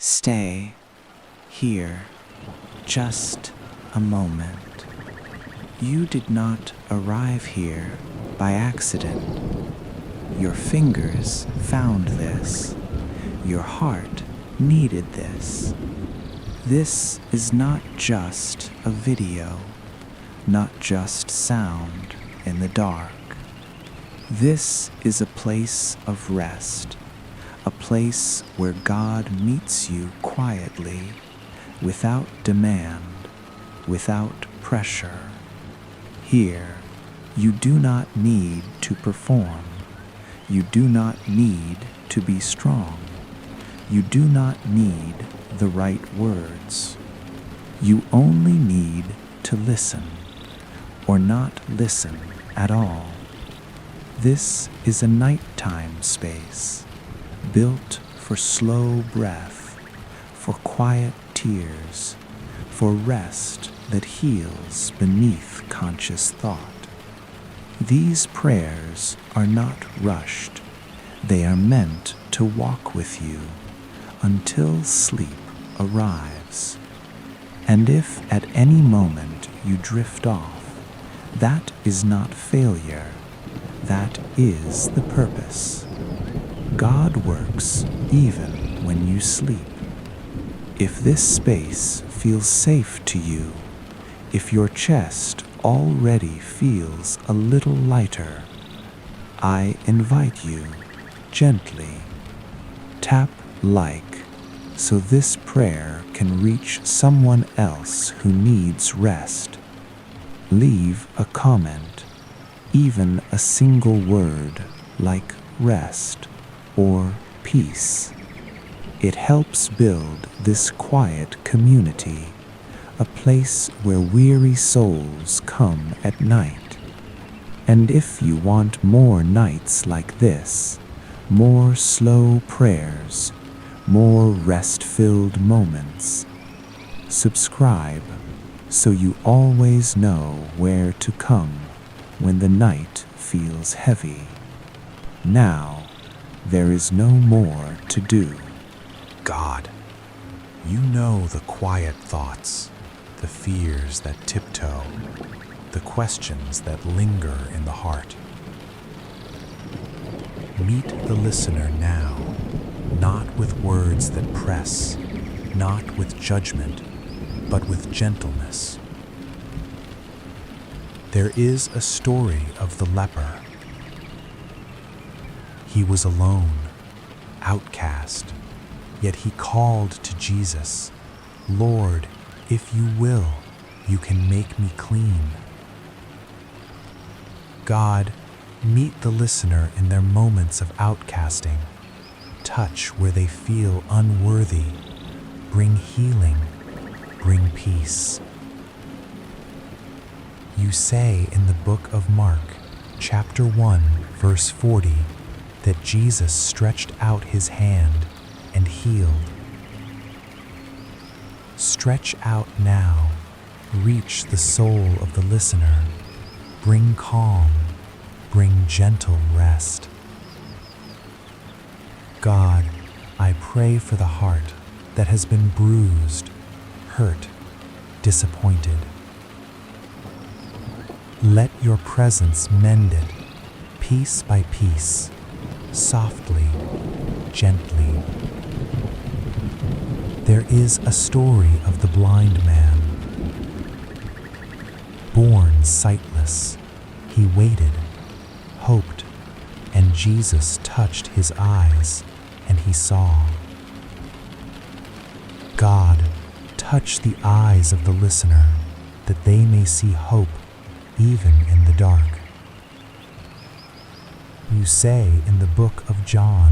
Stay here just a moment. You did not arrive here by accident. Your fingers found this. Your heart needed this. This is not just a video, not just sound in the dark. This is a place of rest, a place where God meets you quietly, without demand, without pressure. Here, you do not need to perform. You do not need to be strong. You do not need the right words. You only need to listen, or not listen at all. This is a nighttime space, built for slow breath, for quiet tears, for rest that heals beneath conscious thought. These prayers are not rushed. They are meant to walk with you until sleep arrives. And if at any moment you drift off, that is not failure. That is the purpose. God works even when you sleep. If this space feels safe to you, if your chest already feels a little lighter, I invite you gently, tap like, so this prayer can reach someone else who needs rest. Leave a comment, even a single word like rest or peace. It helps build this quiet community, a place where weary souls come at night. And if you want more nights like this, more slow prayers, more rest-filled moments, subscribe so you always know where to come when the night feels heavy. Now, there is no more to do. God, you know the quiet thoughts, the fears that tiptoe, the questions that linger in the heart. Meet the listener now, not with words that press, not with judgment, but with gentleness. There is a story of the leper. He was alone, outcast, yet he called to Jesus, "Lord, if you will, you can make me clean." God, meet the listener in their moments of outcasting. Touch where they feel unworthy. Bring healing. Bring peace. You say in the book of Mark, chapter 1, verse 40, that Jesus stretched out his hand and healed. Stretch out now. Reach the soul of the listener. Bring calm. Bring gentle rest. God, I pray for the heart that has been bruised, hurt, disappointed. Let your presence mend it, piece by piece, softly, gently. There is a story of the blind man. Born sightless, he waited, hoped, and Jesus touched his eyes, and he saw. God, touch the eyes of the listener, that they may see hope even in the dark. You say in the book of John,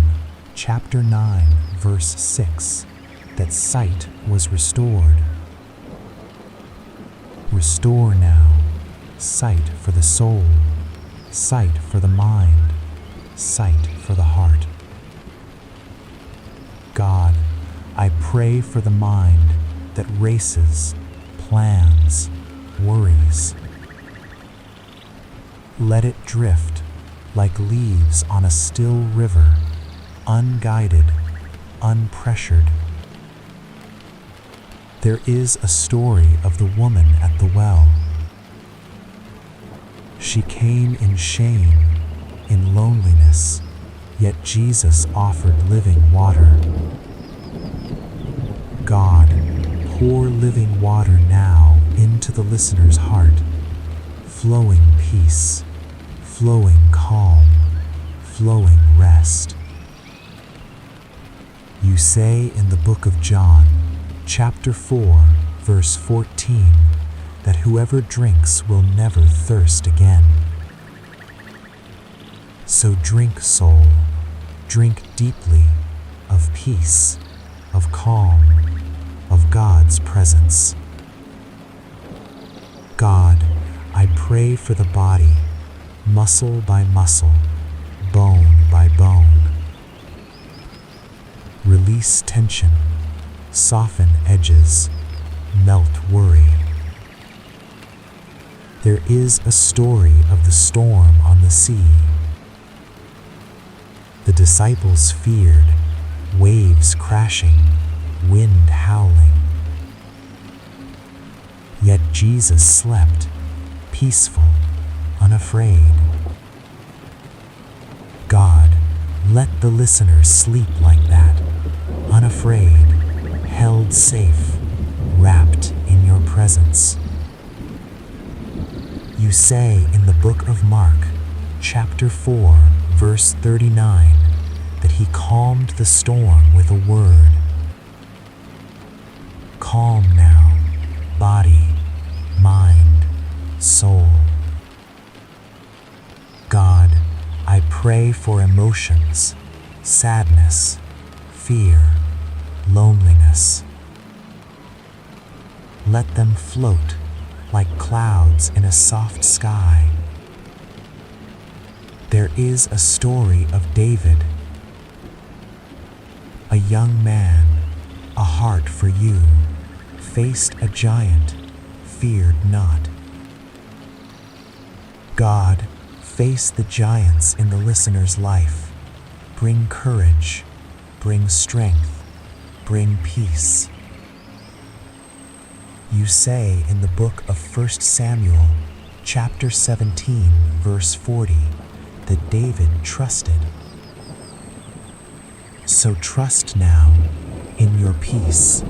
chapter 9, verse 6, that sight was restored. Restore now, sight for the soul, sight for the mind, sight for the heart. God, I pray for the mind that races, plans, worries. Let it drift like leaves on a still river, unguided, unpressured. There is a story of the woman at the well. She came in shame, in loneliness, yet Jesus offered living water. God, pour living water now into the listener's heart, flowing peace, flowing calm, flowing rest. You say in the book of John, chapter 4, verse 14, that whoever drinks will never thirst again. So drink, soul, drink deeply of peace, of calm, of God's presence. God, I pray for the body, muscle by muscle, bone by bone. Release tension, soften edges, melt worry. There is a story of the storm on the sea. The disciples feared, waves crashing, wind howling. Yet Jesus slept, peaceful, unafraid. God, let the listener sleep like that, unafraid, held safe, wrapped in your presence. You say in the book of Mark, chapter 4, verse 39, that he calmed the storm with a word. Calm now, body, mind, soul. God, I pray for emotions, sadness, fear, loneliness. Let them float like clouds in a soft sky. There is a story of David, a young man, a heart for you, faced a giant, feared not. God, face the giants in the listener's life. Bring courage, bring strength, bring peace. You say in the book of 1 Samuel, chapter 17, verse 40, that David trusted. So trust now in your peace,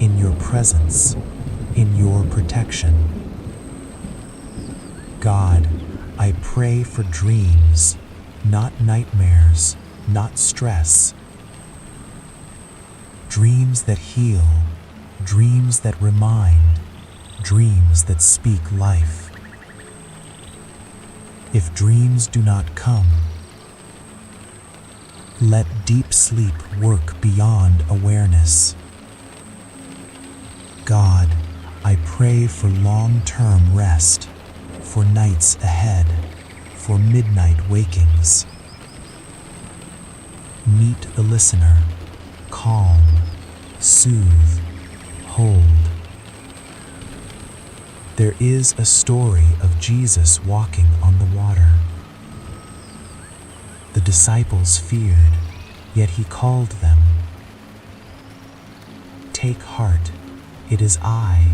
in your presence, in your protection. God, I pray for dreams, not nightmares, not stress. Dreams that heal, dreams that remind, dreams that speak life. If dreams do not come, let deep sleep work beyond awareness. God, I pray for long-term rest, for nights ahead, for midnight wakings. Meet the listener, calm, soothe, hold. There is a story of Jesus walking on the water. The disciples feared, yet he called them. Take heart, it is I,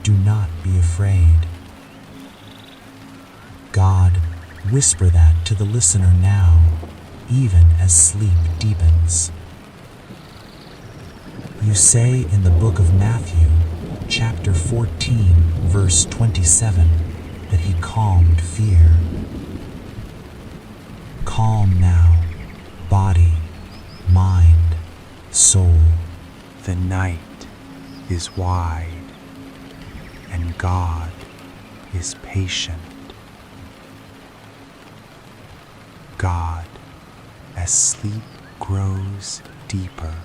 do not be afraid. God, whisper that to the listener now, even as sleep deepens. You say in the book of Matthew, chapter 14, verse 27, that he calmed fear. Calm now, body, mind, soul. The night is wide, and God is patient. God, as sleep grows deeper,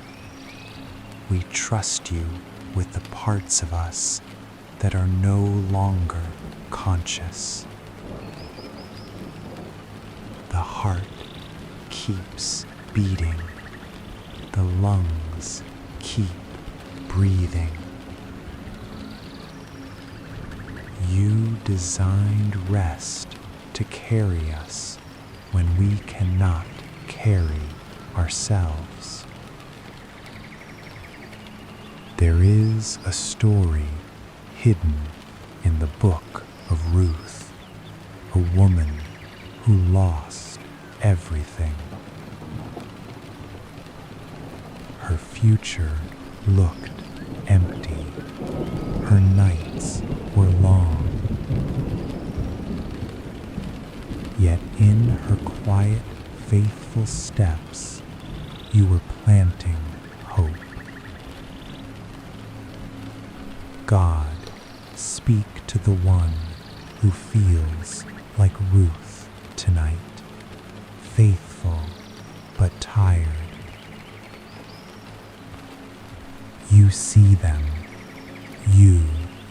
we trust you with the parts of us that are no longer conscious. The heart keeps beating, the lungs keep breathing. You designed rest to carry us when we cannot carry ourselves. There is a story hidden in the book of Ruth, a woman who lost everything. Her future looked empty. Her nights were long. Yet in her quiet, faithful steps, you were planting hope. God, speak to the one who feels like Ruth tonight, faithful but tired. You see them, you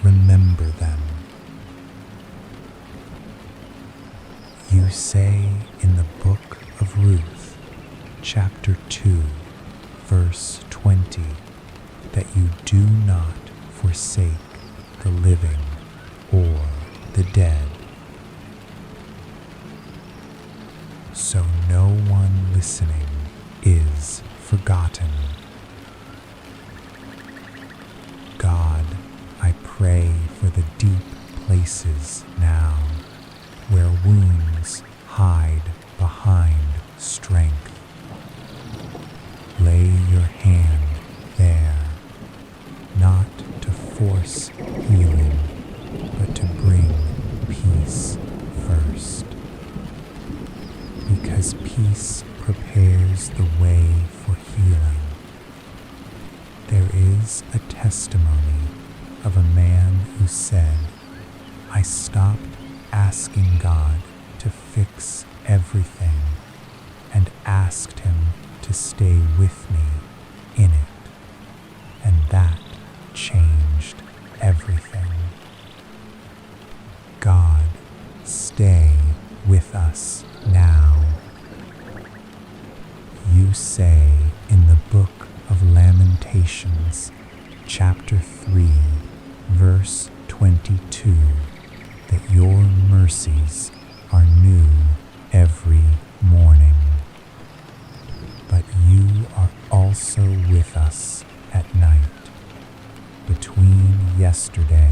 remember them. You say in the book of Ruth, chapter 2, verse 20, that you do not forsake the living or the dead. So no one listening is forgotten. God, I pray for the deep places now, where wounds hide behind strength. Lay your hand there, not to force healing, but to bring peace first. Because peace prepares the way for healing. There is a testimony of a man who said, I stopped asking God to fix everything and asked Him to stay with me in it. And that changed everything. God, stay with us now. You say in the book of Lamentations, chapter 3, verse 22, that your mercies are new every morning. But you are also with us at night. Between yesterday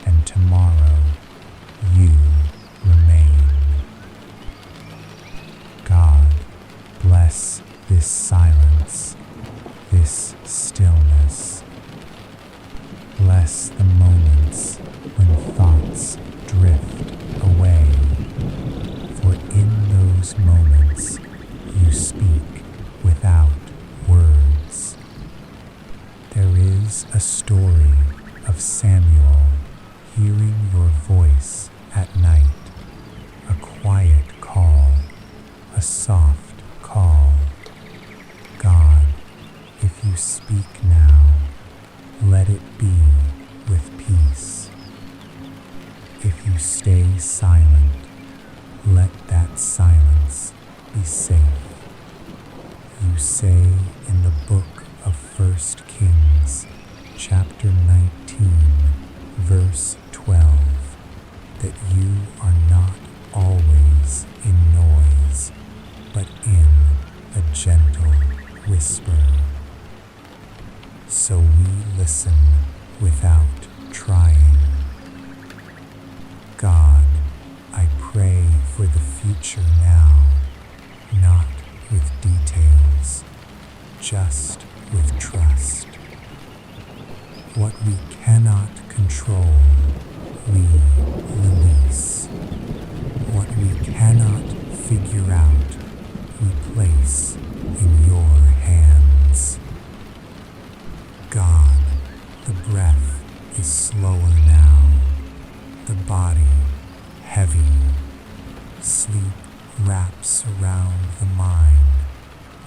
and tomorrow, you remain. God, bless this silence, this stillness. Bless the moments when thoughts drift away, for in those moments you speak without words. There is a story of Samuel hearing your voice at night, a quiet call, a soft call. God, if you speak now, let it be with peace. If you stay silent, let that silence be safe. You say in the book of 1 Kings, chapter 19, verse 12, that you are not always in noise, but in a gentle whisper. So we listen without trying. God, I pray for the future now, not with details, just with trust. What we cannot control, we release. What we cannot figure out, we place in your hands. God, the breath is slower now, the body heavy. Sleep wraps around the mind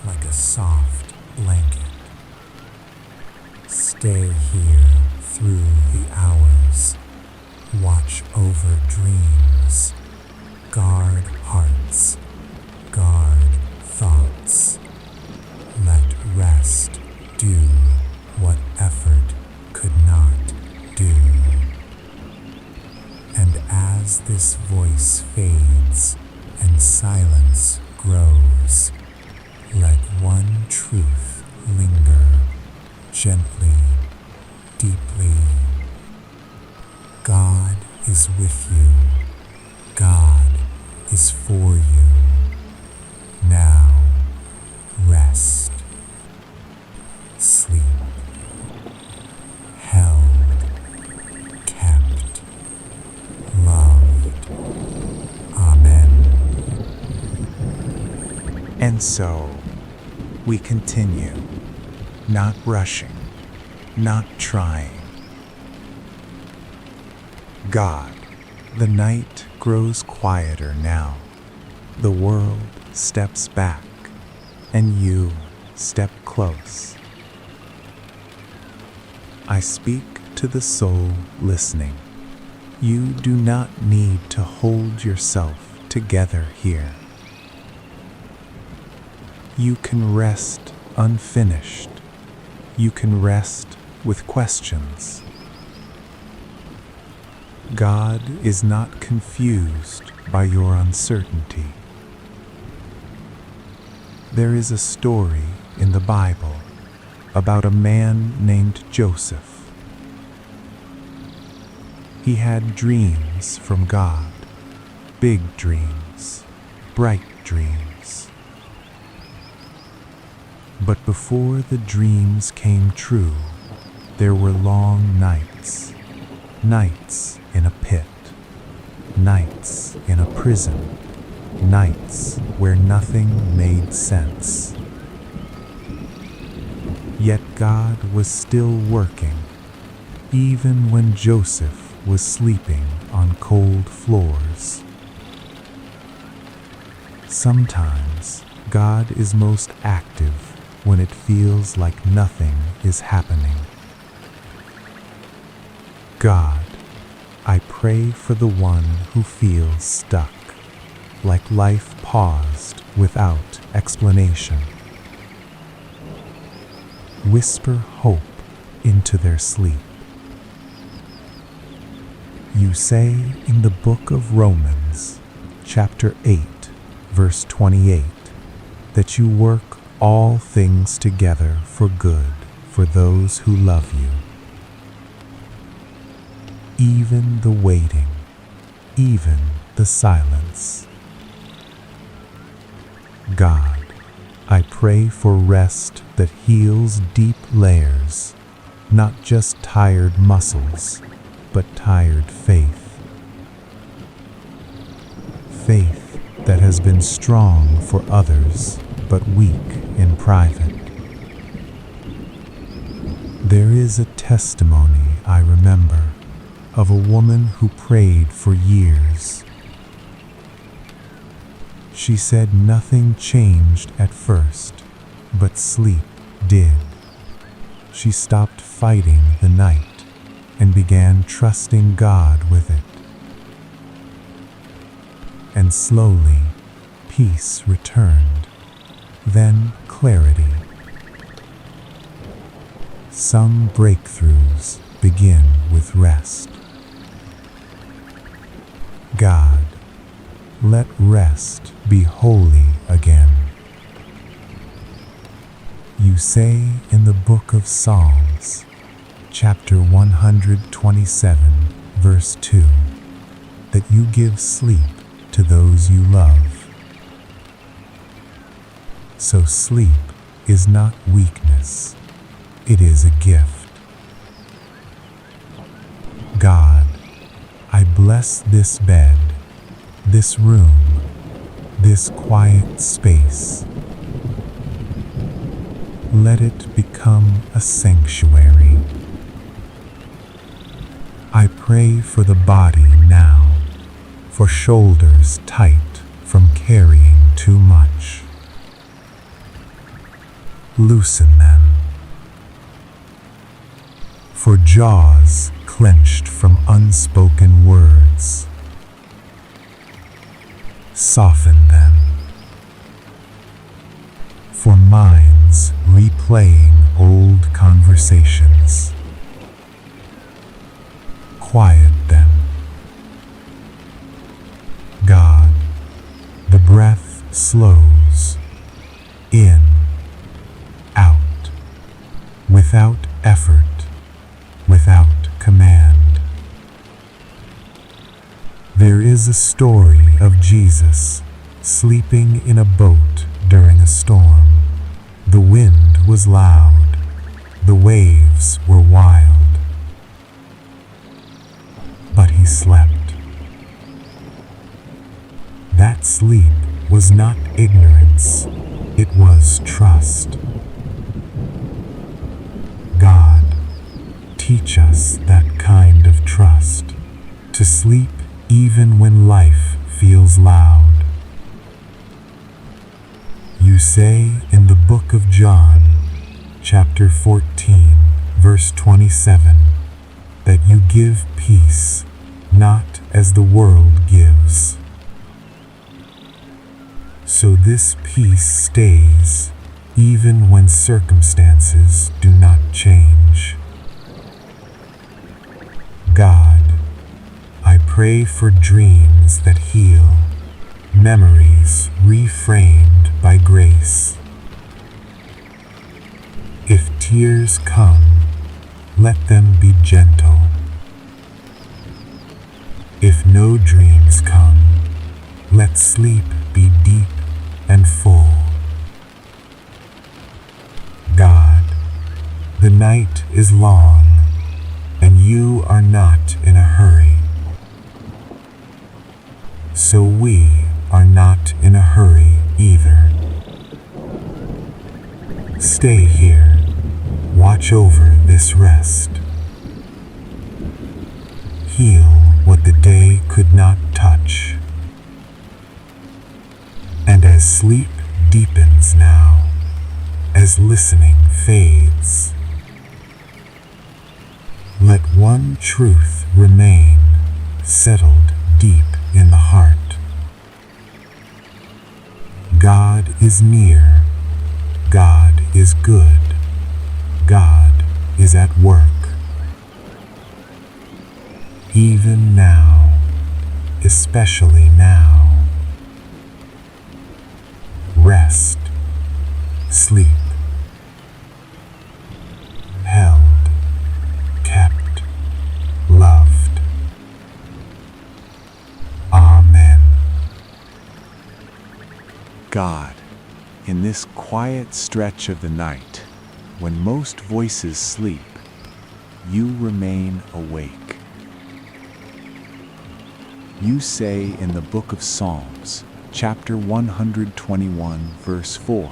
like a soft blanket. Stay here through the hours. Watch over dreams. Guard hearts. Guard thoughts. Let rest do what effort could not do. And as this voice fades and silence grows, let one truth linger, gently deeply. God is with you. God is for you. Now rest, sleep, held, kept, loved. Amen. And so, we continue, not rushing, not trying. God, the night grows quieter now. The world steps back, and you step close. I speak to the soul listening. You do not need to hold yourself together here. You can rest unfinished. You can rest with questions. God is not confused by your uncertainty. There is a story in the Bible about a man named Joseph. He had dreams from God, big dreams, bright dreams. But before the dreams came true, there were long nights, nights in a pit, nights in a prison, nights where nothing made sense. Yet God was still working, even when Joseph was sleeping on cold floors. Sometimes God is most active when it feels like nothing is happening. God, I pray for the one who feels stuck, like life paused without explanation. Whisper hope into their sleep. You say in the book of Romans, chapter 8, verse 28, that you work all things together for good for those who love you. Even the waiting, even the silence. God, I pray for rest that heals deep layers, not just tired muscles, but tired faith. Faith that has been strong for others, but weak in private. There is a testimony I remember of a woman who prayed for years. She said nothing changed at first, but sleep did. She stopped fighting the night and began trusting God with it. And slowly, peace returned, then clarity. Some breakthroughs begin with rest. God, let rest be holy again. You say in the book of Psalms, chapter 127, verse 2, that you give sleep to those you love. So sleep is not weakness, it is a gift. God, I bless this bed, this room, this quiet space. Let it become a sanctuary. I pray for the body now, for shoulders tight from carrying too much. Loosen them. For jaws clenched from unspoken words. Soften them. For minds replaying old conversations. Quiet them. God, the breath slows, in, out, without effort, without command. There is a story of Jesus sleeping in a boat during a storm. The wind was loud, the waves were wild, but he slept. That sleep was not ignorance, it was trust. God, teach us that kind of trust, to sleep even when life feels loud. You say in the book of John, chapter 14, verse 27, that you give peace, not as the world gives. So this peace stays, even when circumstances do not change. God, I pray for dreams that heal, memories reframed by grace. If tears come, let them be gentle. If no dreams come, let sleep be deep and full. God, the night is long, and you are not in a hurry. So we are not in a hurry either. Stay here, watch over this rest. Heal what the day could not touch. And as sleep deepens now, as listening fades, let one truth remain settled deep in the heart. God is near, God is good, God is at work. Even now, especially now. Rest, sleep, held, kept, loved. Amen. God, in this quiet stretch of the night, when most voices sleep, you remain awake. You say in the book of Psalms, chapter 121, verse 4,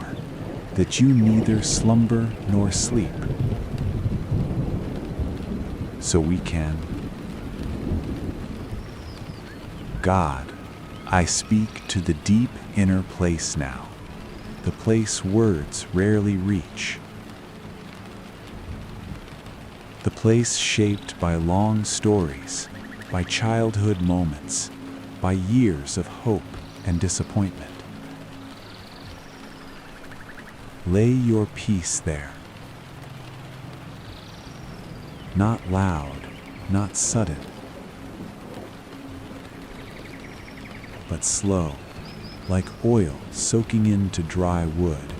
that you neither slumber nor sleep. So we can. God, I speak to the deep inner place now, the place words rarely reach, the place shaped by long stories, by childhood moments, by years of hope and disappointment. Lay your peace there. Not loud, not sudden, but slow, like oil soaking into dry wood.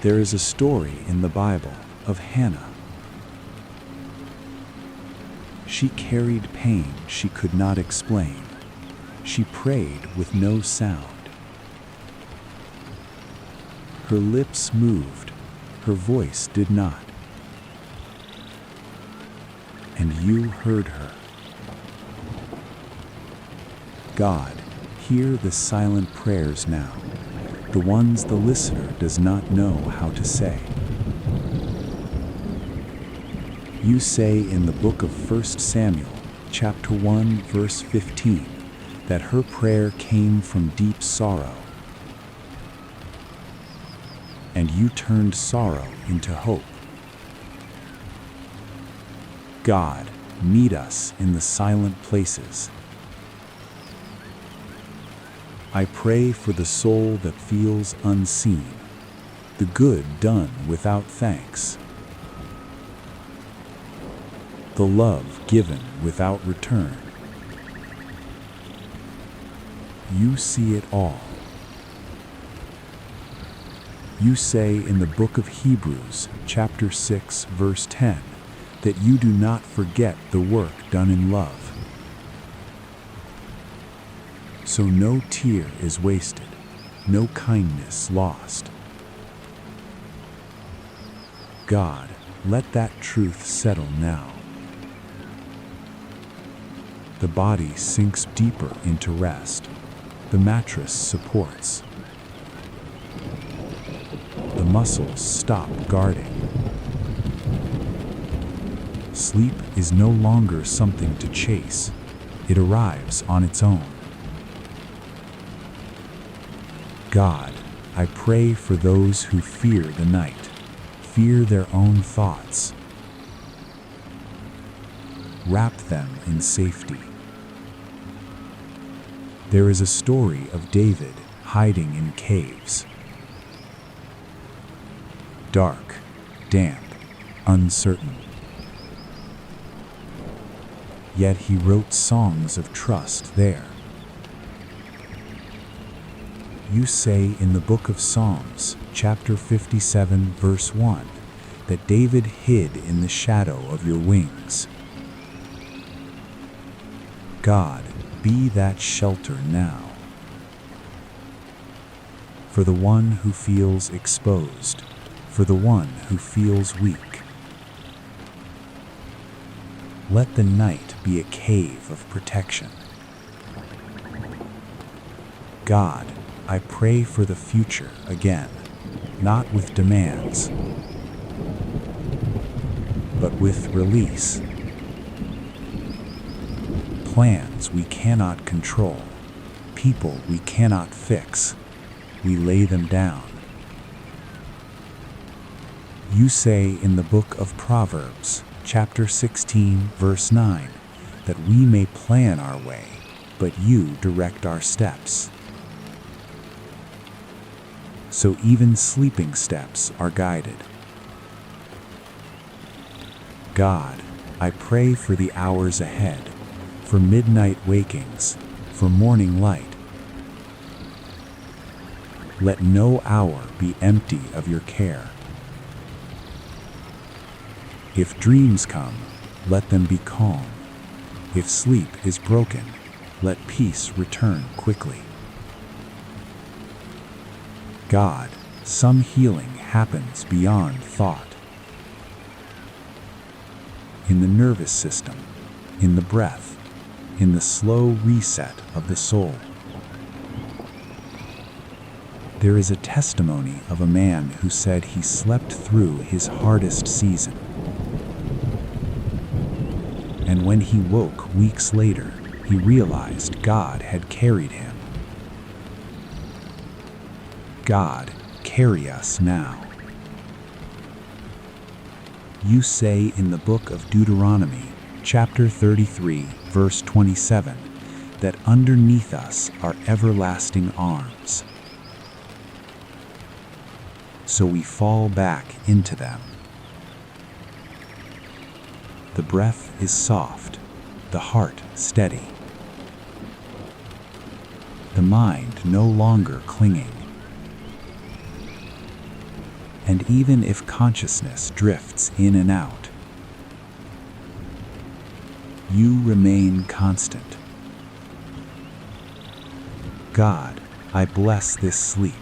There is a story in the Bible of Hannah. She carried pain she could not explain. She prayed with no sound. Her lips moved, her voice did not. And you heard her. God, hear the silent prayers now, the ones the listener does not know how to say. You say in the book of 1 Samuel, chapter 1, verse 15, that her prayer came from deep sorrow, and you turned sorrow into hope. God, meet us in the silent places. I pray for the soul that feels unseen, the good done without thanks, the love given without return. You see it all. You say in the book of Hebrews, chapter 6, verse 10, that you do not forget the work done in love. So no tear is wasted, no kindness lost. God, let that truth settle now. The body sinks deeper into rest. The mattress supports. The muscles stop guarding. Sleep is no longer something to chase. It arrives on its own. God, I pray for those who fear the night, fear their own thoughts. Wrap them in safety. There is a story of David hiding in caves. Dark, damp, uncertain. Yet he wrote songs of trust there. You say in the book of Psalms, chapter 57, verse 1, that David hid in the shadow of your wings. God, be that shelter now. For the one who feels exposed, for the one who feels weak. Let the night be a cave of protection. God, I pray for the future again, not with demands, but with release. Plans we cannot control, people we cannot fix, we lay them down. You say in the book of Proverbs, chapter 16, verse 9, that we may plan our way, but you direct our steps. So even sleeping steps are guided. God, I pray for the hours ahead, for midnight wakings, for morning light. Let no hour be empty of your care. If dreams come, let them be calm. If sleep is broken, let peace return quickly. God, some healing happens beyond thought. In the nervous system, in the breath, in the slow reset of the soul. There is a testimony of a man who said he slept through his hardest season. And when he woke weeks later, he realized God had carried him. God, carry us now. You say in the book of Deuteronomy, chapter 33, verse 27, that underneath us are everlasting arms. So we fall back into them. The breath is soft, the heart steady. The mind no longer clinging. And even if consciousness drifts in and out, you remain constant. God, I bless this sleep,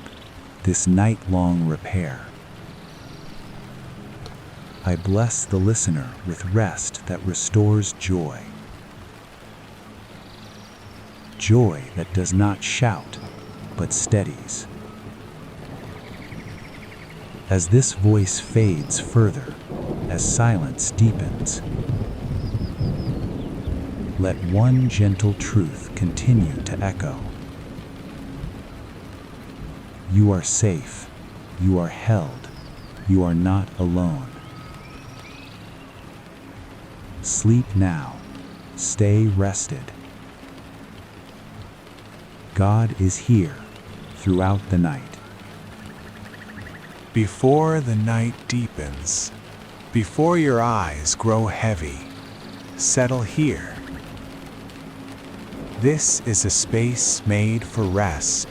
this night-long repair. I bless the listener with rest that restores joy. Joy that does not shout, but steadies. As this voice fades further, as silence deepens, let one gentle truth continue to echo. You are safe, you are held, you are not alone. Sleep now, stay rested. God is here throughout the night. Before the night deepens, before your eyes grow heavy, settle here. This is a space made for rest,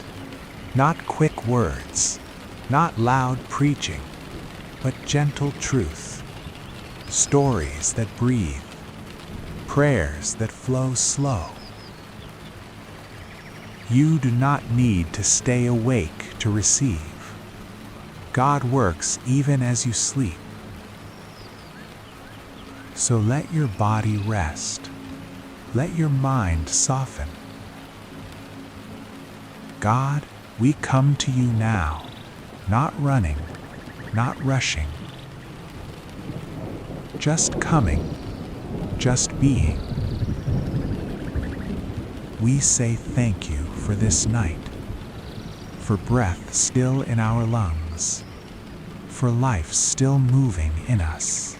not quick words, Not loud preaching, but gentle truth. Stories that breathe, prayers that flow slow. You do not need to stay awake to receive. God works even as you sleep. So let your body rest. Let your mind soften. God, we come to you now, not running, not rushing. Just coming, just being. We say thank you for this night, for breath still in our lungs, for life still moving in us.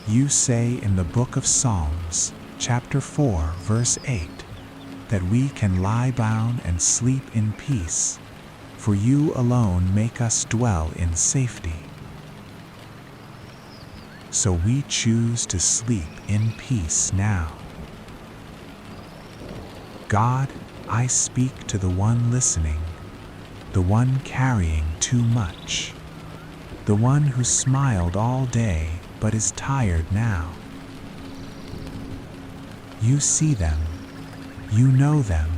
You say in the book of Psalms, chapter 4, verse 8, that we can lie down and sleep in peace, for you alone make us dwell in safety. So we choose to sleep in peace now. God, I speak to the one listening, the one carrying too much, the one who smiled all day but is tired now. You see them, you know them.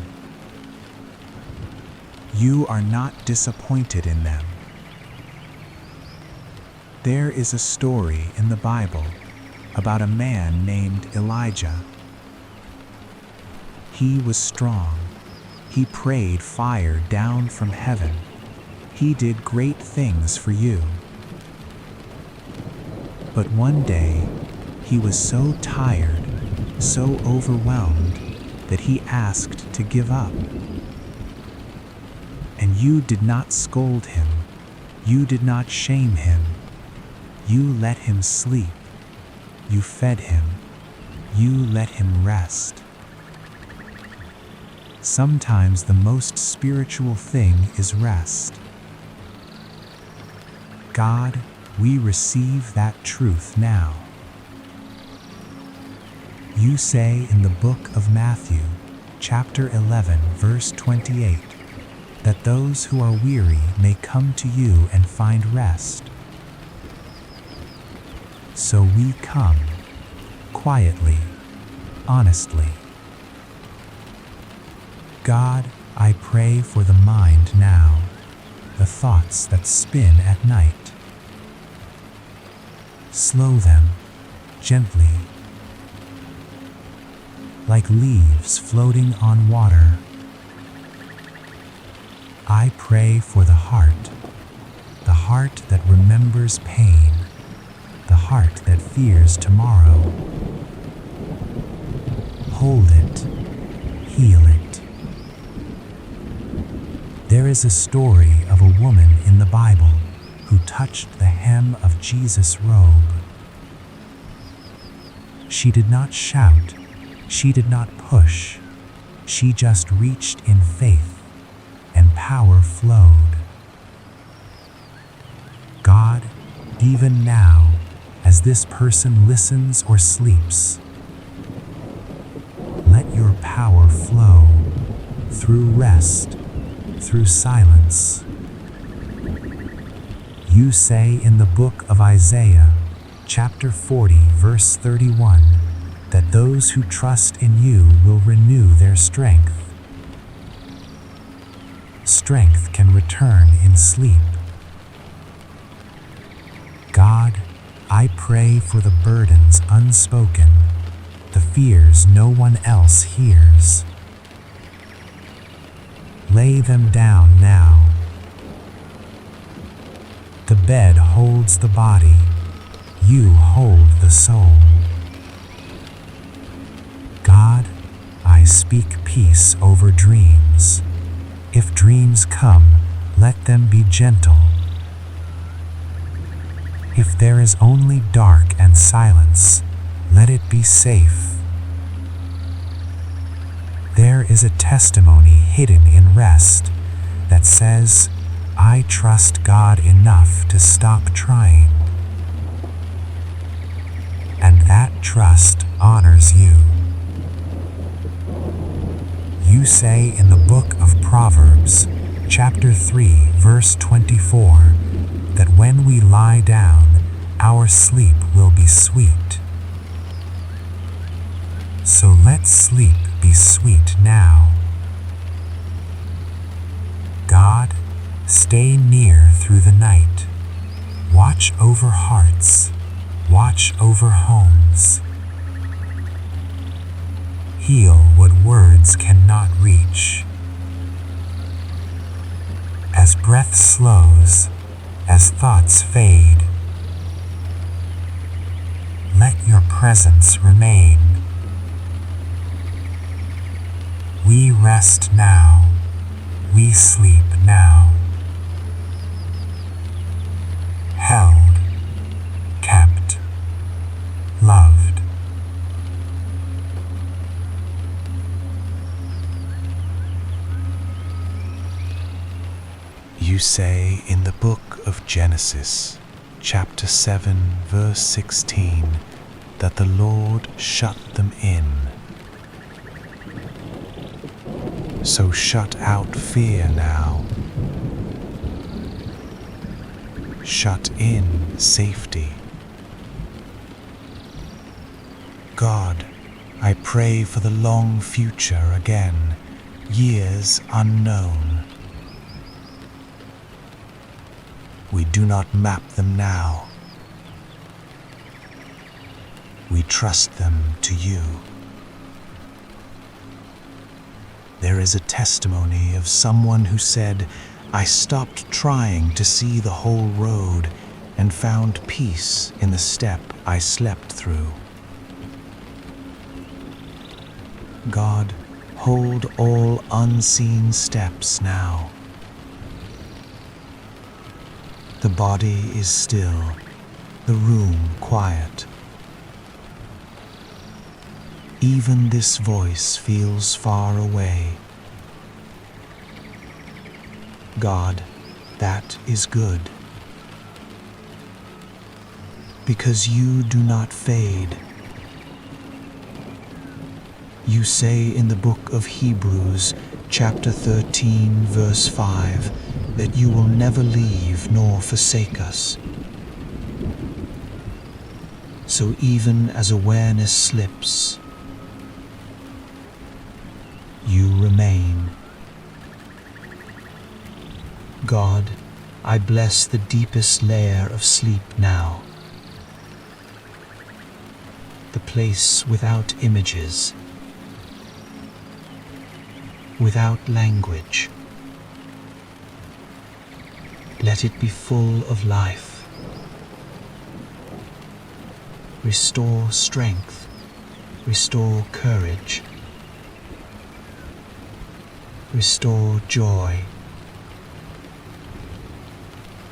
You are not disappointed in them. There is a story in the Bible about a man named Elijah. He was strong. He prayed fire down from heaven. He did great things for you. But one day, he was so tired, so overwhelmed, that he asked to give up. And you did not scold him. You did not shame him. You let him sleep. You fed him. You let him rest. Sometimes the most spiritual thing is rest. God, we receive that truth now. You say in the book of Matthew, chapter 11, verse 28, that those who are weary may come to you and find rest. So we come, quietly, honestly. God, I pray for the mind now, the thoughts that spin at night. Slow them, gently, like leaves floating on water. I pray for the heart that remembers pain, the heart that fears tomorrow. Hold it, heal it. There is a story of a woman in the Bible who touched the hem of Jesus' robe. She did not shout, she did not push, she just reached in faith, and power flowed. God, even now, as this person listens or sleeps, let your power flow through rest, through silence. You say in the book of Isaiah, chapter 40, verse 31, that those who trust in you will renew their strength. Strength can return in sleep. God, I pray for the burdens unspoken, the fears no one else hears. Lay them down now. The bed holds the body, you hold the soul. God, I speak peace over dreams. If dreams come, let them be gentle. If there is only dark and silence, let it be safe. There is a testimony hidden in rest that says, I trust God enough to stop trying. And that trust honors you. You say in the book of Proverbs, chapter 3, verse 24, that when we lie down, our sleep will be sweet. So let sleep be sweet now. God, stay near through the night. Watch over hearts. Watch over homes. Heal what words cannot reach. As breath slows, as thoughts fade, let your presence remain. We rest now. We sleep now. Held, kept, loved. You say in the book of Genesis, chapter 7, verse 16, that the Lord shut them in. So shut out fear now. Shut in safety. God, I pray for the long future again, years unknown. We do not map them now. We trust them to you. There is a testimony of someone who said, I stopped trying to see the whole road and found peace in the step I slept through. God, hold all unseen steps now. The body is still, the room quiet. Even this voice feels far away. God, that is good. Because you do not fade. You say in the book of Hebrews, chapter 13, verse 5, that you will never leave nor forsake us. So even as awareness slips, you remain. God, I bless the deepest layer of sleep now. The place without images, without language. Let it be full of life. Restore strength, restore courage, restore joy.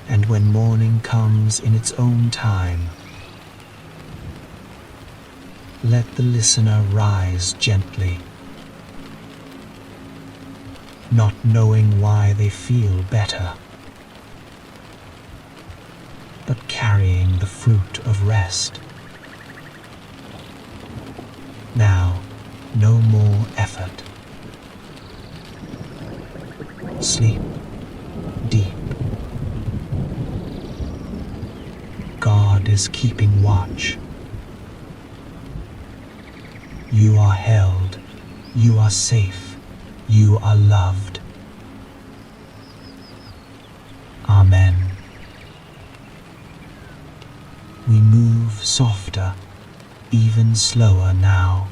And when morning comes in its own time, let the listener rise gently, not knowing why they feel better, but carrying the fruit of rest. Now, no more effort. Sleep deep. God is keeping watch. You are held. You are safe. You are loved. Amen. We move softer, even slower now.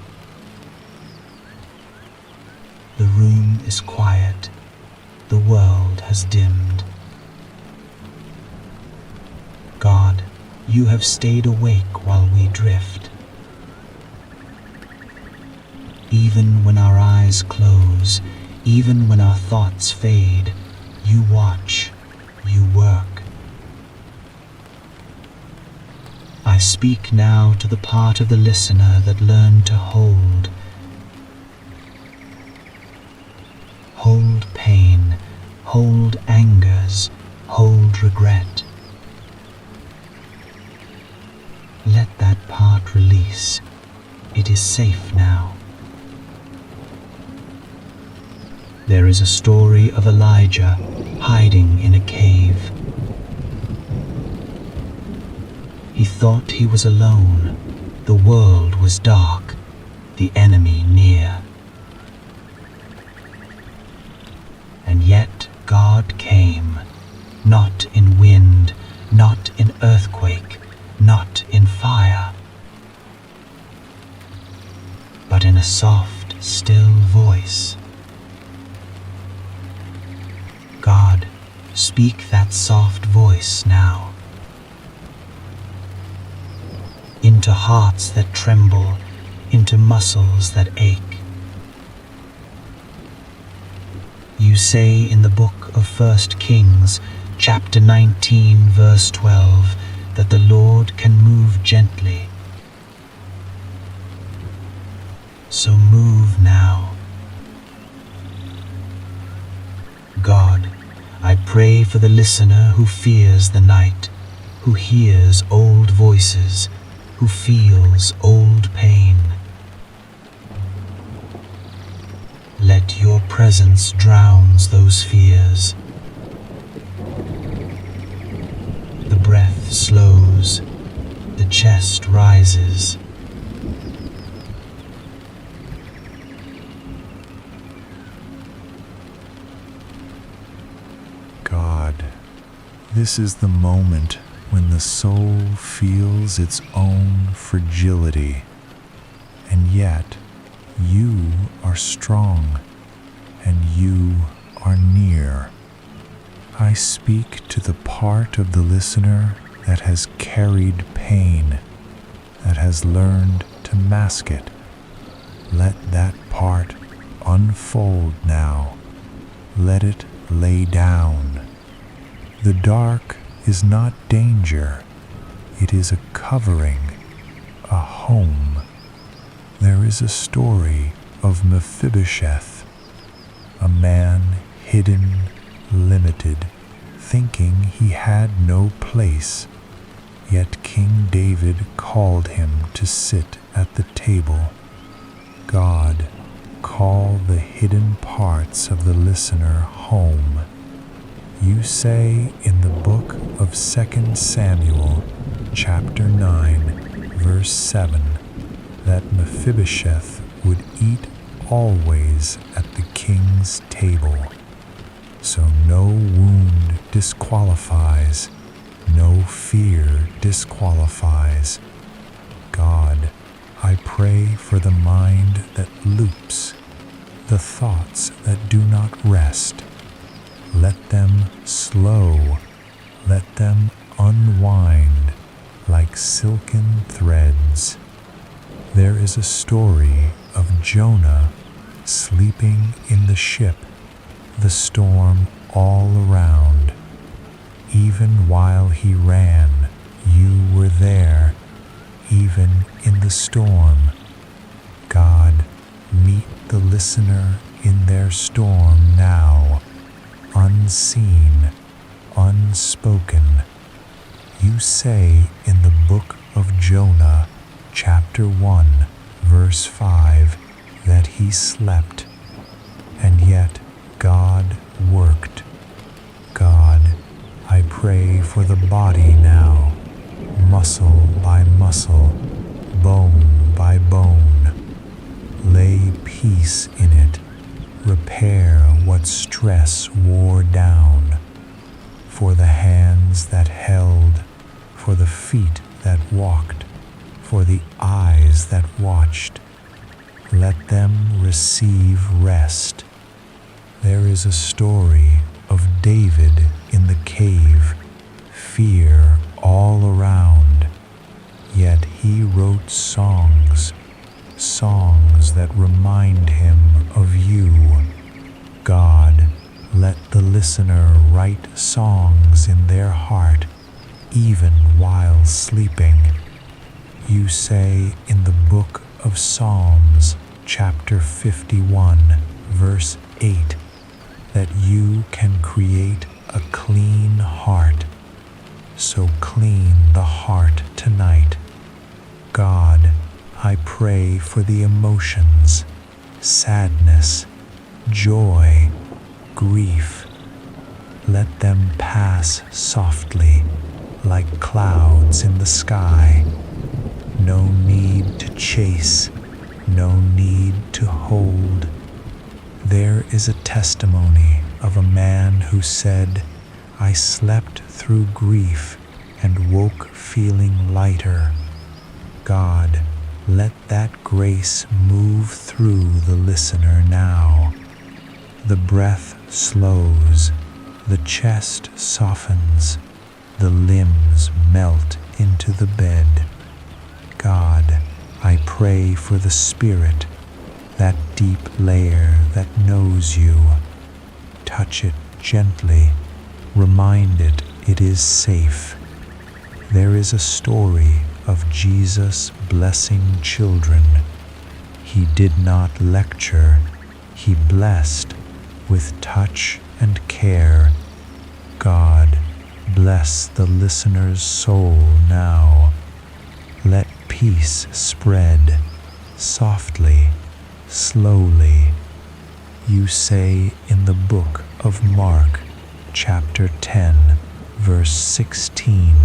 The room is quiet. The world has dimmed. God, you have stayed awake while we drift. Even when our eyes close, even when our thoughts fade, you watch, you work. I speak now to the part of the listener that learned to hold. Hold pain, hold angers, hold regret. Let that part release. It is safe now. There is a story of Elijah hiding in a cave. He thought he was alone. The world was dark, the enemy near. And yet God came, not in wind, not in earthquake, not in fire, but in a soft, still voice. God, speak that soft voice now, into hearts that tremble, into muscles that ache. You say in the book of 1 Kings, chapter 19, verse 12, that the Lord can move gently. So move now. God, I pray for the listener who fears the night, who hears old voices, who feels old pain. Let your presence drown those fears. The breath slows, the chest rises. God, this is the moment when the soul feels its own fragility, and yet you are strong, and you are near. I speak to the part of the listener that has carried pain, that has learned to mask it. Let that part unfold now. Let it lay down. The dark is not danger. It is a covering, a home. There is a story of Mephibosheth, a man hidden, limited, thinking he had no place. Yet King David called him to sit at the table. God, call the hidden parts of the listener home. You say in the book of 2 Samuel, chapter 9, verse 7, that Mephibosheth would eat always at the king's table. So no wound disqualifies, no fear disqualifies. God, I pray for the mind that loops, the thoughts that do not rest. Let them slow, let them unwind like silken threads. There is a story of Jonah sleeping in the ship, the storm all around. Even while he ran, you were there, even in the storm. God, meet the listener in their storm now, unseen, unspoken. You say in the book of Jonah, chapter 1, verse 5, that he slept, and yet God worked. God, I pray for the body now, muscle by muscle, bone by bone. Lay peace in it, repair what stress wore down. For the hands that held, for the feet that walked, for the eyes that watched, let them receive rest. There is a story of David in the cave, fear all around, yet he wrote songs, songs that remind him of you. God, let the listener write songs in their heart, even while sleeping. You say in the book of Psalms, chapter 51, verse 8, that you can create a clean heart. So clean the heart tonight. God, I pray for the emotions, sadness, joy, grief. let them pass softly like clouds in the sky. No need to chase, no need to hold. There is a testimony of a man who said, I slept through grief and woke feeling lighter. God, let that grace move through the listener now. The breath slows, the chest softens, the limbs melt into the bed. God, I pray for the spirit, that deep layer that knows you. Touch it gently, remind it is safe. There is a story of Jesus blessing children. He did not lecture, he blessed with touch and care. God, bless the listener's soul now. Let peace spread softly, slowly. You say in the book of Mark, chapter 10, verse 16,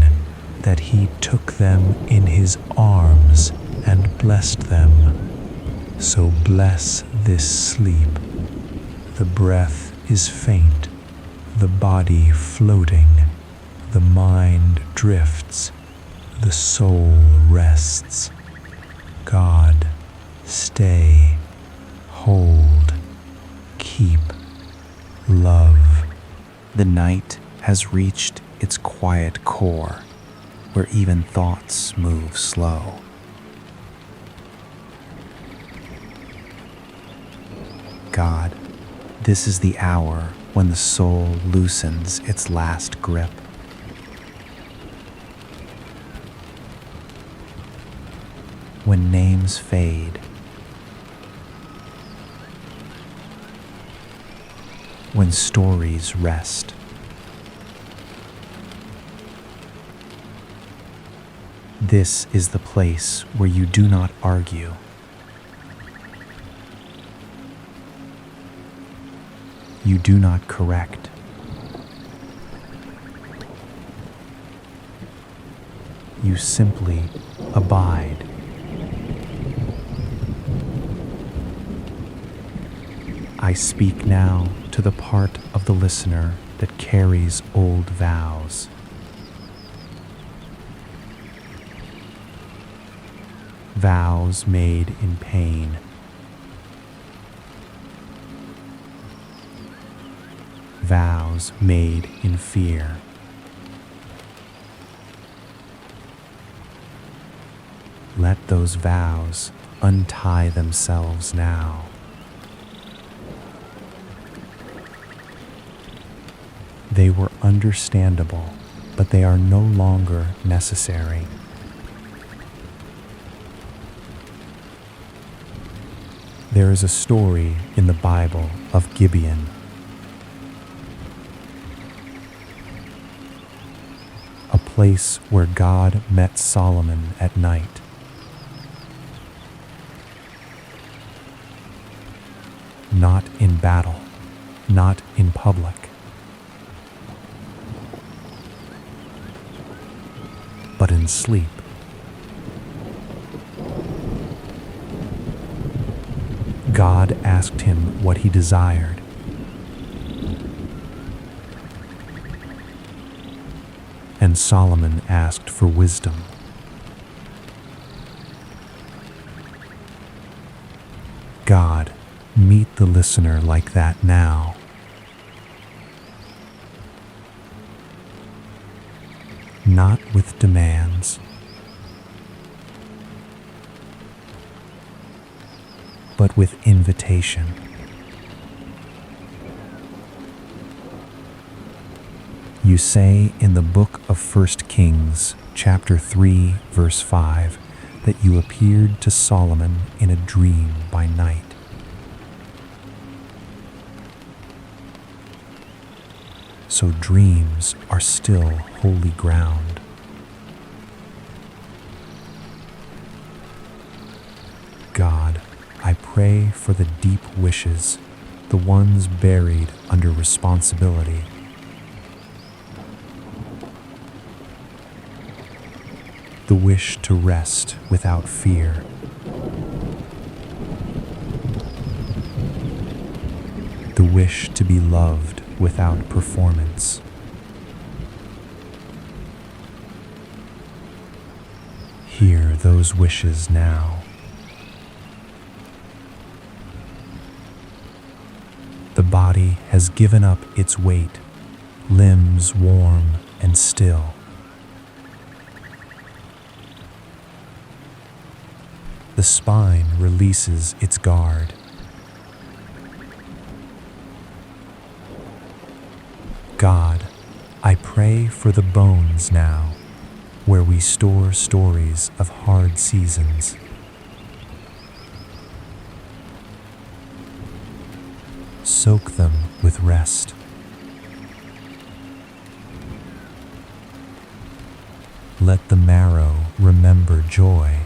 that he took them in his arms and blessed them. So bless this sleep. The breath is faint, the body floating, the mind drifts, the soul rests. God, stay, hold, keep, love. The night has reached its quiet core, where even thoughts move slow. God, this is the hour when the soul loosens its last grip. When names fade, when stories rest, this is the place where you do not argue. You do not correct. You simply abide. I speak now to the part of the listener that carries old vows. Vows made in pain. Vows made in fear. Let those vows untie themselves now. They were understandable, but they are no longer necessary. There is a story in the Bible of Gibeon. A place where God met Solomon at night. Not in battle, not in public, but in sleep. God asked him what he desired. And Solomon asked for wisdom. God, meet the listener like that now. Not with demands, but with invitation. You say in the book of 1 Kings, chapter 3, verse 5, that you appeared to Solomon in a dream by night. So dreams are still holy ground. God, I pray for the deep wishes, the ones buried under responsibility. the wish to rest without fear. The wish to be loved without performance. Hear those wishes now. The body has given up its weight, limbs warm and still. The spine releases its guard. God, I pray for the bones now, where we store stories of hard seasons. Soak them with rest. Let the marrow remember joy.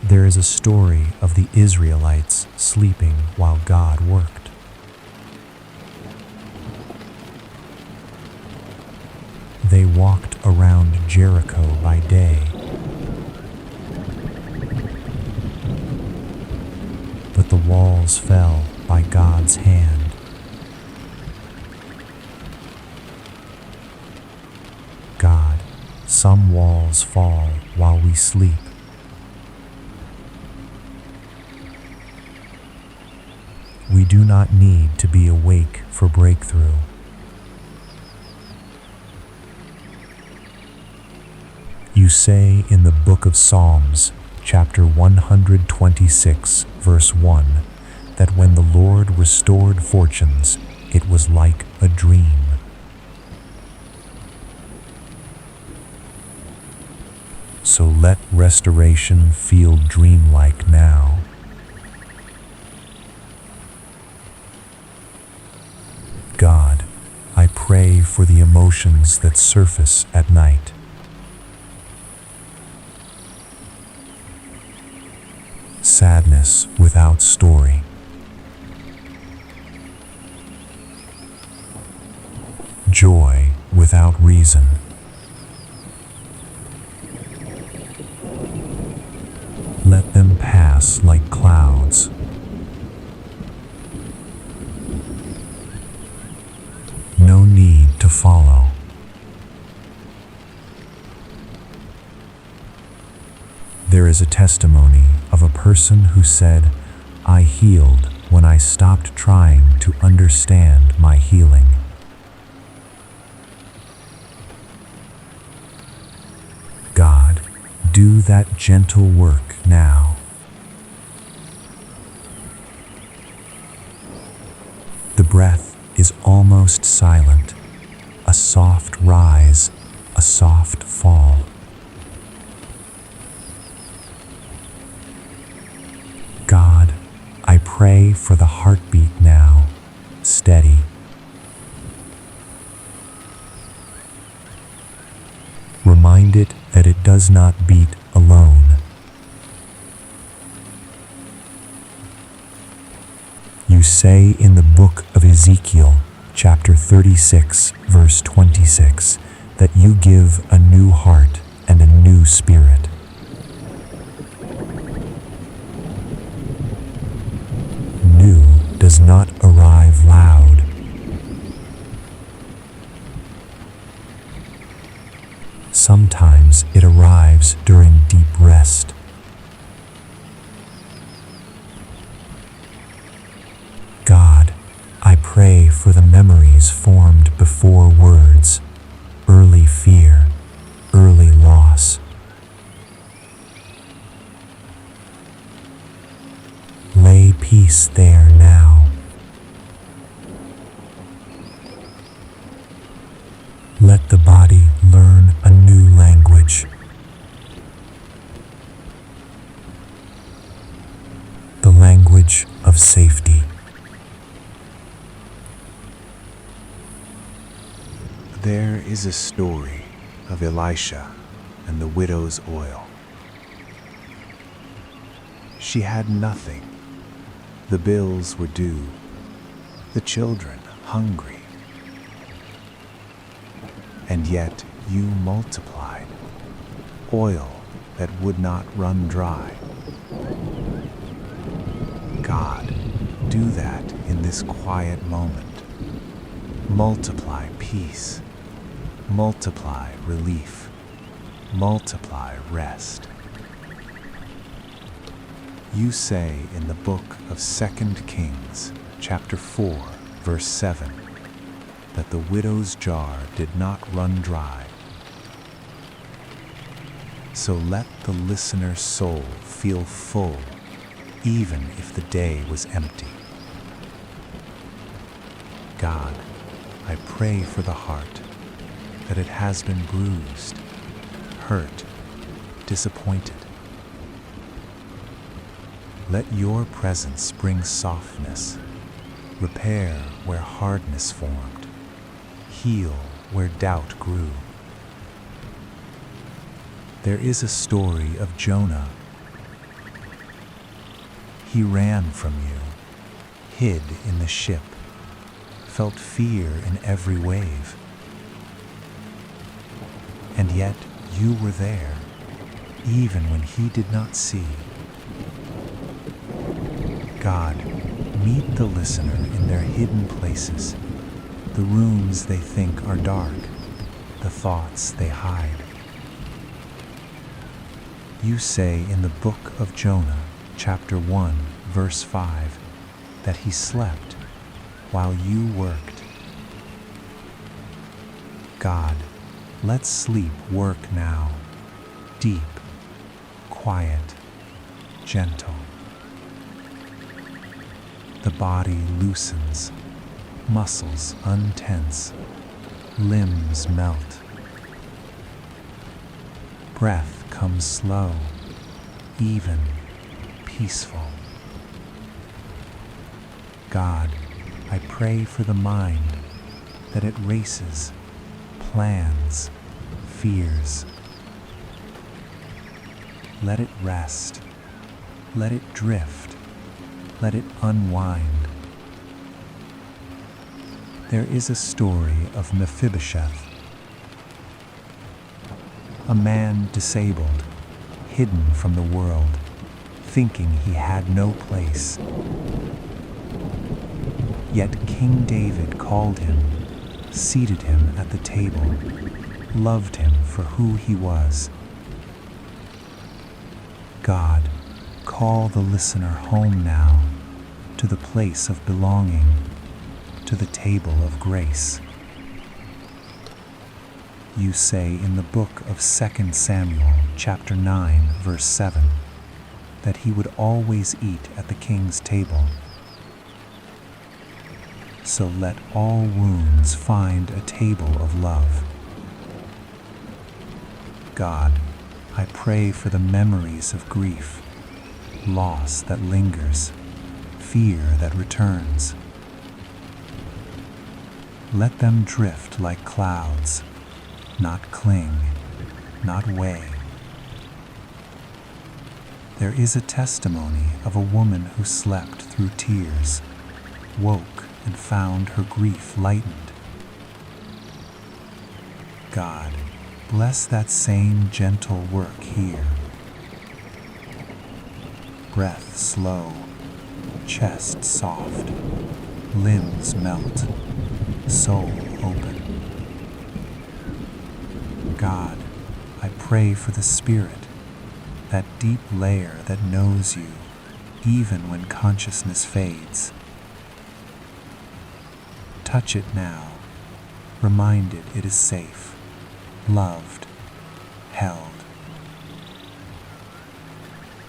There is a story of the Israelites sleeping while God worked. They walked around Jericho by day, but the walls fell by God's hand. God, some walls fall while we sleep. We do not need to be awake for breakthrough. You say in the book of Psalms, chapter 126, verse 1, that when the Lord restored fortunes, it was like a dream. So let restoration feel dreamlike now. God, I pray for the emotions that surface at night. Sadness without story. Joy without reason. Let them pass like clouds. No need to follow. There is a testimony of a person who said, "I healed when I stopped trying to understand my healing." God, do that gentle work now. The breath is almost silent, a soft rise, a soft fall. God, I pray for the heartbeat now, steady. Remind it that it does not beat alone. You say in the book of Ezekiel, chapter 36, verse 26, that you give a new heart and a new spirit. New does not arrive loud. Sometimes it arrives during deep rest. God, I pray for the memories formed before words, early fear, early loss. Lay peace there now. Let the body learn a new language. The language of safety. There is a story of Elisha and the widow's oil. She had nothing. The bills were due. The children hungry. and yet you multiplied, oil that would not run dry. God, do that in this quiet moment. Multiply peace, multiply relief, multiply rest. You say in the book of 2 Kings, chapter 4, verse 7, that the widow's jar did not run dry. So let the listener's soul feel full, even if the day was empty. God, I pray for the heart that it has been bruised, hurt, disappointed. Let your presence bring softness, repair where hardness formed, heal where doubt grew. There is a story of Jonah. He ran from you, hid in the ship, felt fear in every wave. And yet you were there, even when he did not see. God, meet the listener in their hidden places, the rooms they think are dark, the thoughts they hide. You say in the book of Jonah, chapter 1, verse 5, that he slept while you worked. God, let sleep work now, deep, quiet, gentle. The body loosens, muscles untense, limbs melt. Breath comes slow, even, peaceful. God, I pray for the mind, that it races, plans, fears. Let it rest, let it drift, let it unwind. There is a story of Mephibosheth, a man disabled, hidden from the world, thinking he had no place. Yet King David called him, seated him at the table, loved him for who he was. God, call the listener home now, to the place of belonging, to the table of grace. You say in the book of 2 Samuel, chapter 9, verse 7, that he would always eat at the king's table. So let all wounds find a table of love. God, I pray for the memories of grief, loss that lingers, fear that returns. Let them drift like clouds, not cling, not weigh. There is a testimony of a woman who slept through tears, woke and found her grief lightened. God, bless that same gentle work here. Breath slow, chest soft, limbs melt, soul open. God, I pray for the Spirit, that deep layer that knows you, even when consciousness fades. Touch it now, remind it is safe, loved, held.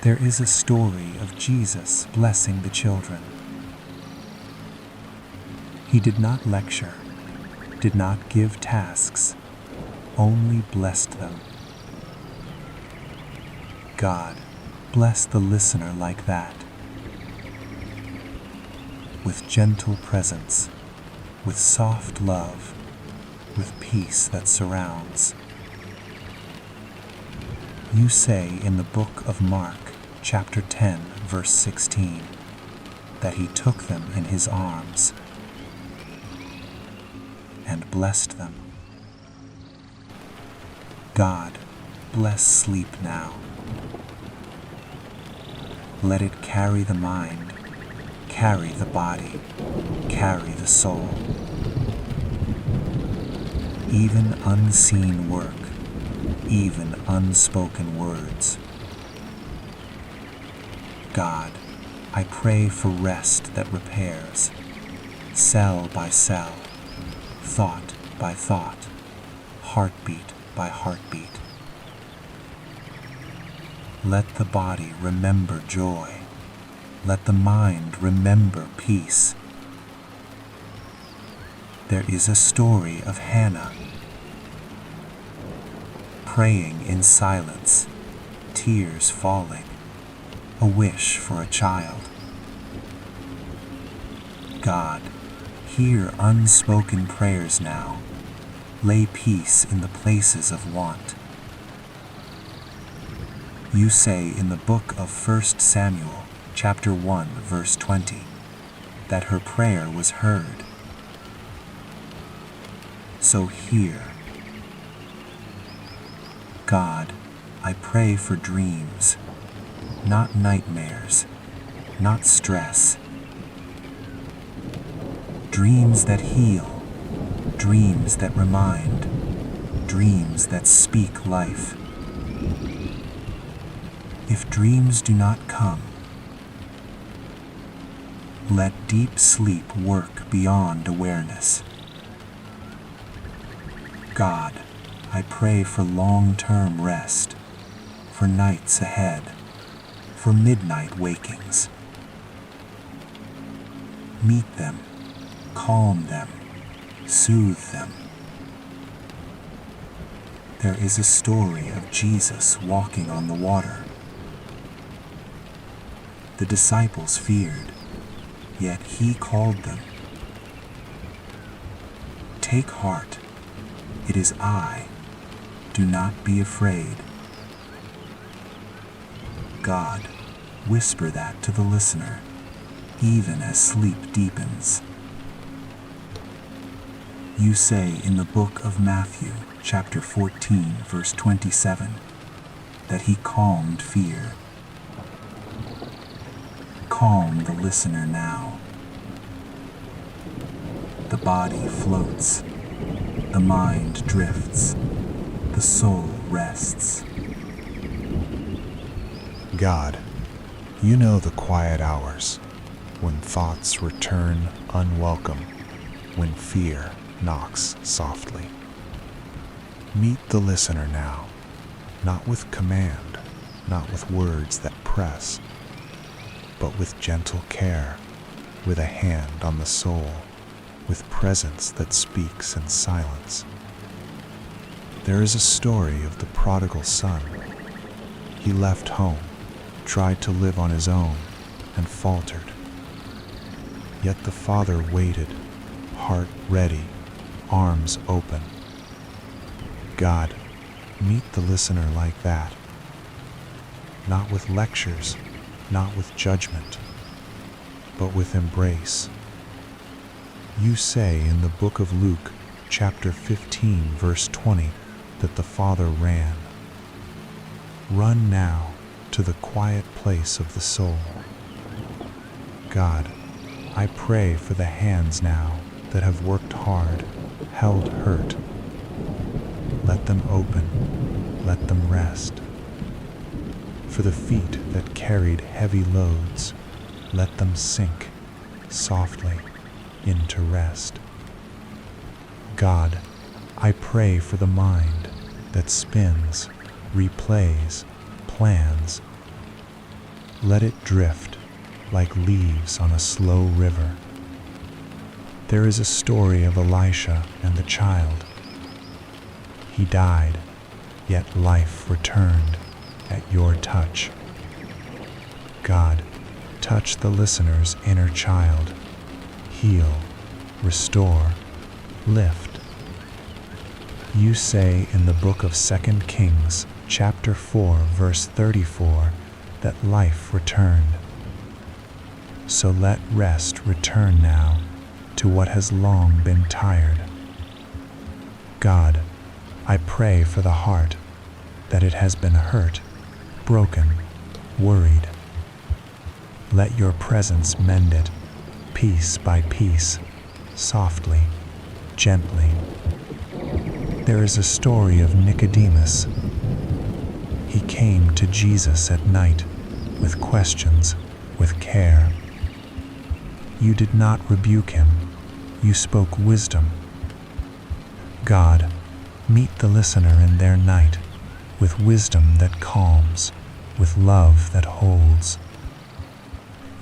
There is a story of Jesus blessing the children. He did not lecture, did not give tasks, only blessed them. God, bless the listener like that, with gentle presence, with soft love, with peace that surrounds. You say in the book of Mark, chapter 10, verse 16, that he took them in his arms and blessed them. God, bless sleep now. Let it carry the mind, carry the body, carry the soul. Even unseen work, even unspoken words. God, I pray for rest that repairs, cell by cell, thought by thought, heartbeat by heartbeat. Let the body remember joy. Let the mind remember peace. There is a story of Hannah, praying in silence, tears falling, a wish for a child. God, hear unspoken prayers now. Lay peace in the places of want. You say in the book of 1 Samuel, chapter 1, verse 20, that her prayer was heard. So hear. God, I pray for dreams, not nightmares, not stress. Dreams that heal, dreams that remind, dreams that speak life. If dreams do not come, let deep sleep work beyond awareness. God, I pray for long-term rest, for nights ahead, for midnight wakings. Meet them, calm them, soothe them. There is a story of Jesus walking on the water. The disciples feared, yet he called them. Take heart, it is I. Do not be afraid. God, whisper that to the listener, even as sleep deepens. You say in the book of Matthew, chapter 14, verse 27, that he calmed fear. Calm the listener now. The body floats, the mind drifts, the soul rests. God, you know the quiet hours, when thoughts return unwelcome, when fear knocks softly. Meet the listener now, not with command, not with words that press, but with gentle care, with a hand on the soul, with presence that speaks in silence. There is a story of the prodigal son. He left home, tried to live on his own, and faltered. Yet the father waited, heart ready, arms open. God, meet the listener like that. Not with lectures, not with judgment, but with embrace. You say in the book of Luke, chapter 15, verse 20, that the Father ran. Run now to the quiet place of the soul. God, I pray for the hands now that have worked hard, held hurt. Let them open, let them rest. For the feet that carried heavy loads, let them sink softly into rest. God, I pray for the mind that spins, replays, plans. Let it drift like leaves on a slow river. There is a story of Elisha and the child. He died, yet life returned at your touch. God, touch the listener's inner child. Heal, restore, lift. You say in the book of 2 Kings, chapter 4, verse 34, that life returned. So let rest return now to what has long been tired. God, I pray for the heart that it has been hurt, broken, worried. Let your presence mend it, piece by piece, softly, gently. There is a story of Nicodemus. He came to Jesus at night with questions, with care. You did not rebuke him. You spoke wisdom. God, meet the listener in their night with wisdom that calms, with love that holds.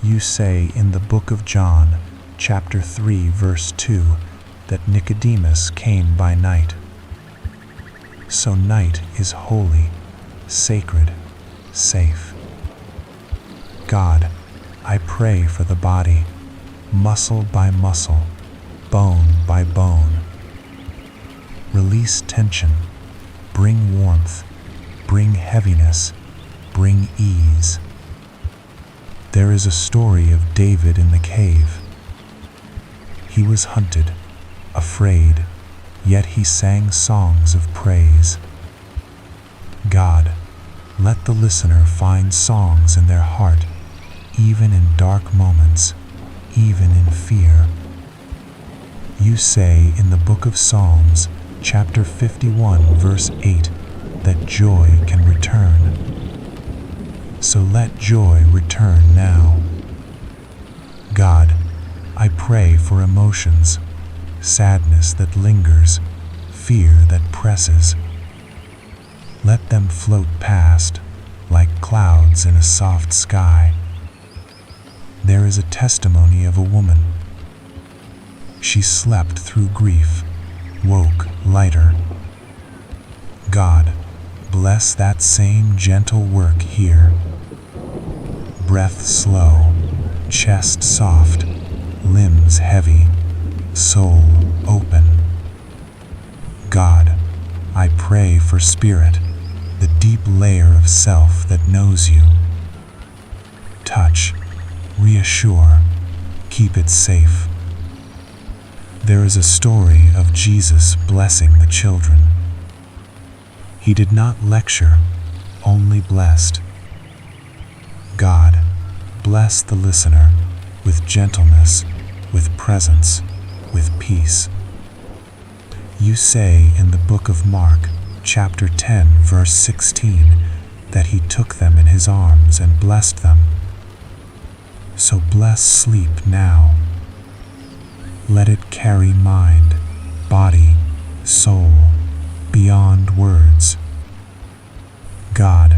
You say in the book of John, chapter 3, verse 2, that Nicodemus came by night. So night is holy, sacred, safe. God, I pray for the body, muscle by muscle, bone by bone. Release tension, bring warmth, bring heaviness, bring ease. There is a story of David in the cave. He was hunted, afraid, yet he sang songs of praise. God, let the listener find songs in their heart, even in dark moments, even in fear. You say in the book of Psalms, chapter 51, verse 8, that joy can return. So let joy return now. God, I pray for emotions, sadness that lingers, fear that presses. Let them float past, like clouds in a soft sky. There is a testimony of a woman. She slept through grief, woke lighter. God, bless that same gentle work here. Breath slow, chest soft, limbs heavy, soul open. God, I pray for spirit, the deep layer of self that knows you. Touch, reassure, keep it safe. There is a story of Jesus blessing the children. He did not lecture, only blessed. God, bless the listener with gentleness, with presence, with peace. You say in the book of Mark, chapter 10, verse 16, that he took them in his arms and blessed them. So bless sleep now. Let it carry mind, body, soul, beyond words. God,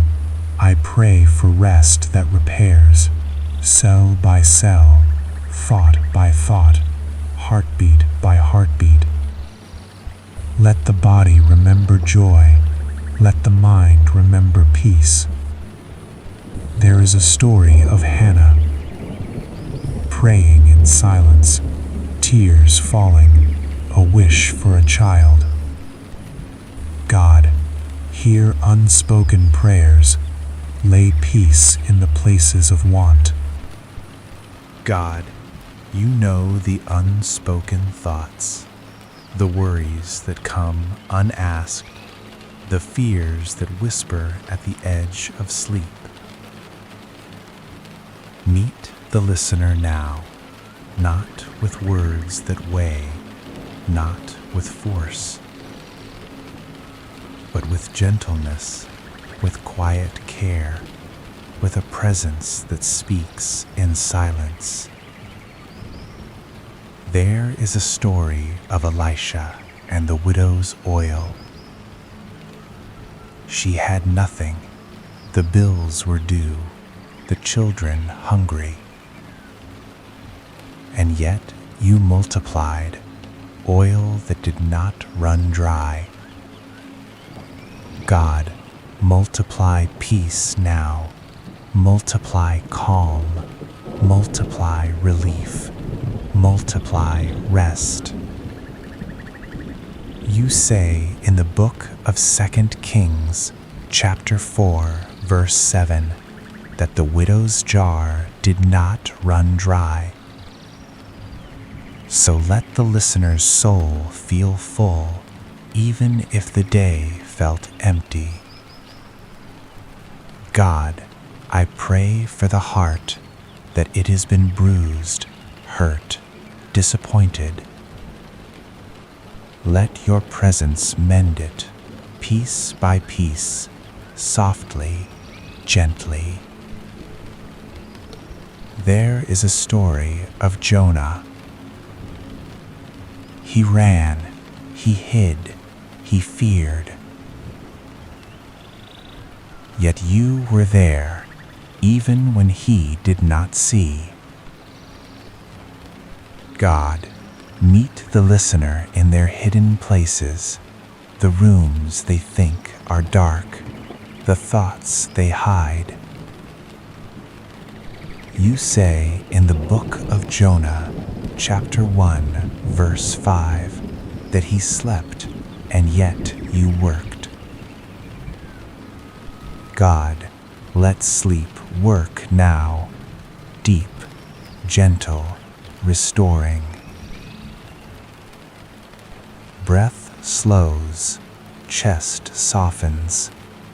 I pray for rest that repairs, cell by cell, thought by thought, heartbeat by heartbeat. Let the body remember joy, let the mind remember peace. There is a story of Hannah, praying in silence, tears falling, a wish for a child. God, hear unspoken prayers, lay peace in the places of want. God, you know the unspoken thoughts, the worries that come unasked, the fears that whisper at the edge of sleep. Meet the listener now, not with words that weigh, not with force, but with gentleness, with quiet care, with a presence that speaks in silence. There is a story of Elisha and the widow's oil. She had nothing, the bills were due, the children hungry. And yet you multiplied oil that did not run dry. God, multiply peace now, multiply calm, multiply relief, multiply rest. You say in the book of 2 Kings, chapter 4, verse 7, that the widow's jar did not run dry. So let the listener's soul feel full, even if the day felt empty. God, I pray for the heart that it has been bruised, hurt, disappointed. Let your presence mend it, piece by piece, softly, gently. There is a story of Jonah. He ran, he hid, he feared. Yet you were there, even when he did not see. God, meet the listener in their hidden places, the rooms they think are dark, the thoughts they hide. You say in the book of Jonah, chapter 1, verse 5, that he slept and yet you worked. God, let sleep work now, deep, gentle, restoring. Breath slows, chest softens,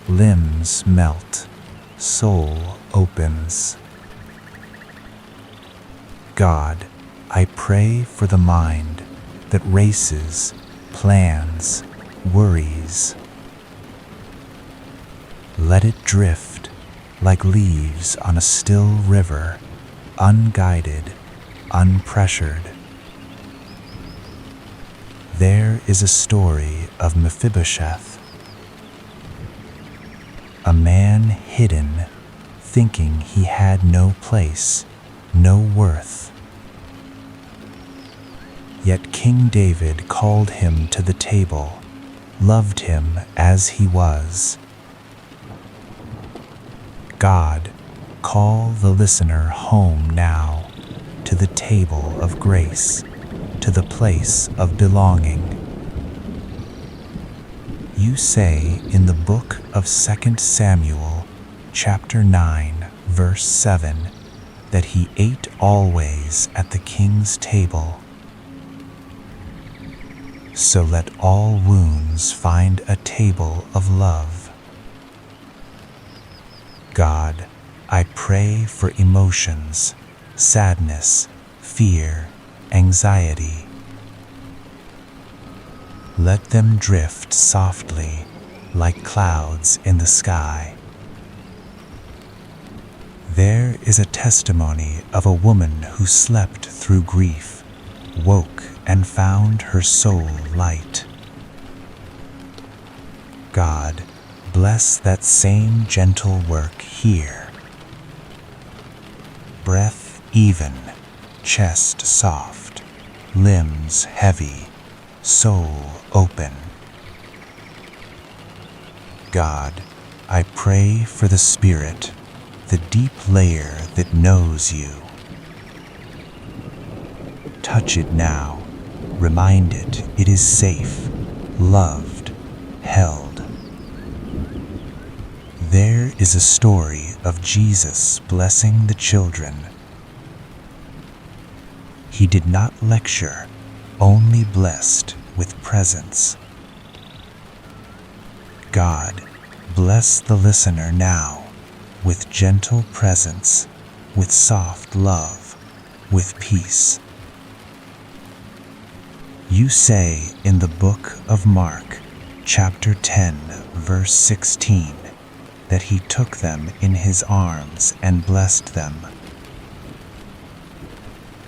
limbs melt, soul opens. God, I pray for the mind that races, plans, worries. Let it drift like leaves on a still river, unguided, unpressured. There is a story of Mephibosheth, a man hidden, thinking he had no place, no worth. Yet King David called him to the table, loved him as he was. God, call the listener home now, to the table of grace, to the place of belonging. You say in the book of 2 Samuel, chapter 9, verse 7, that he ate always at the king's table. So let all wounds find a table of love. God, I pray for emotions, sadness, fear, anxiety. Let them drift softly, like clouds in the sky. There is a testimony of a woman who slept through grief, woke and found her soul light. God, bless that same gentle work here. Breath even, chest soft, limbs heavy, soul open. God, I pray for the spirit, the deep layer that knows you. Touch it now, remind it is safe, loved, held. There is a story of Jesus blessing the children. He did not lecture, only blessed with presence. God, bless the listener now with gentle presence, with soft love, with peace. You say in the book of Mark, chapter 10, verse 16, that he took them in his arms and blessed them.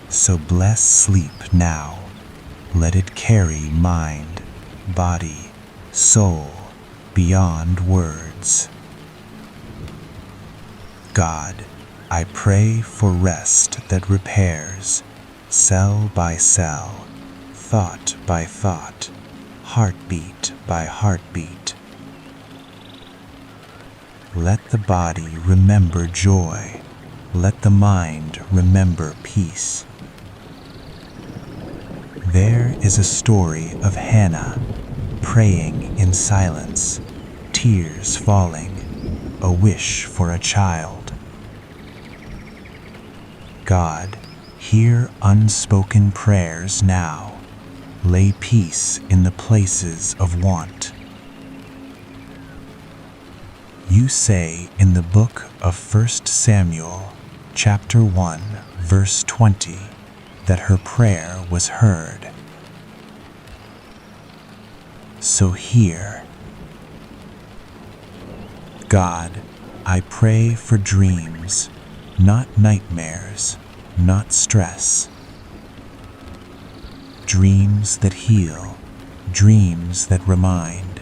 So bless sleep now. Let it carry mind, body, soul, beyond words. God, I pray for rest that repairs, cell by cell, thought by thought, heartbeat by heartbeat. Let the body remember joy. Let the mind remember peace. There is a story of Hannah, praying in silence, tears falling, a wish for a child. God, hear unspoken prayers now. Lay peace in the places of want. You say in the book of 1 Samuel, chapter 1, verse 20, that her prayer was heard. So hear. God, I pray for dreams, not nightmares, not stress. Dreams that heal, dreams that remind,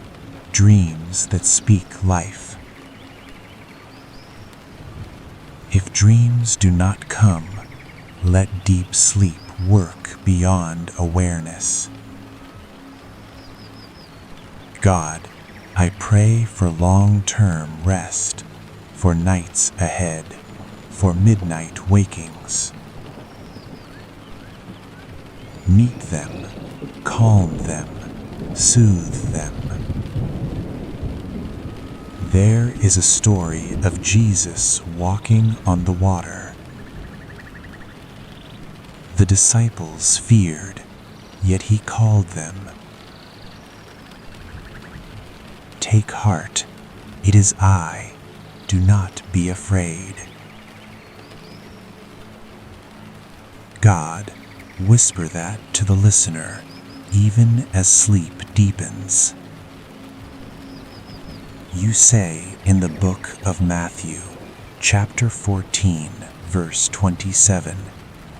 dreams that speak life. If dreams do not come, let deep sleep work beyond awareness. God, I pray for long-term rest, for nights ahead, for midnight wakings. Meet them, calm them, soothe them. There is a story of Jesus walking on the water. The disciples feared, yet he called them. Take heart, it is I, do not be afraid. God, whisper that to the listener, even as sleep deepens. You say in the book of Matthew, chapter 14, verse 27,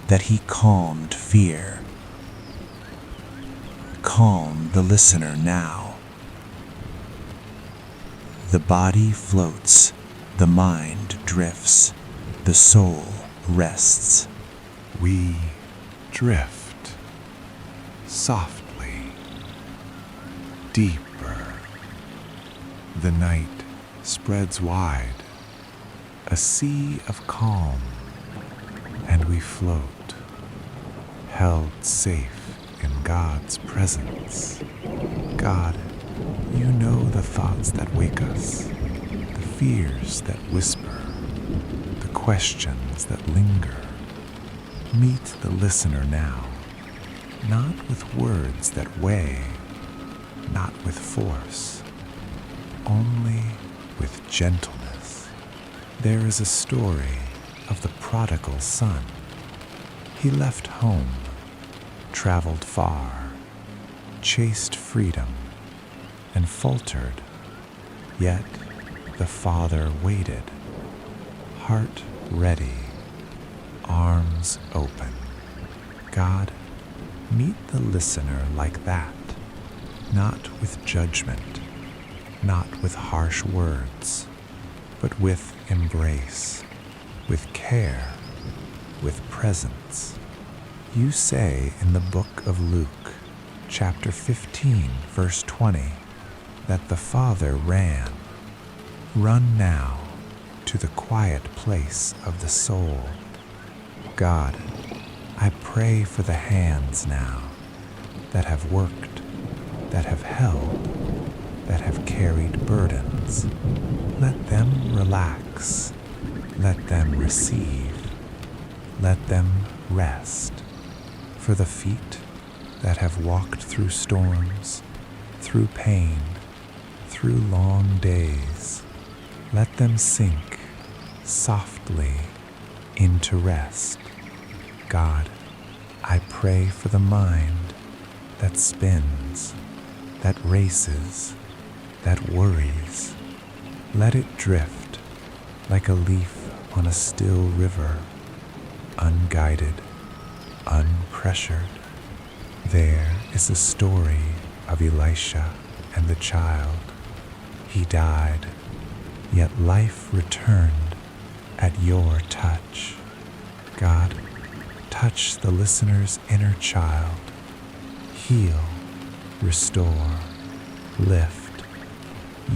that he calmed fear. Calm the listener now. The body floats, the mind drifts, the soul rests. We drift softly, deeper. The night spreads wide, a sea of calm, and we float, held safe in God's presence. God, you know the thoughts that wake us, the fears that whisper, the questions that linger. Meet the listener now, not with words that weigh, not with force, only with gentleness. There is a story of the prodigal son. He left home, traveled far, chased freedom, and faltered, yet the father waited, heart ready, arms open. God, meet the listener like that, not with judgment, not with harsh words, but with embrace, with care, with presence. You say in the book of Luke, chapter 15, verse 20, that the Father ran. Run now to the quiet place of the soul. God, I pray for the hands now that have worked, that have held, that have carried burdens. Let them relax. Let them receive. Let them rest. For the feet that have walked through storms, through pain, through long days, let them sink softly into rest. God, I pray for the mind that spins, that races, that worries. Let it drift like a leaf on a still river, unguided, unpressured. There is a story of Elisha and the child. He died, yet life returned at your touch. God, touch the listener's inner child. Heal, restore, lift.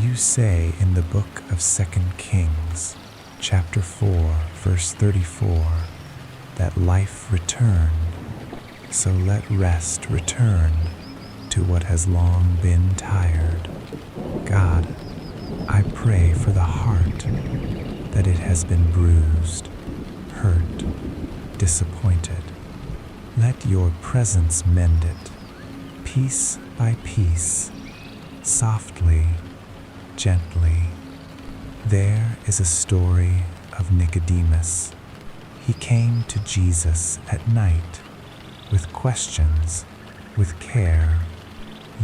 You say in the book of 2 Kings, chapter 4, verse 34, that life returned, so let rest return to what has long been tired. God, I pray for the heart that it has been bruised, hurt, disappointed. Let your presence mend it, piece by piece, softly, gently. There is a story of Nicodemus. He came to Jesus at night with questions, with care.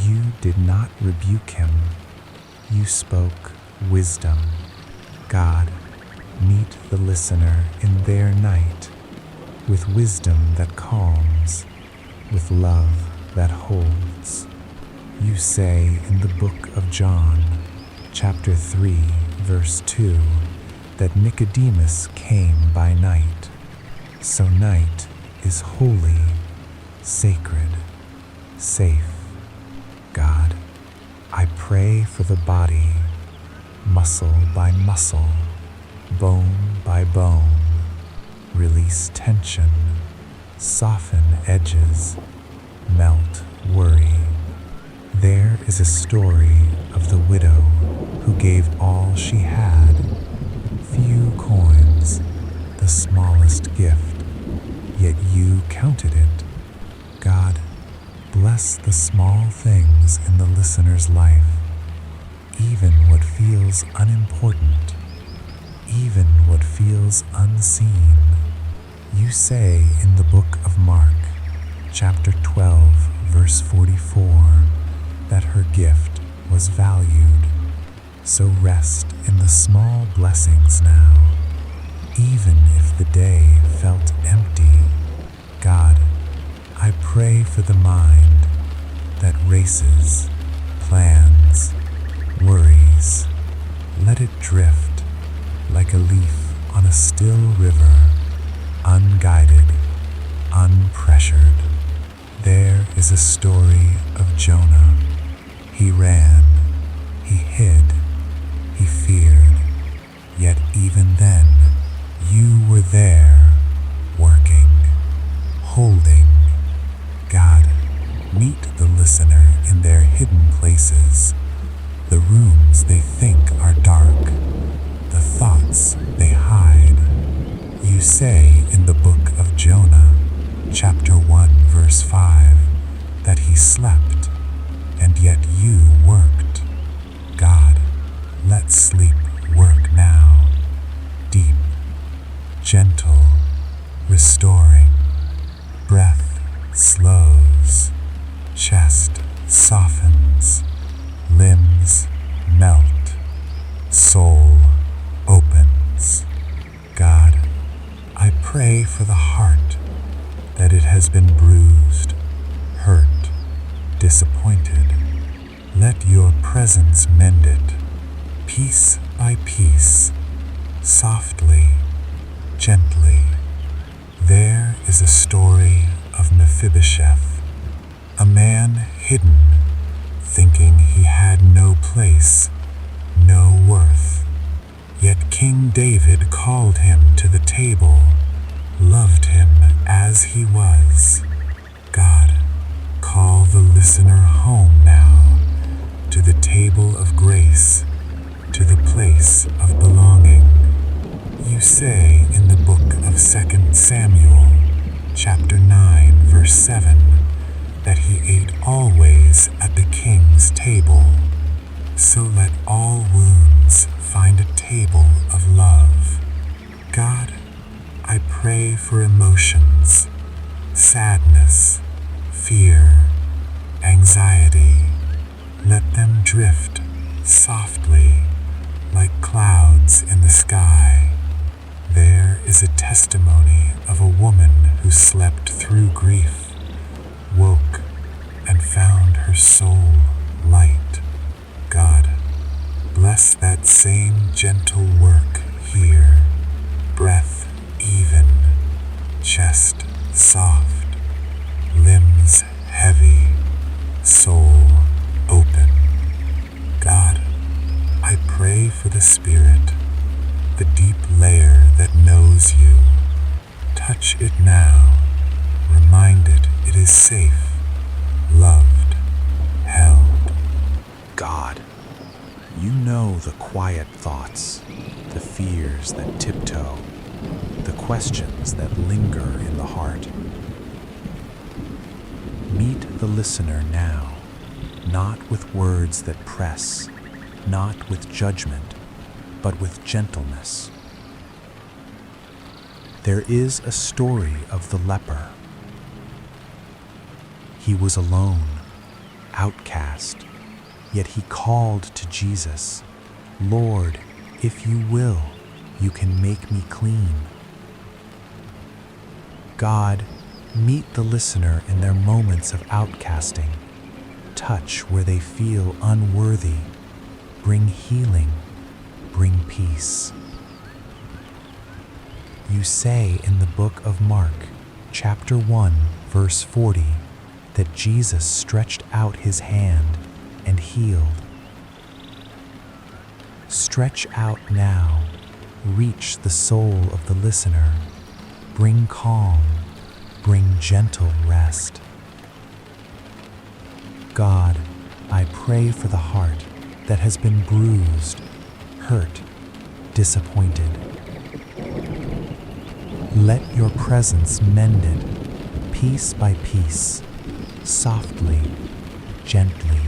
You did not rebuke him. You spoke wisdom. God, meet the listener in their night with wisdom that calms, with love that holds. You say in the book of John, chapter 3, verse 2, that Nicodemus came by night. So night is holy, sacred, safe. God, I pray for the body, muscle by muscle, bone by bone. Release tension, soften edges, melt worry. There is a story of the widow who gave all she had, few coins, the smallest gift, yet you counted it. God, bless the small things in the listener's life, even what feels unimportant, even what feels unseen. You say in the book of Mark, chapter 12, verse 44, that her gift was valued. So rest in the small blessings now, even if the day felt empty. God, I pray for the mind that races, plans, worries. Let it drift like a leaf on a still river, unguided, unpressured. There is a story of Jonah. He ran, he hid, he feared, yet even then you were there, working, holding. God, meet the listener in their hidden places, the rooms they think are dark, the thoughts they hide. You say in the book of Jonah, chapter 1, verse 5, that he slept, and yet you worked. God, let sleep work now, deep, gentle, restoring. Breath slows, chest softens, limbs melt, soul opens. God, I pray for the heart that it has been bruised, hurt, disappointed. Let your presence mend it, piece by piece, softly, gently. There is a story of Mephibosheth, a man hidden, thinking he had no place, no worth. Yet King David called him to the table, loved him as he was. God, call the listener home now, to the table of grace, to the place of belonging. You say in the book of 2 Samuel, chapter 9, verse 7, that he ate always at the king's table. So let all wounds find a table of love. God, I pray for emotions, sadness, fear, anxiety. Let them drift softly like clouds in the sky. There is a testimony of a woman who slept through grief, woke, and found her soul light. God, bless that same gentle work here. Breath even, chest soft, limbs heavy, soul open. God, I pray for the spirit, the deep layer that knows you. Touch it now, remind it is safe, loved, held. God, you know the quiet thoughts, the fears that tiptoe, the questions that linger in the heart. Meet the listener now, not with words that press, not with judgment, but with gentleness. There is a story of the leper. He was alone, outcast, yet he called to Jesus, "Lord, if you will, you can make me clean." God, meet the listener in their moments of outcasting. Touch where they feel unworthy. Bring healing. Bring peace. You say in the book of Mark, chapter 1, verse 40, that Jesus stretched out his hand and healed. Stretch out now. Reach the soul of the listener. Bring calm. Bring gentle rest. God, I pray for the heart that has been bruised, hurt, disappointed. Let your presence mend it, piece by piece, softly, gently.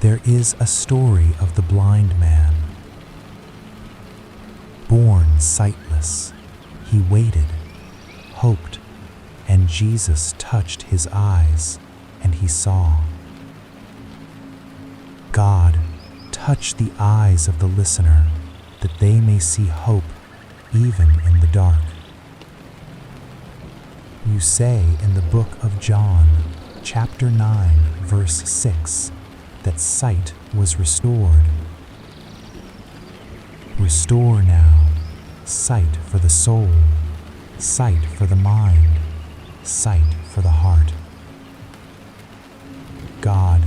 There is a story of the blind man. Born sightless, he waited, hoped, and Jesus touched his eyes, and he saw. God, touch the eyes of the listener, that they may see hope even in the dark. You say in the book of John, chapter 9, verse 6, that sight was restored. Restore now, sight for the soul, sight for the mind, sight for the heart. God,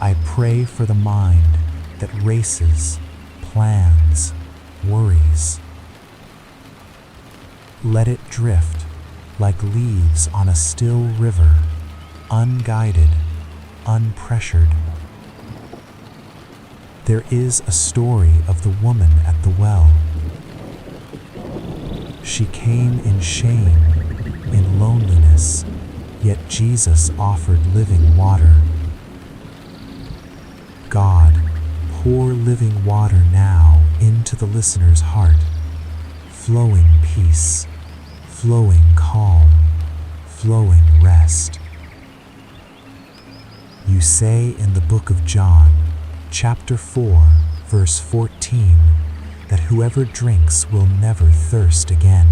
I pray for the mind that races, plans, worries. Let it drift like leaves on a still river, unguided, unpressured. There is a story of the woman at the well. She came in shame, in loneliness, yet Jesus offered living water. God, pour living water now into the listener's heart, flowing peace, flowing calm, flowing rest. You say in the book of John, chapter 4, verse 14, that whoever drinks will never thirst again.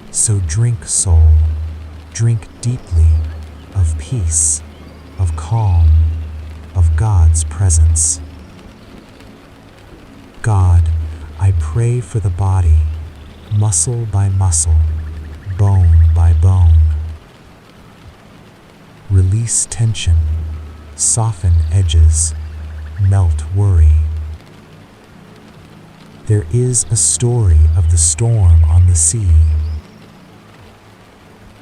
So drink, soul, drink deeply of peace, of calm, of God's presence. God, I pray for the body, muscle by muscle, bone by bone. Release tension, soften edges, melt worry. There is a story of the storm on the sea.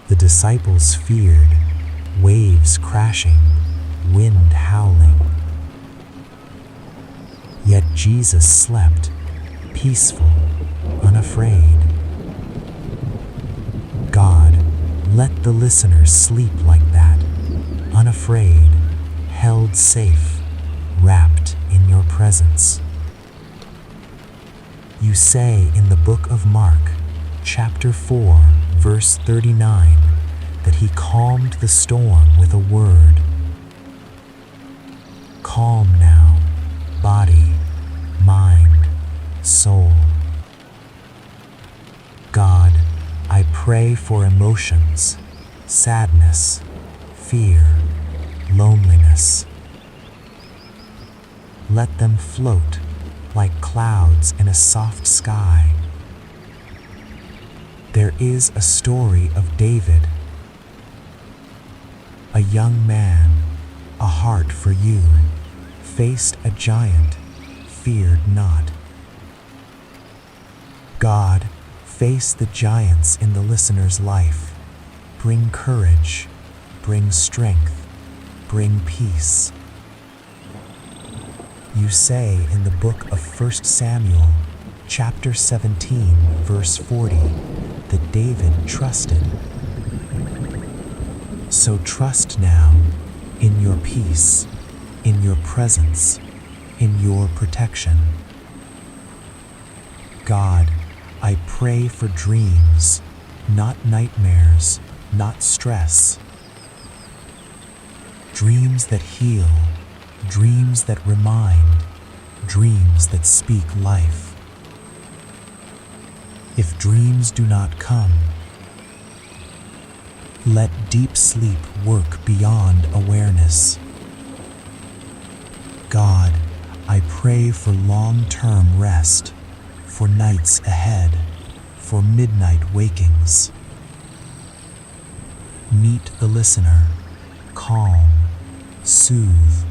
The disciples feared, waves crashing, wind howling. Yet Jesus slept, peaceful, unafraid. God, let the listener sleep like that, unafraid, held safe, wrapped in your presence. You say in the book of Mark, chapter 4, verse 39, that he calmed the storm with a word. Calm now, body, mind, soul. God, I pray for emotions, sadness, fear, loneliness. Let them float like clouds in a soft sky. There is a story of David, a young man, a heart for you, faced a giant, feared not. God, face the giants in the listener's life. Bring courage, bring strength, bring peace. You say in the book of 1 Samuel, chapter 17, verse 40, that David trusted. So trust now in your peace, in your presence, in your protection. God, I pray for dreams, not nightmares, not stress. Dreams that heal, dreams that remind, dreams that speak life. If dreams do not come, let deep sleep work beyond awareness. God, I pray for long-term rest, for nights ahead, for midnight wakings. Meet the listener, calm, soothe,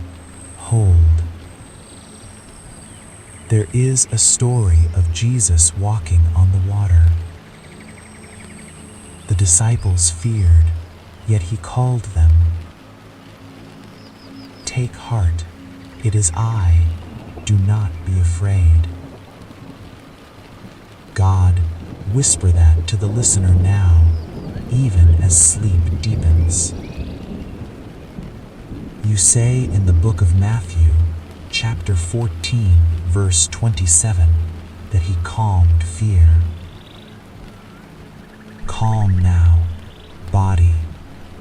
hold. There is a story of Jesus walking on the water. The disciples feared, yet he called them. Take heart, it is I, do not be afraid. God, whisper that to the listener now, even as sleep deepens. You say in the book of Matthew, chapter 14, verse 27, that he calmed fear. Calm now, body,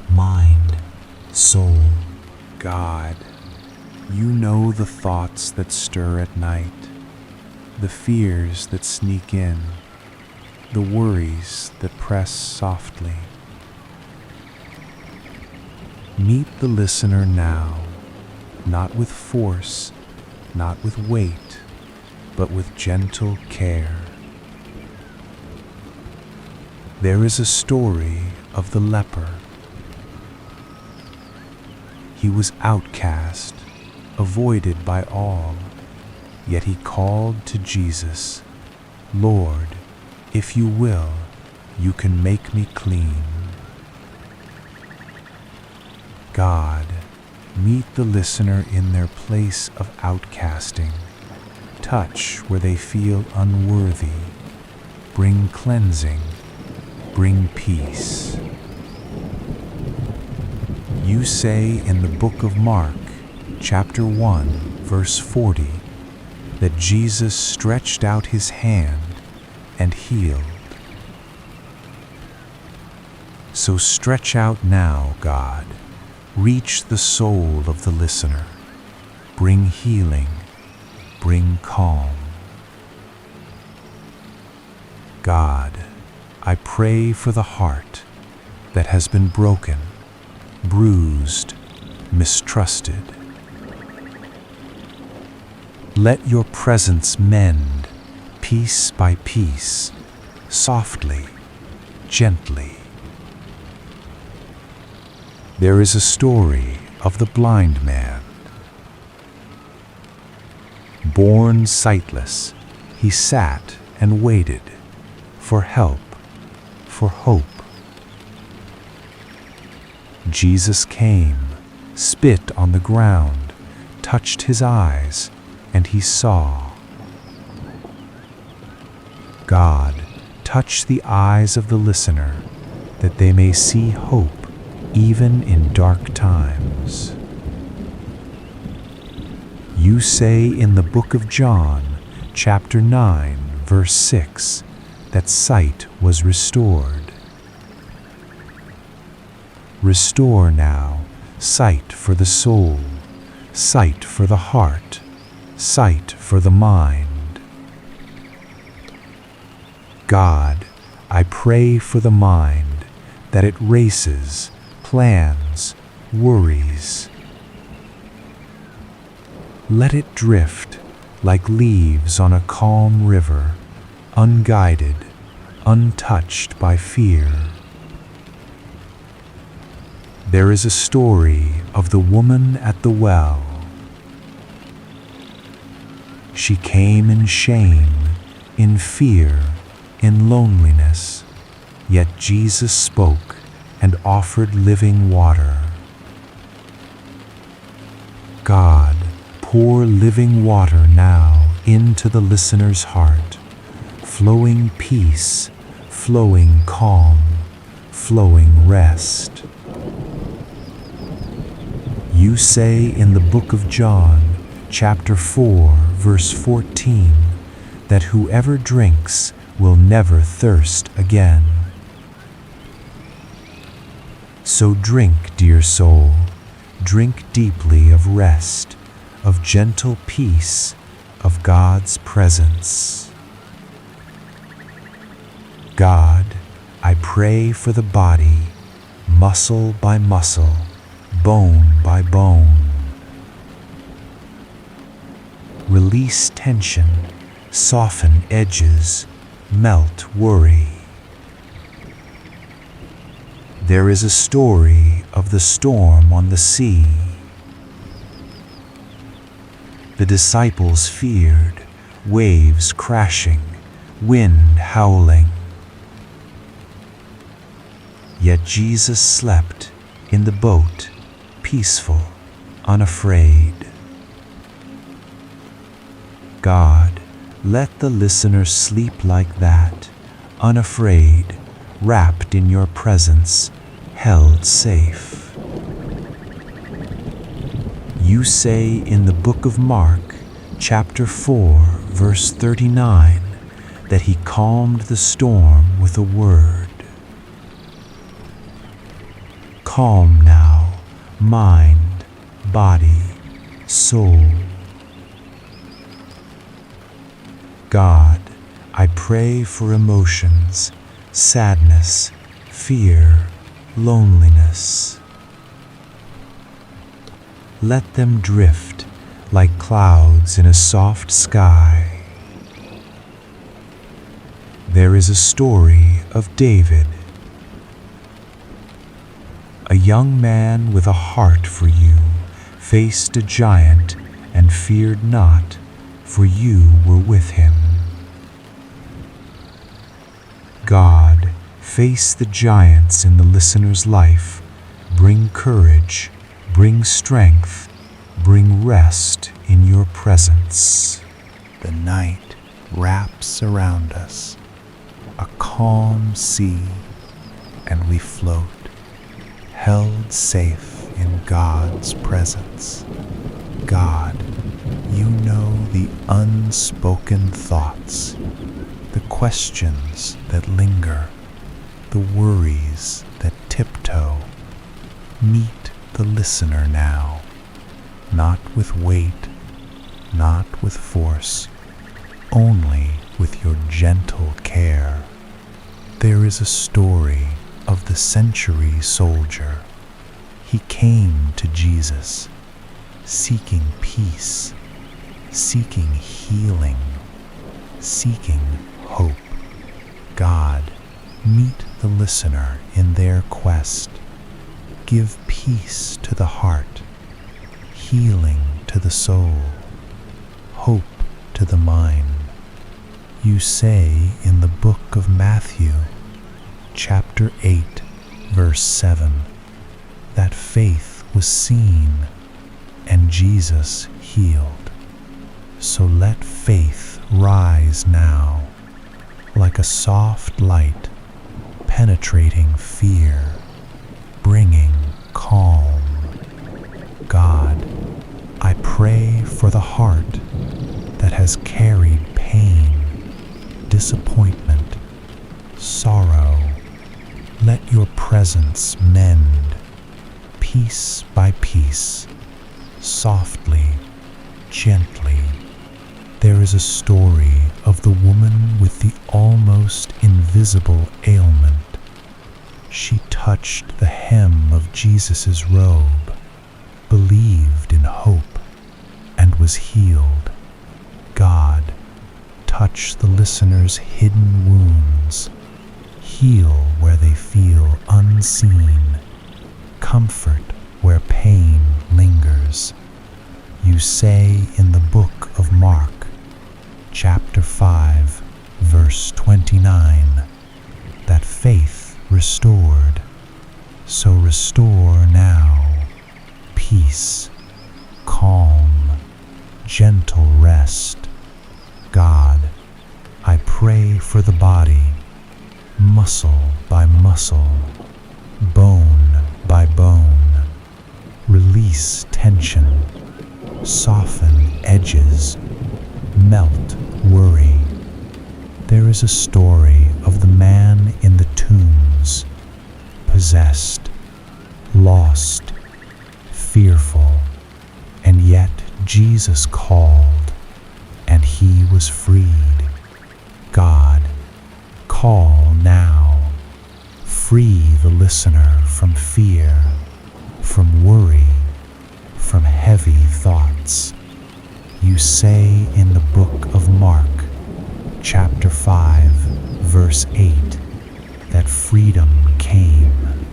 mind, soul. God, you know the thoughts that stir at night, the fears that sneak in, the worries that press softly. Meet the listener now, not with force, not with weight, but with gentle care. There is a story of the leper. He was outcast, avoided by all, yet he called to Jesus, "Lord, if you will, you can make me clean." God, meet the listener in their place of outcasting. Touch where they feel unworthy. Bring cleansing. Bring peace. You say in the book of Mark, chapter 1, verse 40, that Jesus stretched out his hand and healed. So stretch out now, God. Reach the soul of the listener. Bring healing. Bring calm. God, I pray for the heart that has been broken, bruised, mistrusted. Let your presence mend, piece by piece, softly, gently. There is a story of the blind man. Born sightless, he sat and waited for help, for hope. Jesus came, spit on the ground, touched his eyes, and he saw. God, touch the eyes of the listener, that they may see hope even in dark times. You say in the book of John, chapter 9, verse 6, that sight was restored. Restore now sight for the soul, sight for the heart, sight for the mind. God, I pray for the mind, that it races, plans, worries. Let it drift like leaves on a calm river, unguided, untouched by fear. There is a story of the woman at the well. She came in shame, in fear, in loneliness, yet Jesus spoke and offered living water. God, pour living water now into the listener's heart, flowing peace, flowing calm, flowing rest. You say in the book of John, chapter 4, verse 14, that whoever drinks will never thirst again. So drink, dear soul, drink deeply of rest, of gentle peace, of God's presence. God, I pray for the body, muscle by muscle, bone by bone. Release tension, soften edges, melt worry. There is a story of the storm on the sea. The disciples feared, waves crashing, wind howling. Yet Jesus slept in the boat, peaceful, unafraid. God, let the listener sleep like that, unafraid, wrapped in your presence, held safe. You say in the book of Mark, chapter 4, verse 39, that he calmed the storm with a word. Calm now, mind, body, soul. God, I pray for emotions, sadness, fear, loneliness. Let them drift like clouds in a soft sky. There is a story of David, a young man with a heart for you, faced a giant and feared not, for you were with him. God, face the giants in the listener's life. Bring courage, bring strength, bring rest in your presence. The night wraps around us, a calm sea, and we float, held safe in God's presence. God, you know the unspoken thoughts, the questions that linger, the worries that tiptoe. Meet the listener now, not with weight, not with force, only with your gentle care. There is a story of the century soldier. He came to Jesus, seeking peace, seeking healing, seeking hope. God, meet the listener in their quest. Give peace to the heart, healing to the soul, hope to the mind. You say in the book of Matthew, chapter 8, verse 7, that faith was seen and Jesus healed. So let faith rise now, like a soft light, penetrating fear, bringing calm. God, I pray for the heart that has carried pain, disappointment, sorrow. Let your presence mend, piece by piece, softly, gently. There is a story of the woman with the almost invisible ailment. She touched the hem of Jesus' robe, believed in hope, and was healed. God, touch the listener's hidden wounds, heal where they feel unseen, comfort where pain lingers. You say in the book of Mark, chapter 5, verse 29, that faith restored. So restore now peace, calm, gentle rest. God, I pray for the body, muscle by muscle, bone by bone. Release tension, soften edges melt worry. There is a story of the man in the tombs, possessed, lost, fearful, and yet Jesus called, and he was freed. God, call now. Free the listener from fear, from worry, from heavy thoughts. You say in the book of Mark, chapter 5, verse 8, that freedom came.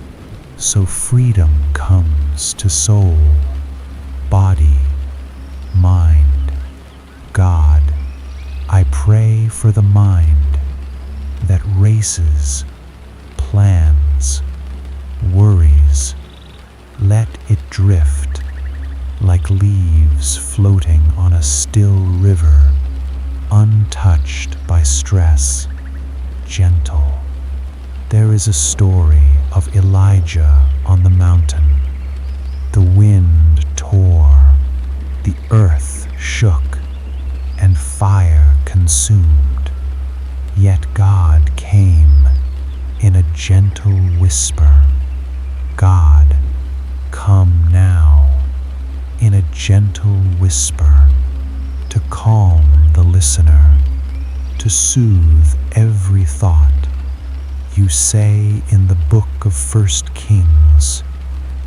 So freedom comes to soul, body, mind. God, I pray for the mind that races, plans, worries. Let it drift like leaves floating on a still river, untouched by stress, gentle. There is a story of Elijah on the mountain. The wind tore, the earth shook, and fire consumed. Yet God came in a gentle whisper. God, come now, in a gentle whisper, to calm the listener, to soothe every thought. You say in the book of 1 Kings,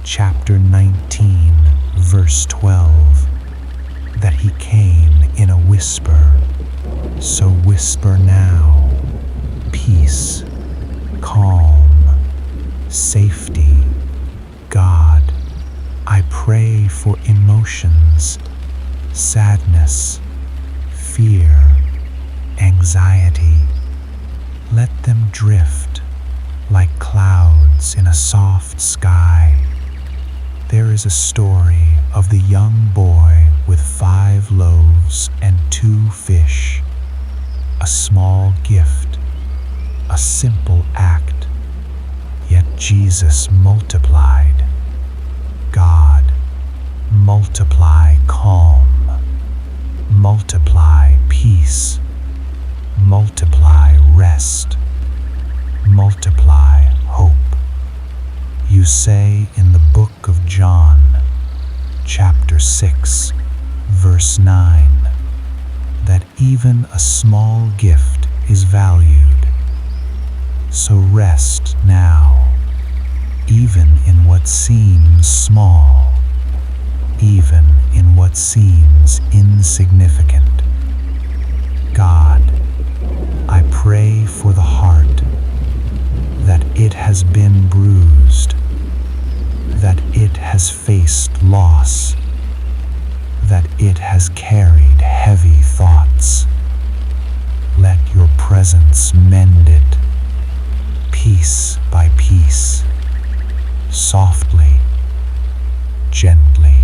chapter 19, verse 12, that he came in a whisper. So whisper now, peace, calm, safety. God, I pray for emotions, sadness, fear, anxiety. Let them drift like clouds in a soft sky. There is a story of the young boy with 5 loaves and 2 fish. A small gift, a simple act, yet Jesus multiplied. God, multiply calm, multiply peace, multiply rest, multiply hope. You say in the book of John, chapter 6, verse 9, that even a small gift is valued. So rest now, even in what seems small, even in what seems insignificant. God, I pray for the heart, that it has been bruised, that it has faced loss, that it has carried heavy thoughts. Let your presence mend it, piece by piece, softly, gently.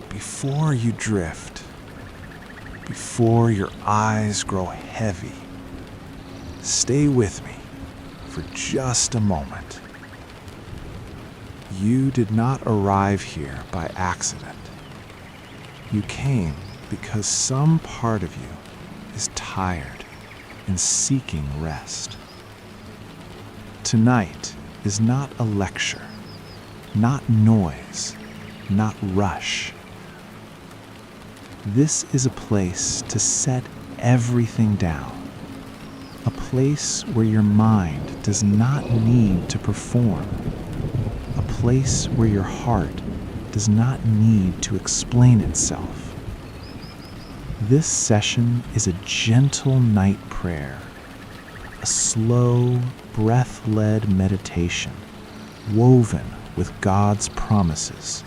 Before you drift, before your eyes grow heavy, stay with me for just a moment. You did not arrive here by accident. You came because some part of you is tired and seeking rest. Tonight is not a lecture, not noise, not rush. This is a place to set everything down, a place where your mind does not need to perform, a place where your heart does not need to explain itself. This session is a gentle night prayer, a slow, breath-led meditation woven with God's promises,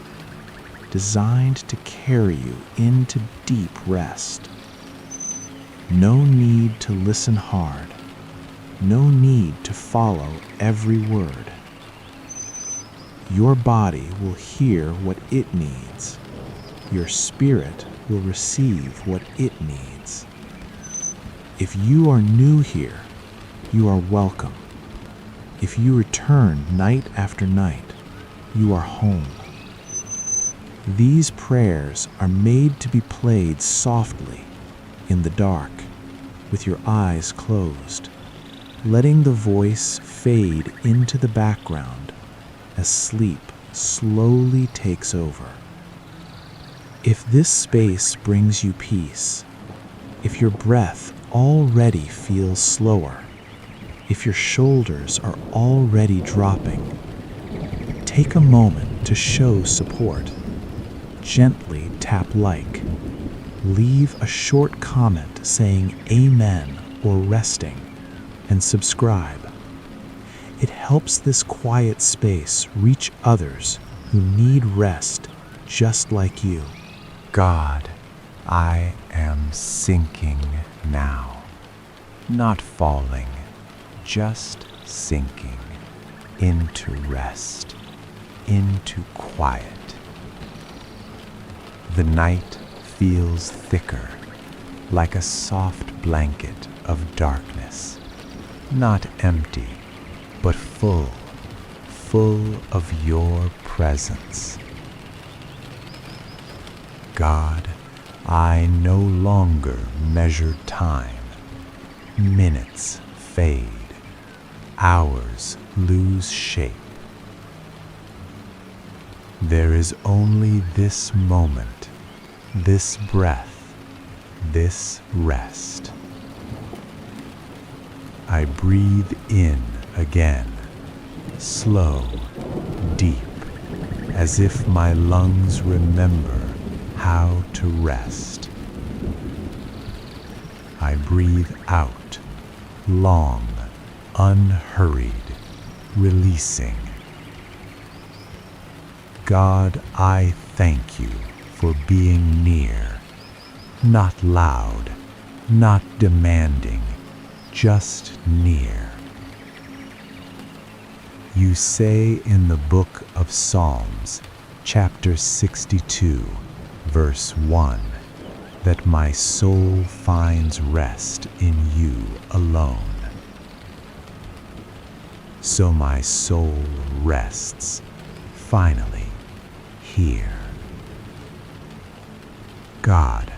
designed to carry you into deep rest. No need to listen hard, no need to follow every word. Your body will hear what it needs. Your spirit will receive what it needs. If you are new here, you are welcome. If you return night after night, you are home. These prayers are made to be played softly, in the dark, with your eyes closed, letting the voice fade into the background as sleep slowly takes over. If this space brings you peace, if your breath already feels slower, if your shoulders are already dropping, take a moment to show support. Gently tap like. Leave a short comment saying amen or resting, and subscribe. It helps this quiet space reach others who need rest just like you. God, I am sinking now, not falling, just sinking into rest, into quiet. The night feels thicker, like a soft blanket of darkness, not empty, but full of your presence. God, I no longer measure time. Minutes fade, hours lose shape. There is only this moment, this breath, this rest. I breathe in again, slow, deep, as if my lungs remember how to rest. I breathe out, long, unhurried, releasing. God, I thank you for being near, not loud, not demanding, just near. You say in the book of Psalms, chapter 62, verse 1, that my soul finds rest in you alone. So my soul rests, finally, here. God,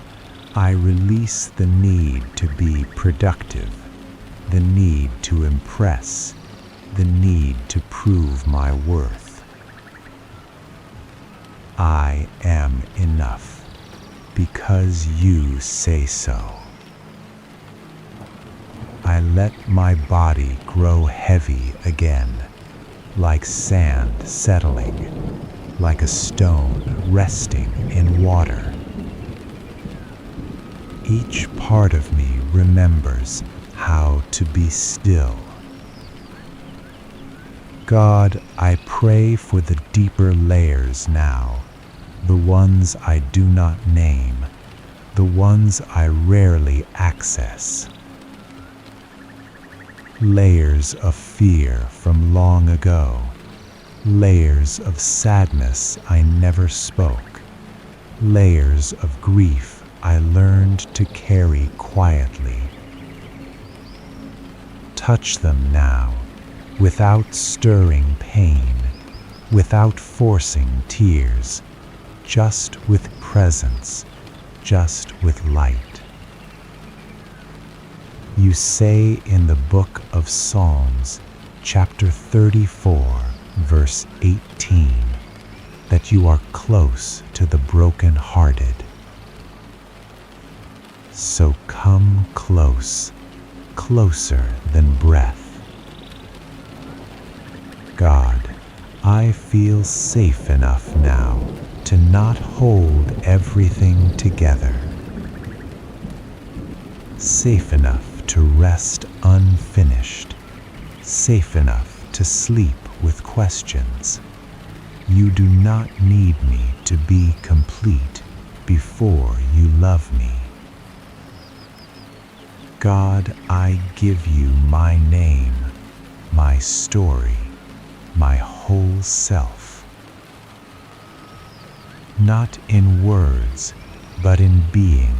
I release the need to be productive, the need to impress, the need to prove my worth. I am enough because you say so. I let my body grow heavy again, like sand settling, like a stone resting in water. Each part of me remembers how to be still. God, I pray for the deeper layers now, the ones I do not name, the ones I rarely access. Layers of fear from long ago, layers of sadness I never spoke, layers of grief I learned to carry quietly. Touch them now, without stirring pain, without forcing tears, just with presence, just with light. You say in the book of Psalms, chapter 34, verse 18, that you are close to the broken-hearted. So come close, closer than breath. God, I feel safe enough now to not hold everything together. Safe enough to rest unfinished. Safe enough to sleep with questions. You do not need me to be complete before you love me. God, I give you my name, my story, my whole self. Not in words, but in being.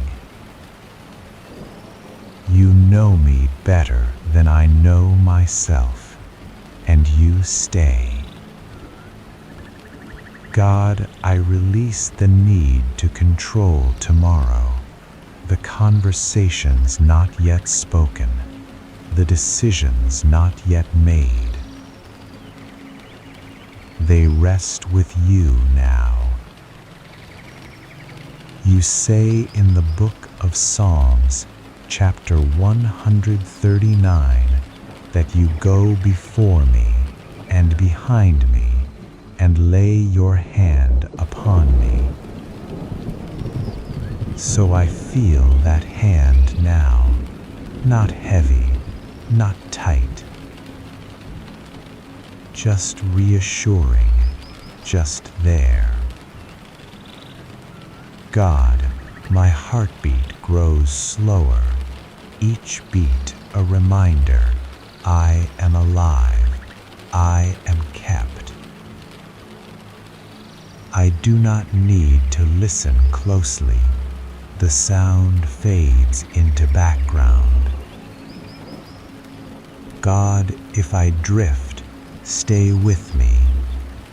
You know me better than I know myself, and you stay. God, I release the need to control tomorrow, the conversations not yet spoken, the decisions not yet made. They rest with you now. You say in the book of Psalms, chapter 139, that you go before me and behind me and lay your hand upon me. So I feel that hand now, not heavy, not tight, just reassuring, just there. God, my heartbeat grows slower, each beat a reminder, I am alive, I am kept. I do not need to listen closely. The sound fades into background. God, if I drift, stay with me.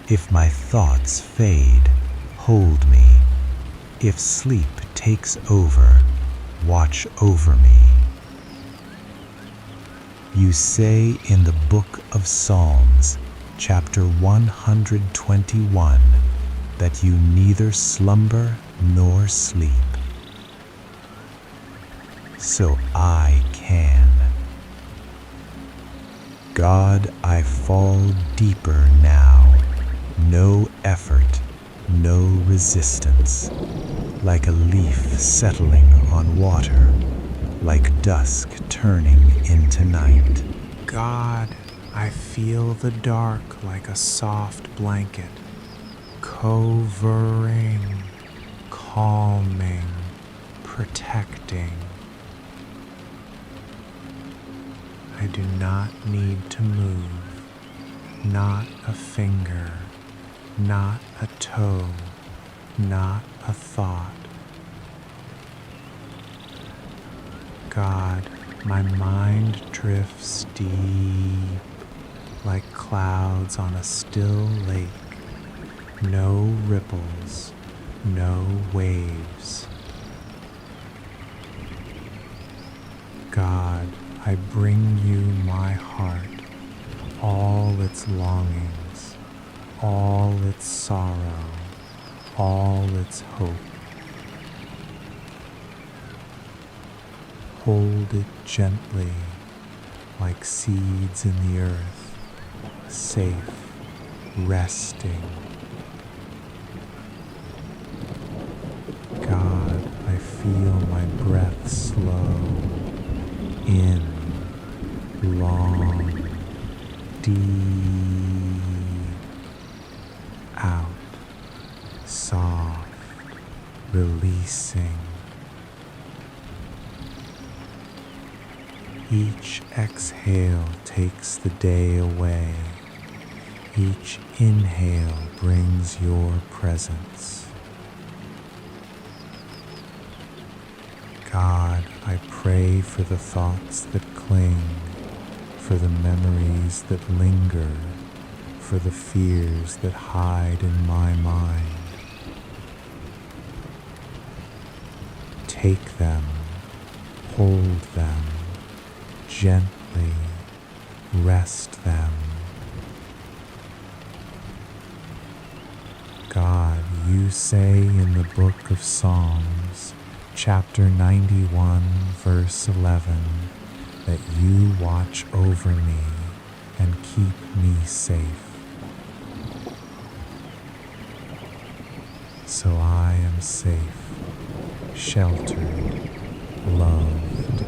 If my thoughts fade, hold me. If sleep takes over, watch over me. You say in the book of Psalms, chapter 121, that you neither slumber nor sleep. So I can. God, I fall deeper now. No effort, no resistance. Like a leaf settling on water, like dusk turning into night. God, I feel the dark like a soft blanket, covering, calming, protecting. I do not need to move, not a finger, not a toe, not a thought. God, my mind drifts deep like clouds on a still lake. No ripples, no waves. God, I bring you my heart, all its longings, all its sorrow, all its hope. Hold it gently, like seeds in the earth, safe, resting. God, I feel my breath slow, in, long, deep, out, soft, releasing. Each exhale takes the day away. Each inhale brings your presence. God, I pray for the thoughts that cling, for the memories that linger, for the fears that hide in my mind. Take them, hold them, gently rest them. God, you say in the book of Psalms, chapter 91, verse 11, that you watch over me and keep me safe. So I am safe, sheltered, loved.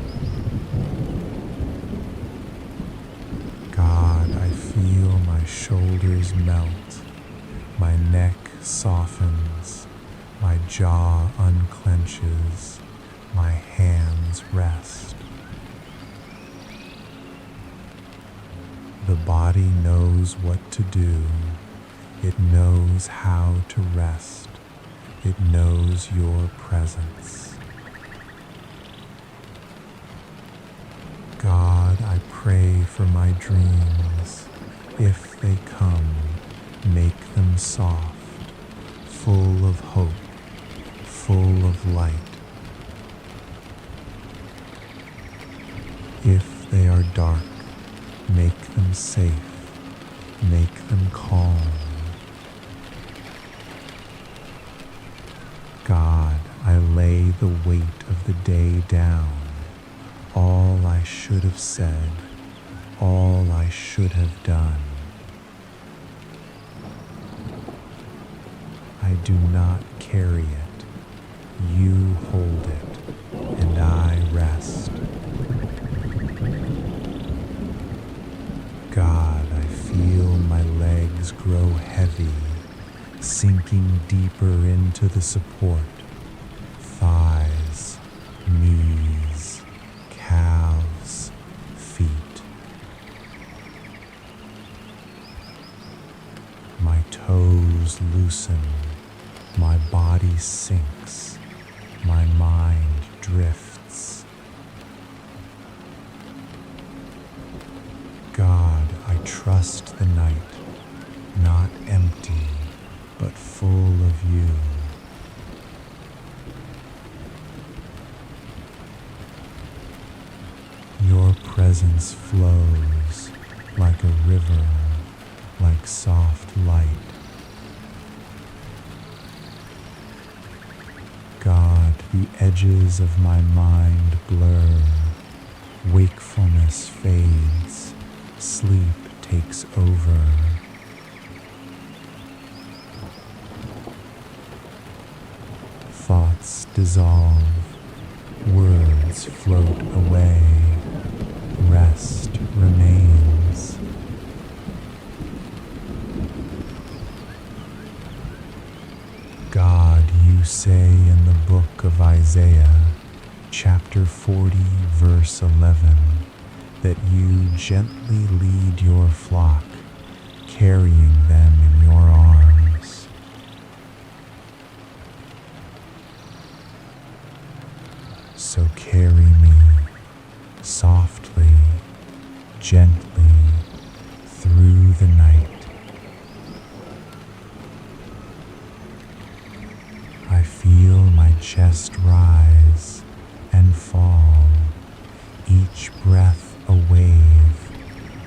God, I feel my shoulders melt, my neck softens, my jaw unclenches, my hands rest. The body knows what to do. It knows how to rest. It knows your presence. God, I pray for my dreams. If they come, make them soft, full of hope, full of light. If they are dark, make them safe, make them calm. God, I lay the weight of the day down, all I should have said, all I should have done. I do not carry it, you hold it, and I rest. God, I feel my legs grow heavy, sinking deeper into the support. Thighs, knees, calves, feet. My toes loosen, my body sinks, my mind drifts. God, I trust the night, not empty, but full of you. Your presence flows like a river, like soft light. God, the edges of my mind blur, wakefulness fades, sleep takes over. Thoughts dissolve, words float away, rest remains. God, you say in the book of Isaiah, chapter 40, verse 11, that you gently lead your flock, carrying them in your arms. So carry me softly, gently through the night. I feel my chest rise and fall, each breath a wave,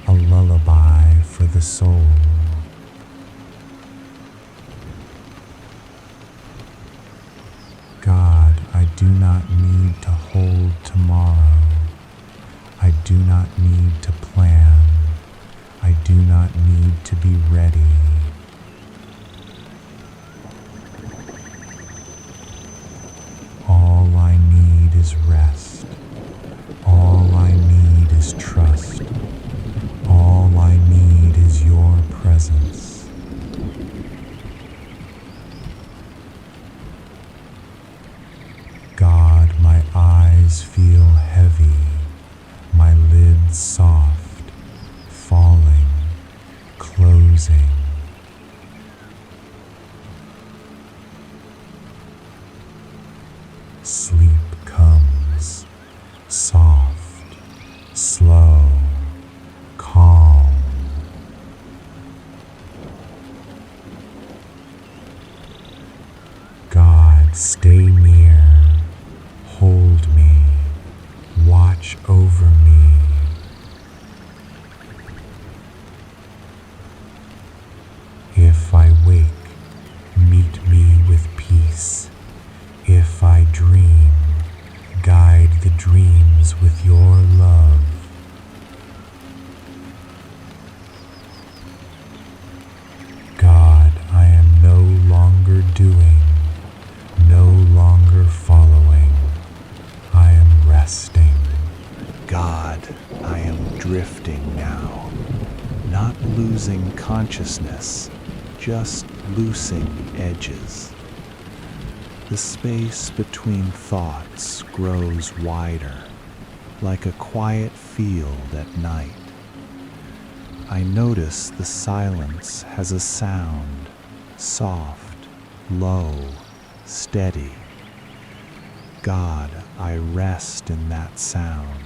a lullaby for the soul. God, I do not need to hold tomorrow. I do not need to plan. I do not need to be ready. All I need is rest. All I need is trust. All I need is your presence. God, my eyes feel heavy, my lids soft, falling, closing. Sleep comes, fills with your love. God, I am no longer doing, no longer following. I am resting. God, I am drifting now, not losing consciousness, just loosing edges. The space between thoughts grows wider, like a quiet field at night. I notice the silence has a sound, soft, low, steady. God, I rest in that sound,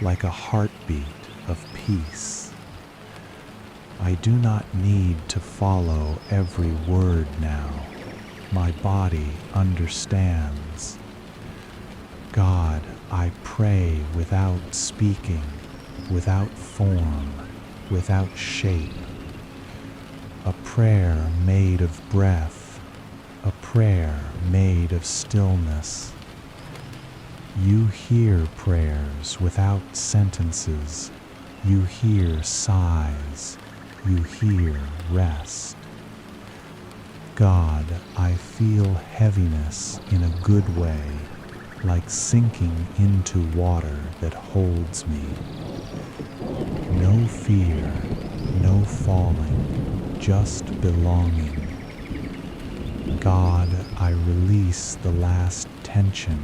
like a heartbeat of peace. I do not need to follow every word now. My body understands. God, I pray without speaking, without form, without shape. A prayer made of breath, a prayer made of stillness. You hear prayers without sentences. You hear sighs. You hear rest. God, I feel heaviness in a good way, like sinking into water that holds me. No fear, no falling, just belonging. God, I release the last tension,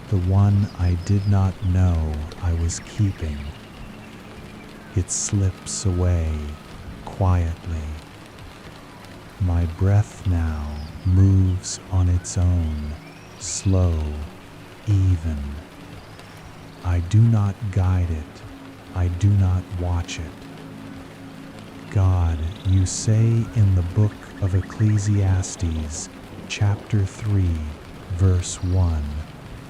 the one I did not know I was keeping. It slips away quietly. My breath now moves on its own, slow, even. I do not guide it. I do not watch it. God, you say in the book of Ecclesiastes, chapter 3, verse 1,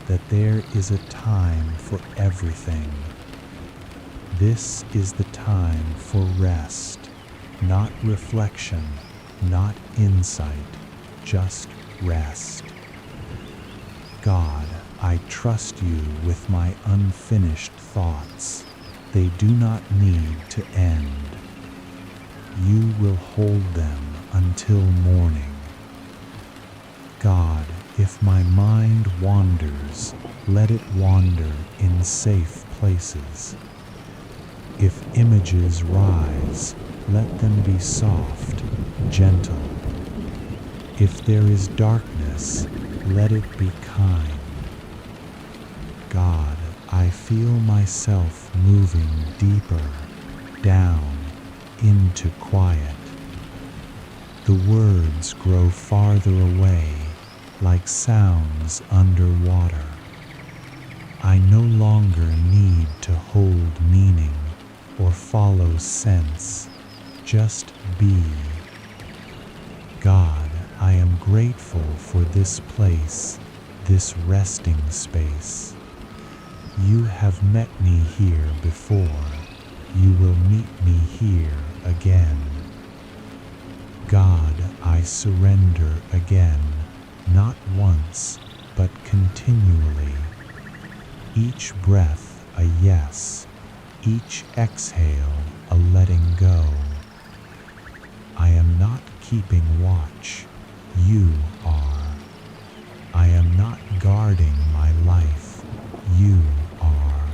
that there is a time for everything. This is the time for rest, not reflection, not insight, just rest. God, I trust you with my unfinished thoughts. They do not need to end. You will hold them until morning. God, if my mind wanders, let it wander in safe places. If images rise, let them be soft, gentle. If there is darkness, let it be kind. God, I feel myself moving deeper, down, into quiet. The words grow farther away, like sounds underwater. I no longer need to hold meaning or follow sense, just be. God, I am grateful for this place, this resting space. You have met me here before. You will meet me here again. God, I surrender again, not once, but continually. Each breath a yes, each exhale a letting go. I am not keeping watch, you are. I am not guarding my life, you are.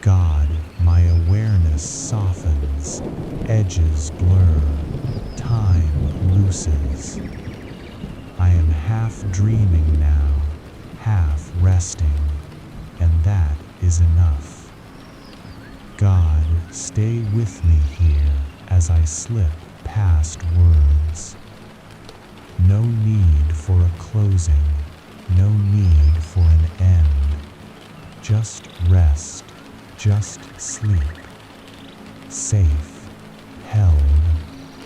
God, my awareness softens, edges blur, time looses. I am half dreaming now, half resting, and that is enough. God, stay with me here as I slip past words. No need for a closing, no need for an end. Just rest, just sleep. Safe, held,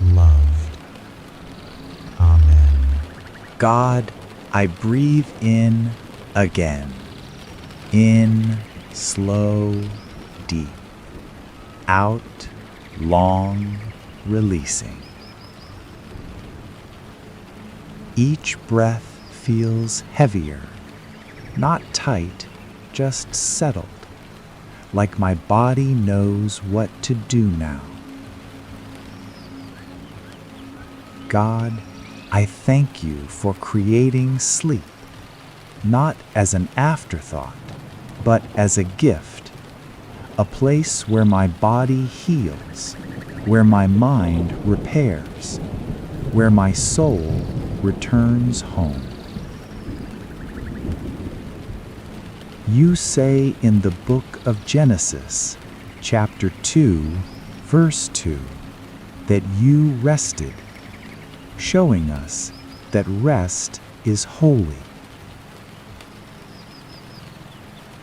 loved. Amen. God, I breathe in again. In, slow, deep. Out, long, releasing. Each breath feels heavier, not tight, just settled, like my body knows what to do now. God, I thank you for creating sleep, not as an afterthought, but as a gift, a place where my body heals, where my mind repairs, where my soul returns home. You say in the book of Genesis, chapter 2, verse 2, that you rested, showing us that rest is holy.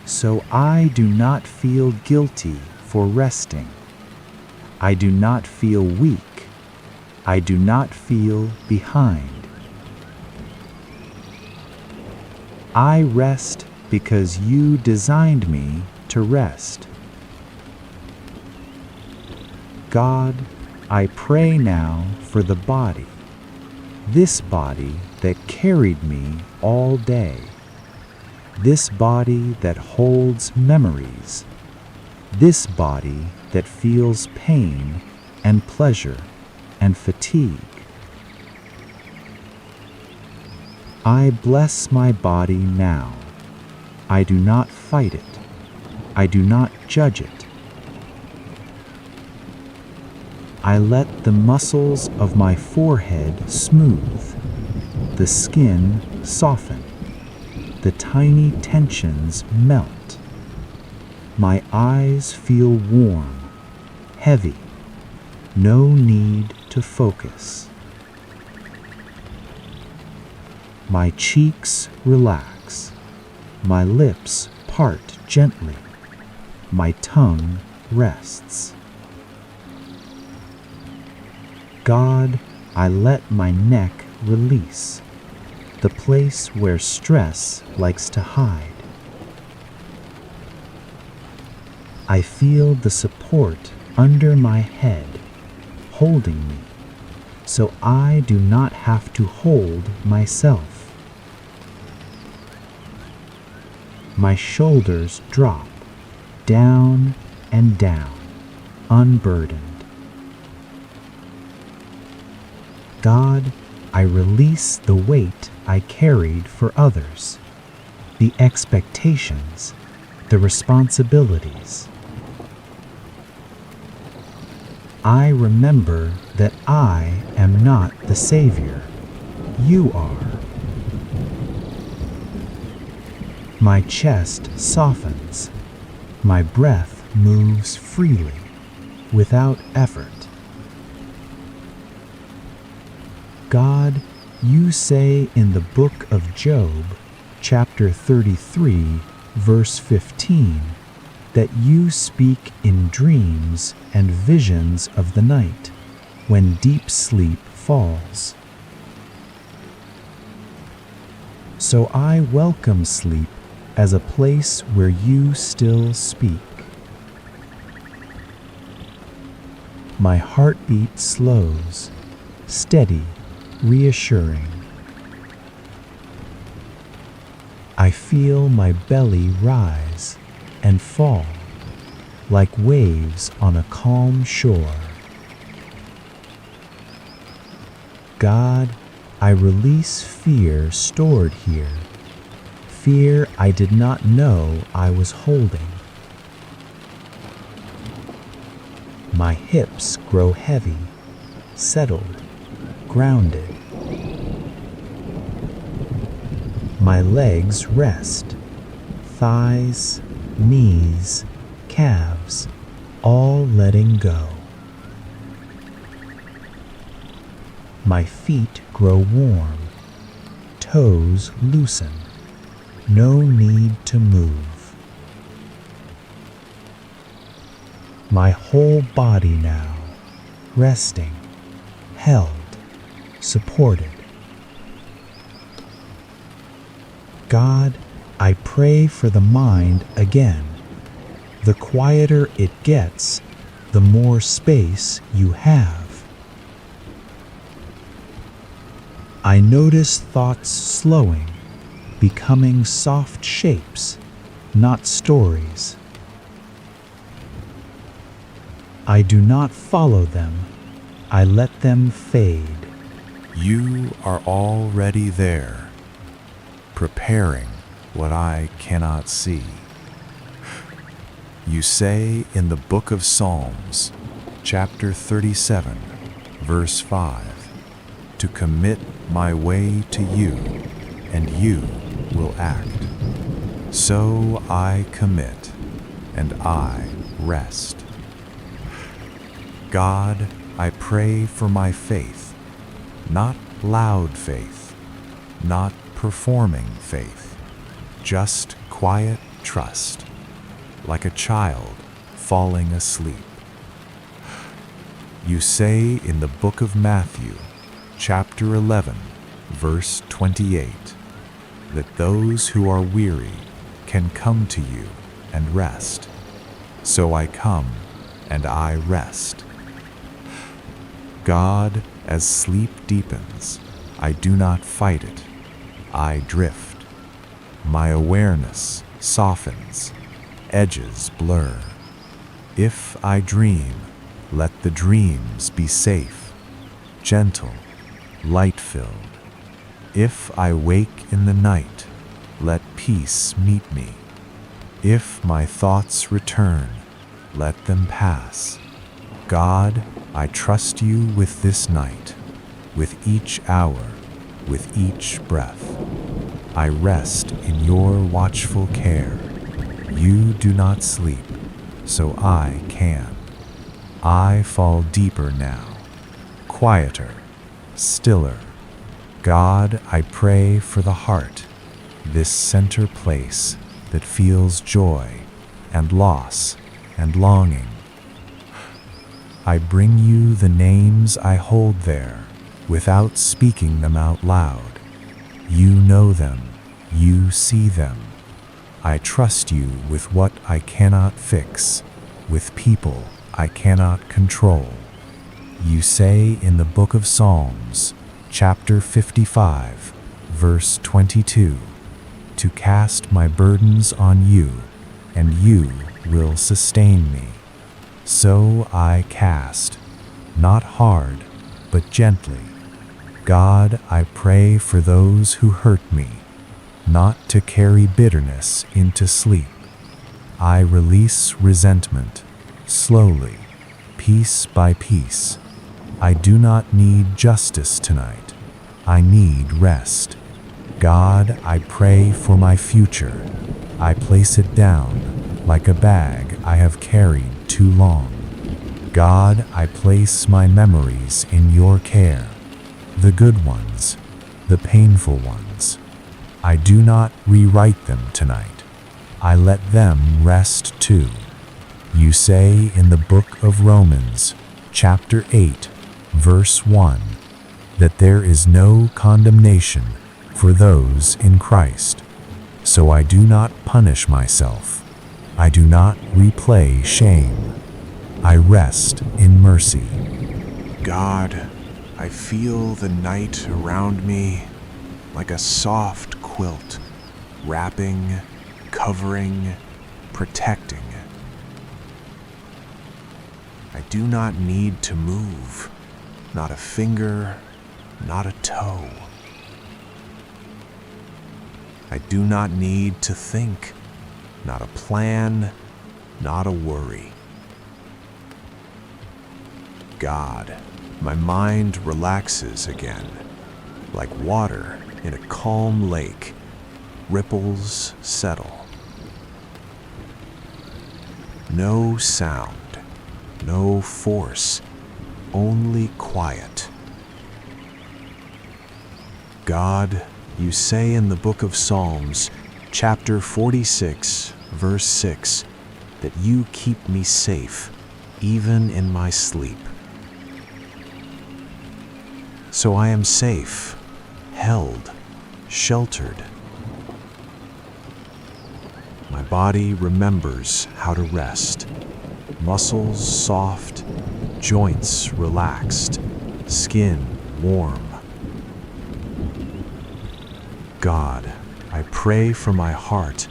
So I do not feel guilty for resting. I do not feel weak. I do not feel behind. I rest because you designed me to rest. God, I pray now for the body, this body that carried me all day, this body that holds memories, this body that feels pain and pleasure and fatigue. I bless my body now. I do not fight it. I do not judge it. I let the muscles of my forehead smooth, the skin soften, the tiny tensions melt. My eyes feel warm, heavy, no need to focus. My cheeks relax, my lips part gently, my tongue rests. God, I let my neck release, the place where stress likes to hide. I feel the support under my head, holding me, so I do not have to hold myself. My shoulders drop, down and down, unburdened. God, I release the weight I carried for others, the expectations, the responsibilities. I remember that I am not the Savior. You are. My chest softens. My breath moves freely, without effort. God, you say in the book of Job, chapter 33, verse 15, that you speak in dreams and visions of the night, when deep sleep falls. So I welcome sleep as a place where you still speak. My heartbeat slows, steady, reassuring. I feel my belly rise and fall like waves on a calm shore. God, I release fear stored here, fear I did not know I was holding. My hips grow heavy, settled, grounded. My legs rest, thighs, knees, calves, all letting go. My feet grow warm, toes loosen, no need to move. My whole body now, resting, held, supported. God, I pray for the mind again. The quieter it gets, the more space you have. I notice thoughts slowing, becoming soft shapes, not stories. I do not follow them, I let them fade. You are already there, preparing what I cannot see. You say in the book of Psalms, chapter 37, verse 5, to commit my way to you, and you will act. So I commit, and I rest. God, I pray for my faith, not loud faith, not performing faith, just quiet trust, like a child falling asleep. You say in the book of Matthew, chapter 11, verse 28, that those who are weary can come to you and rest. So I come and I rest. God, as sleep deepens, I do not fight it, I drift. My awareness softens, edges blur. If I dream, let the dreams be safe, gentle, light-filled. If I wake in the night, let peace meet me. If my thoughts return, let them pass. God, I trust you with this night, with each hour, with each breath. I rest in your watchful care. You do not sleep, so I can. I fall deeper now, quieter, stiller. God, I pray for the heart, this center place that feels joy and loss and longing. I bring you the names I hold there without speaking them out loud. You know them, you see them. I trust you with what I cannot fix, with people I cannot control. You say in the book of Psalms, chapter 55, verse 22, to cast my burdens on you, and you will sustain me. So I cast, not hard, but gently. God, I pray for those who hurt me, not to carry bitterness into sleep. I release resentment, slowly, piece by piece. I do not need justice tonight. I need rest. God, I pray for my future. I place it down like a bag I have carried too long. God, I place my memories in your care, the good ones, the painful ones. I do not rewrite them tonight. I let them rest too. You say in the book of Romans, chapter 8, verse 1, that there is no condemnation for those in Christ. So I do not punish myself. I do not replay shame. I rest in mercy. God, I feel the night around me like a soft quilt, wrapping, covering, protecting. I do not need to move, not a finger, not a toe. I do not need to think, not a plan, not a worry. God, my mind relaxes again, like water in a calm lake. Ripples settle. No sound, no force, only quiet. God, you say in the book of Psalms, chapter 46, verse 6, that you keep me safe, even in my sleep. So I am safe, held, sheltered. My body remembers how to rest. Muscles soft, joints relaxed, skin warm. God, I pray for my heart,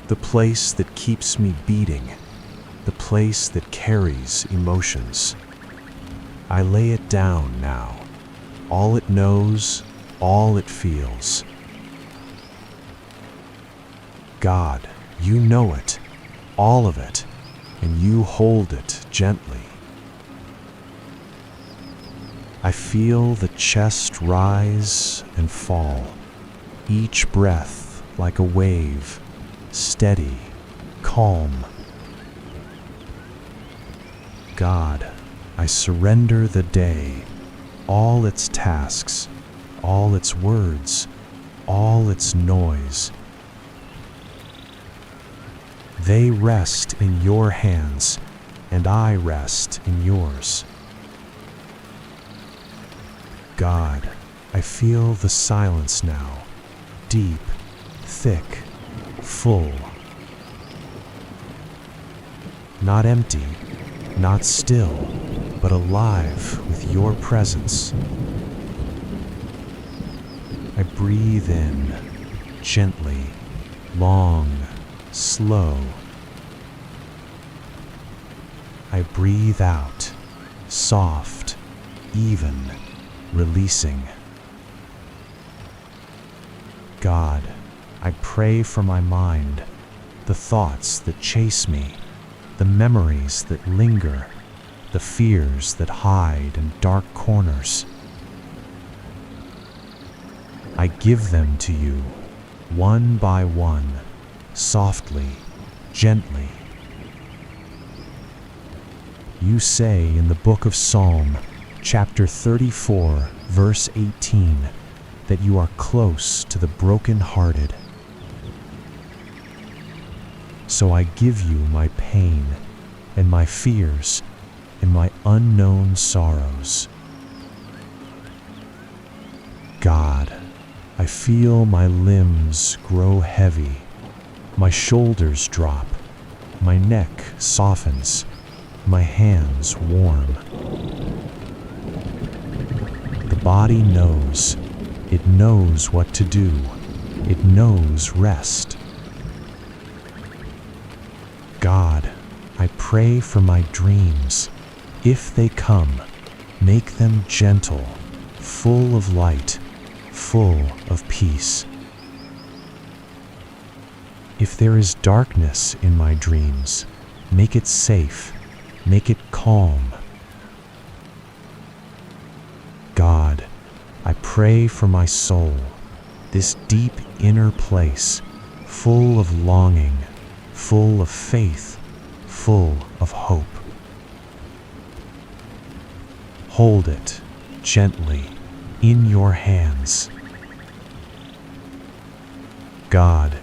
the place that keeps me beating, the place that carries emotions. I lay it down now, all it knows, all it feels. God, you know it, all of it, and you hold it gently. I feel the chest rise and fall, each breath like a wave, steady, calm. God, I surrender the day, all its tasks, all its words, all its noise. They rest in your hands, and I rest in yours. God, I feel the silence now, deep, thick, full. Not empty, not still, but alive with your presence. I breathe in, gently, long, slow. I breathe out, soft, even, releasing. God, I pray for my mind, the thoughts that chase me, the memories that linger, the fears that hide in dark corners. I give them to you, one by one, softly, gently. You say in the book of Psalm, chapter 34, verse 18, that you are close to the broken-hearted. So I give you my pain and my fears and my unknown sorrows. God, I feel my limbs grow heavy, my shoulders drop, my neck softens, my hands warm. The body knows, it knows what to do, it knows rest. God, I pray for my dreams. If they come, make them gentle, full of light, full of peace. If there is darkness in my dreams, make it safe, make it calm. God, I pray for my soul, this deep inner place, full of longing, full of faith, full of hope. Hold it gently in your hands. God,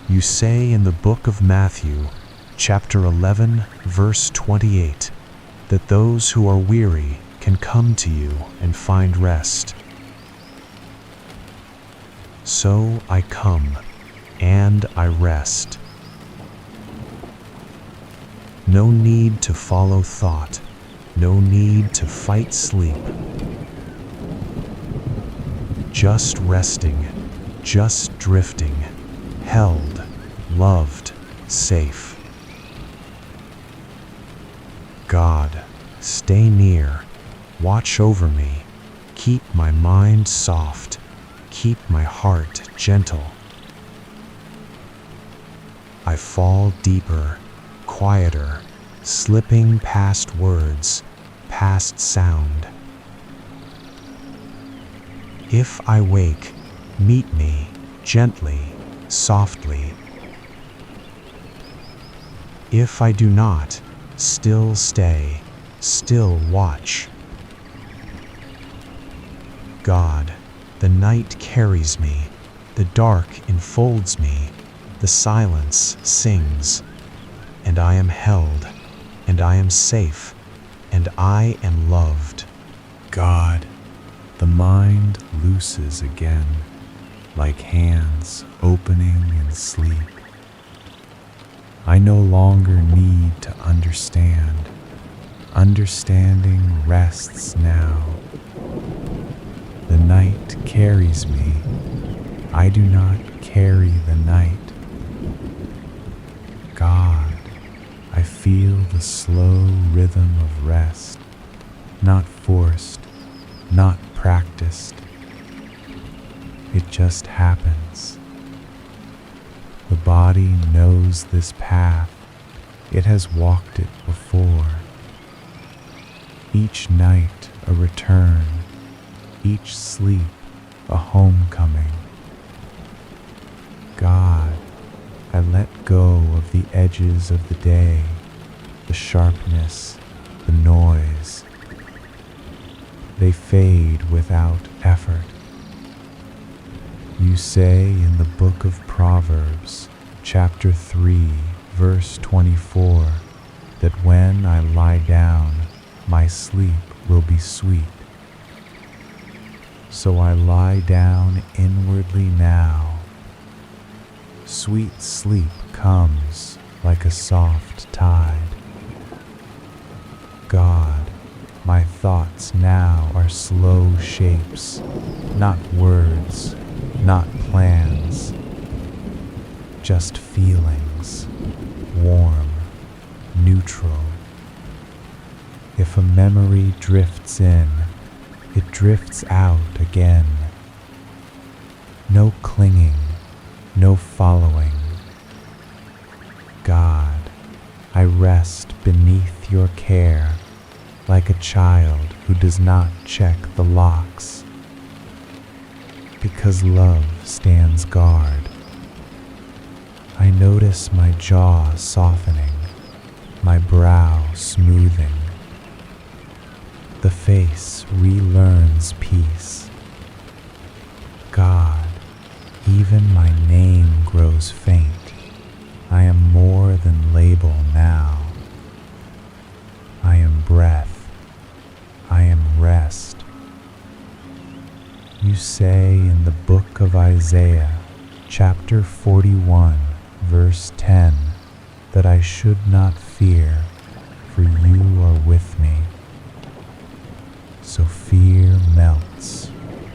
you say in the book of Matthew, chapter 11, verse 28, that those who are weary can come to you and find rest. So I come, and I rest. No need to follow thought, no need to fight sleep. Just resting, just drifting, held, loved, safe. God, stay near, watch over me, keep my mind soft, keep my heart gentle. I fall deeper, quieter, slipping past words, past sound. If I wake, meet me gently, softly. If I do not, still stay, still watch. God, the night carries me, the dark enfolds me, the silence sings, and I am held, and I am safe, and I am loved. God, the mind looses again, like hands opening in sleep. I no longer need to understand. Understanding rests now. The night carries me. I do not carry the night. the slow rhythm of rest, not forced, not practiced. It just happens. The body knows this path. It has walked it before. Each night a return, each sleep a homecoming. God, I let go of the edges of the day, the sharpness, the noise. They fade without effort. You say in the book of Proverbs, chapter 3, verse 24, that when I lie down, my sleep will be sweet. So I lie down inwardly now. Sweet sleep comes like a soft tide. God, my thoughts now are slow shapes, not words, not plans, just feelings, warm, neutral. If a memory drifts in, it drifts out again. No clinging, no following. God, I rest beneath your care like a child who does not check the locks, because love stands guard. I notice my jaw softening, my brow smoothing. The face relearns peace. God, even my name grows faint. I am more than label now. I am breath. I am rest. You say in the book of Isaiah, chapter 41, verse 10, that I should not fear, for you are with me. So fear melts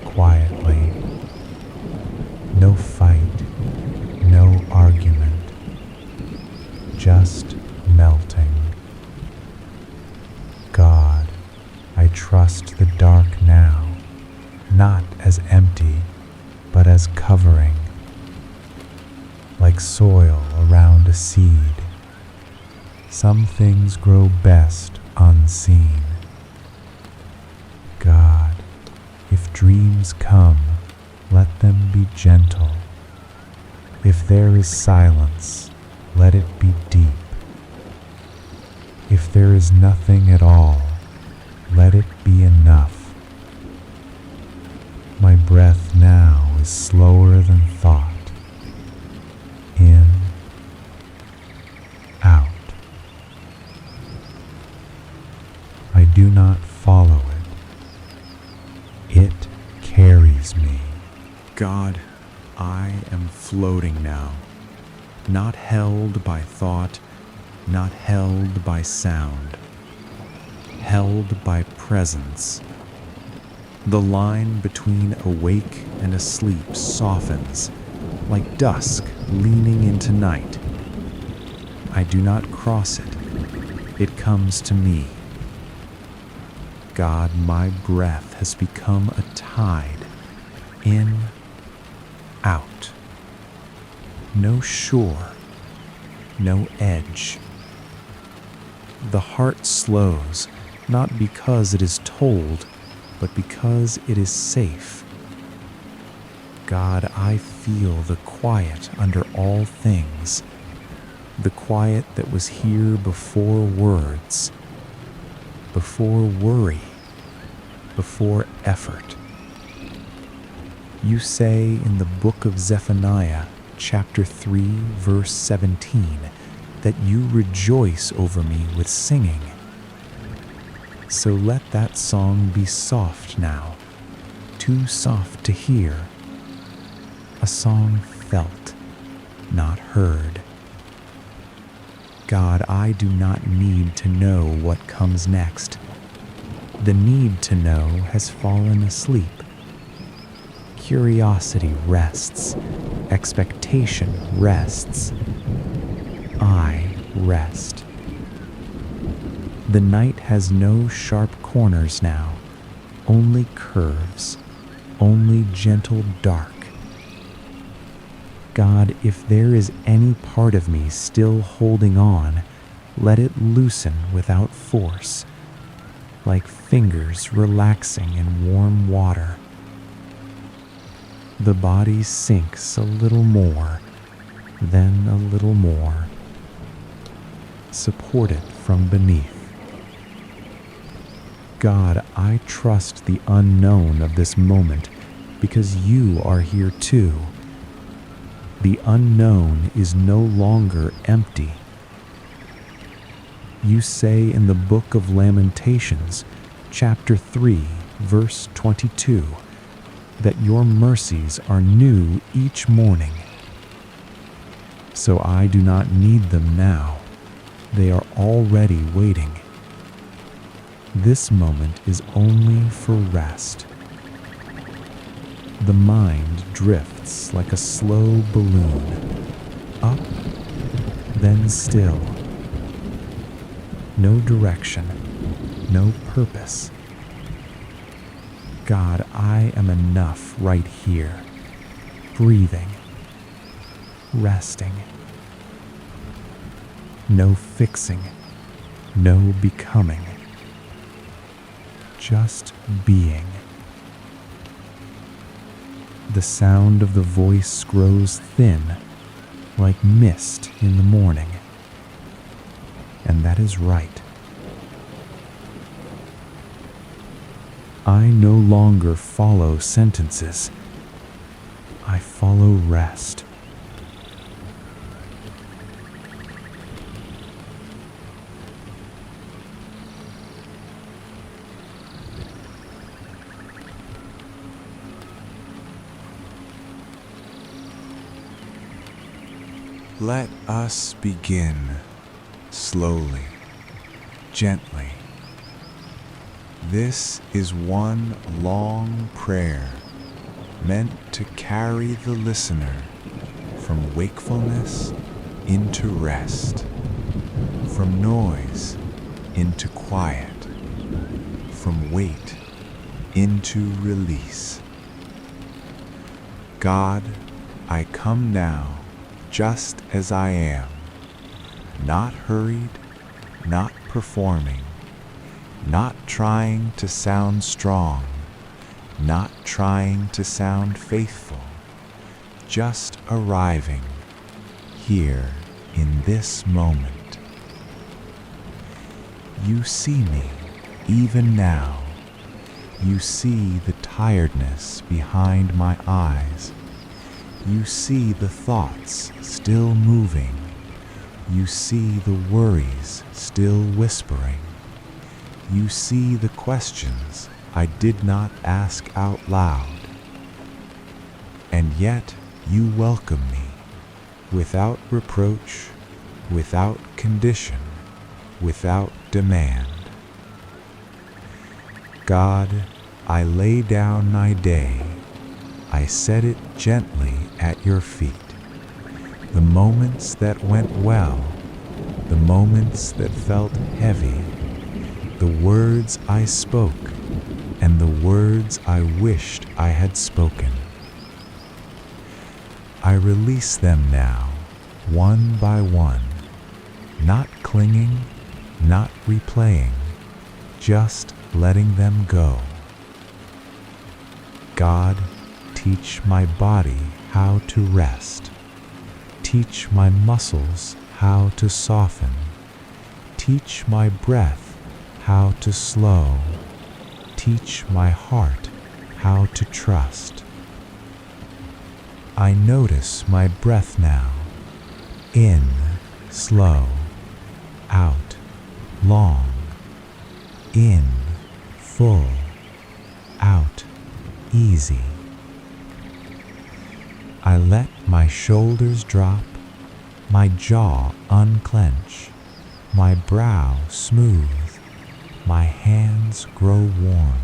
quietly. No fight, no argument, just melting. God, I trust the dark now, not as empty, but as covering, like soil around a seed. Some things grow best unseen. God, if dreams come, let them be gentle. If there is silence, let it be deep. If there is nothing at all, let it be enough. My breath now is slower than thought. In, out. I do not follow it. It carries me. God, I am floating now, not held by thought, not held by sound, held by presence. The line between awake and asleep softens, like dusk leaning into night. I do not cross it. It comes to me. God, my breath has become a tide, in, out. No shore, no edge. The heart slows, not because it is told, but because it is safe. God, I feel the quiet under all things, the quiet that was here before words, before worry, before effort. You say in the book of Zephaniah, chapter 3, verse 17, that you rejoice over me with singing. So let that song be soft now, too soft to hear. A song felt, not heard. God, I do not need to know what comes next. The need to know has fallen asleep. Curiosity rests. Expectation rests. I rest. The night has no sharp corners now, only curves, only gentle dark. God, if there is any part of me still holding on, let it loosen without force, like fingers relaxing in warm water. The body sinks a little more, then a little more, supported from beneath. God, I trust the unknown of this moment because you are here too. The unknown is no longer empty. You say in the book of Lamentations, chapter 3, verse 22, that your mercies are new each morning. So I do not need them now. They are already waiting. This moment is only for rest. The mind drifts like a slow balloon, up, then still. No direction, no purpose. God, I am enough right here, breathing, resting. No fixing, no becoming. Just being. The sound of the voice grows thin, like mist in the morning. And that is right. I no longer follow sentences. I follow rest. Let us begin slowly, gently. This is one long prayer meant to carry the listener from wakefulness into rest, from noise into quiet, from weight into release. God, I come now just as I am, not hurried, not performing, not trying to sound strong, not trying to sound faithful, just arriving here in this moment. You see me even now. You see the tiredness behind my eyes. You see the thoughts still moving. You see the worries still whispering. You see the questions I did not ask out loud. And yet you welcome me, without reproach, without condition, without demand. God, I lay down my day. I set it gently at your feet. The moments that went well, the moments that felt heavy, the words I spoke, and the words I wished I had spoken. I release them now, one by one, not clinging, not replaying, just letting them go. God, teach my body how to rest. Teach my muscles how to soften. Teach my breath how to slow. Teach my heart how to trust. I notice my breath now. In, slow. Out, long. In, full. Out, easy. I let my shoulders drop, my jaw unclench, my brow smooth, my hands grow warm.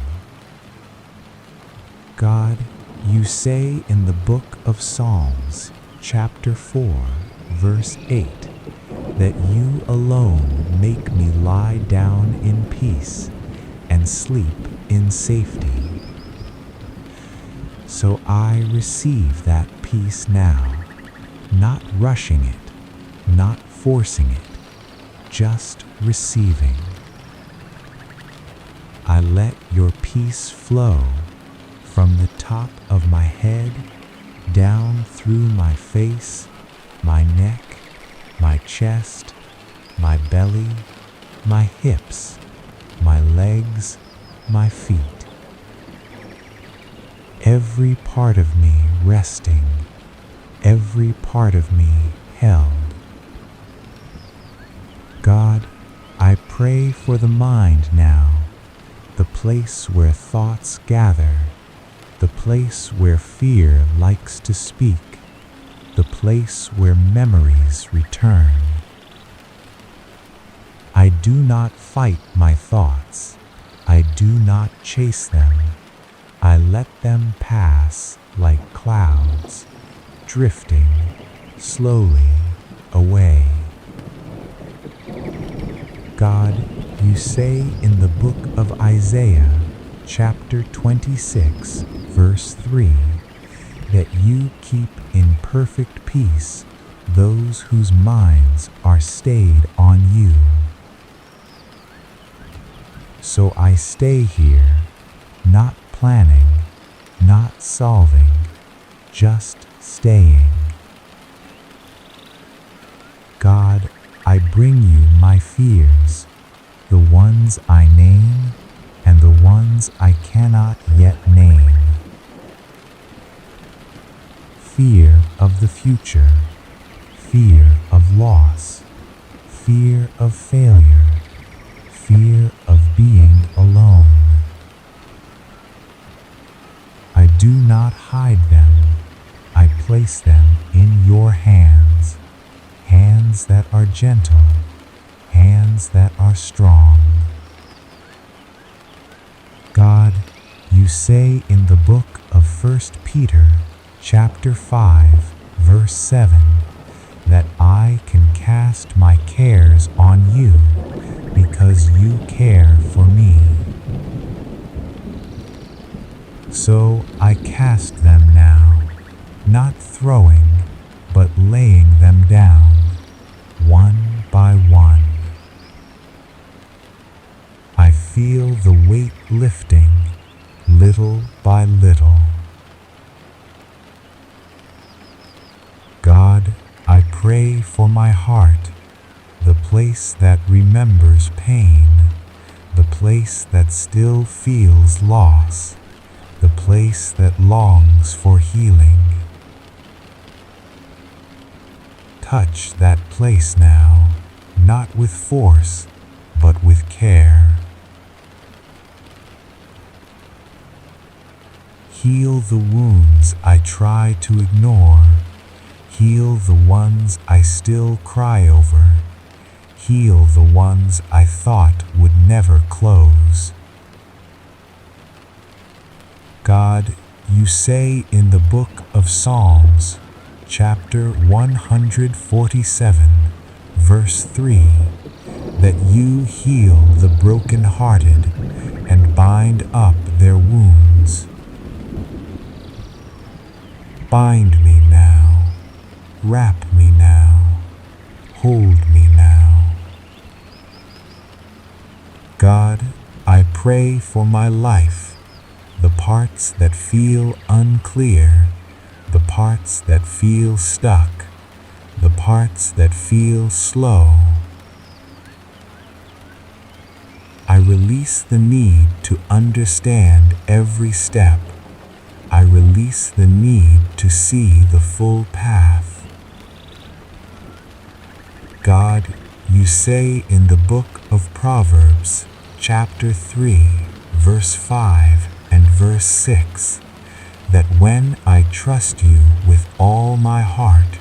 God, you say in the book of Psalms, chapter 4, verse 8, that you alone make me lie down in peace and sleep in safety. So I receive that peace now, not rushing it, not forcing it, just receiving. I let your peace flow from the top of my head down through my face, my neck, my chest, my belly, my hips, my legs, my feet. Every part of me resting, every part of me held. God, I pray for the mind now, the place where thoughts gather, the place where fear likes to speak, the place where memories return. I do not fight my thoughts. I do not chase them. I let them pass like clouds, drifting slowly away. God, you say in the book of Isaiah, chapter 26, verse 3, that you keep in perfect peace those whose minds are stayed on you. So I stay here, not planning, not solving, just staying. God, I bring you my fears, the ones I name and the ones I cannot yet name. Fear of the future, fear of loss, fear of failure, fear of being alone. I do not hide them. I place them in your hands, hands that are gentle, hands that are strong. God, you say in the book of 1 Peter, chapter 5, verse 7, that I can cast my cares on you because you care for me. So I cast them now, not throwing, but laying them down, one by one. I feel the weight lifting, little by little. God, I pray for my heart, the place that remembers pain, the place that still feels loss, the place that longs for healing. Touch that place now, not with force, but with care. Heal the wounds I try to ignore. Heal the ones I still cry over. Heal the ones I thought would never close. God, you say in the book of Psalms, chapter 147, verse 3, that you heal the brokenhearted and bind up their wounds. Bind me now, wrap me now, hold me now. God, I pray for my life, the parts that feel unclear, the parts that feel stuck, the parts that feel slow. I release the need to understand every step. I release the need to see the full path. God, you say in the book of Proverbs, chapter 3, verse 5 and verse 6, that when I trust you with all my heart,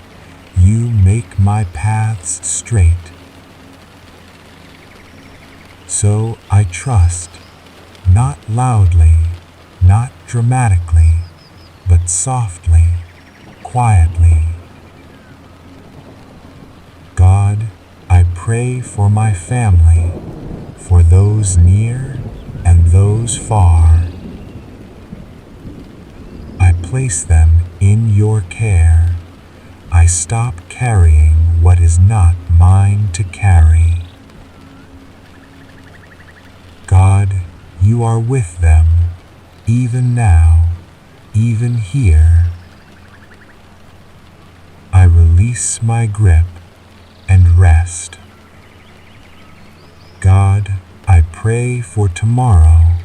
you make my paths straight. So I trust, not loudly, not dramatically, but softly, quietly. God, I pray pray for my family, for those near and those far. I place them in your care. I stop carrying what is not mine to carry. God, you are with them, even now, even here. I release my grip and rest. God, I pray for tomorrow,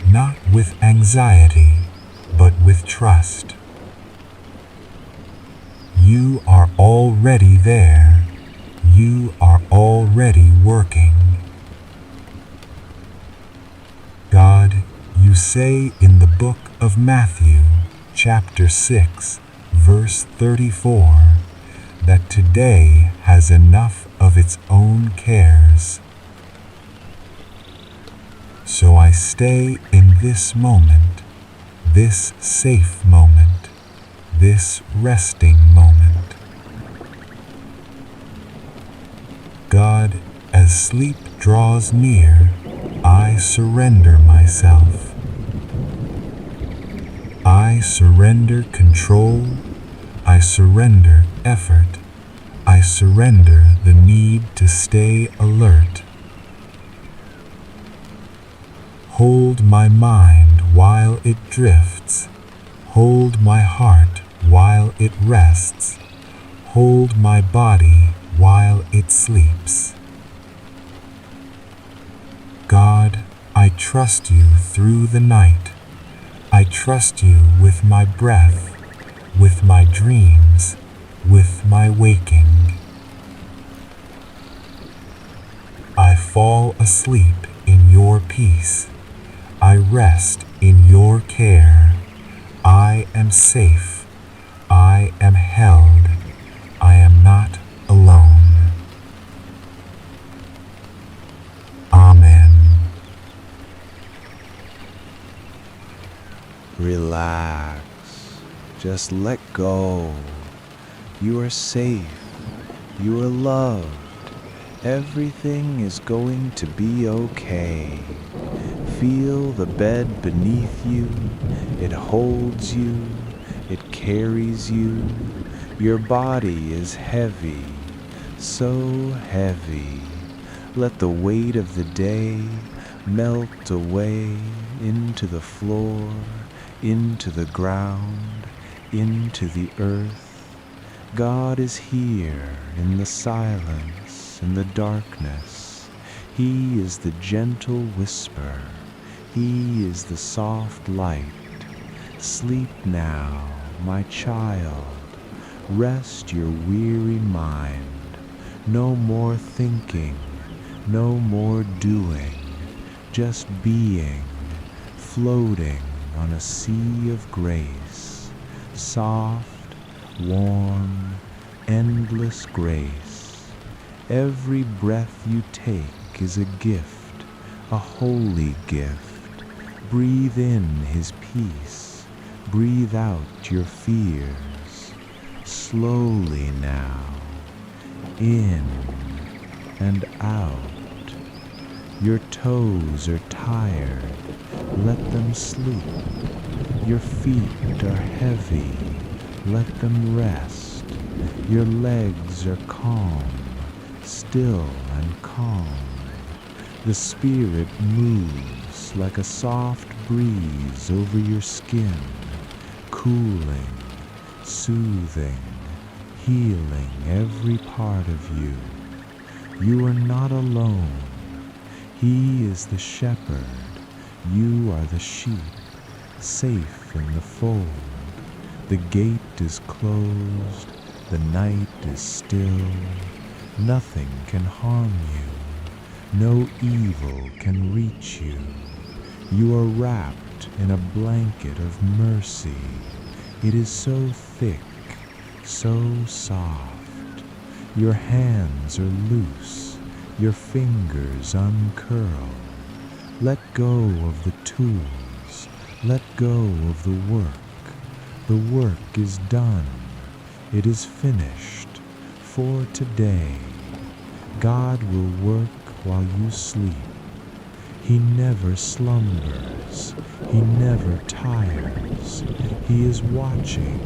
not with anxiety, but with trust. You are already there. You are already working. God, you say in the book of Matthew, chapter 6, verse 34, that today has enough of its own cares. So I stay in this moment, this safe moment, this resting moment. God, as sleep draws near, I surrender myself. I surrender control. I surrender effort. I surrender the need to stay alert. Hold my mind while it drifts. Hold my heart while it rests. Hold my body while it sleeps. God, I trust you through the night. I trust you with my breath, with my dreams, with my waking. I fall asleep in your peace. I rest in your care. I am safe. I am held. I am not alone. Amen. Relax. Just let go. You are safe. You are loved. Everything is going to be okay. Feel the bed beneath you. It holds you. It carries you. Your body is heavy, so heavy. Let the weight of the day melt away into the floor, into the ground, into the earth. God is here in the silence, in the darkness. He is the gentle whisper. He is the soft light. Sleep now, my child. Rest your weary mind. No more thinking, no more doing, just being, floating on a sea of grace. Soft, warm, endless grace. Every breath you take is a gift, a holy gift. Breathe in his peace. Breathe out your fears. Slowly now. In and out. Your toes are tired. Let them sleep. Your feet are heavy. Let them rest. Your legs are calm, still and calm. The spirit moves like a soft breeze over your skin, cooling, soothing, healing every part of you. You are not alone. He is the shepherd. You are the sheep, safe in the fold. The gate is closed. The night is still. Nothing can harm you. No evil can reach you. You are wrapped in a blanket of mercy. It is so thick, so soft. Your hands are loose. Your fingers uncurl. Let go of the tools. Let go of the work. The work is done. It is finished for today. God will work while you sleep. He never slumbers. He never tires. He is watching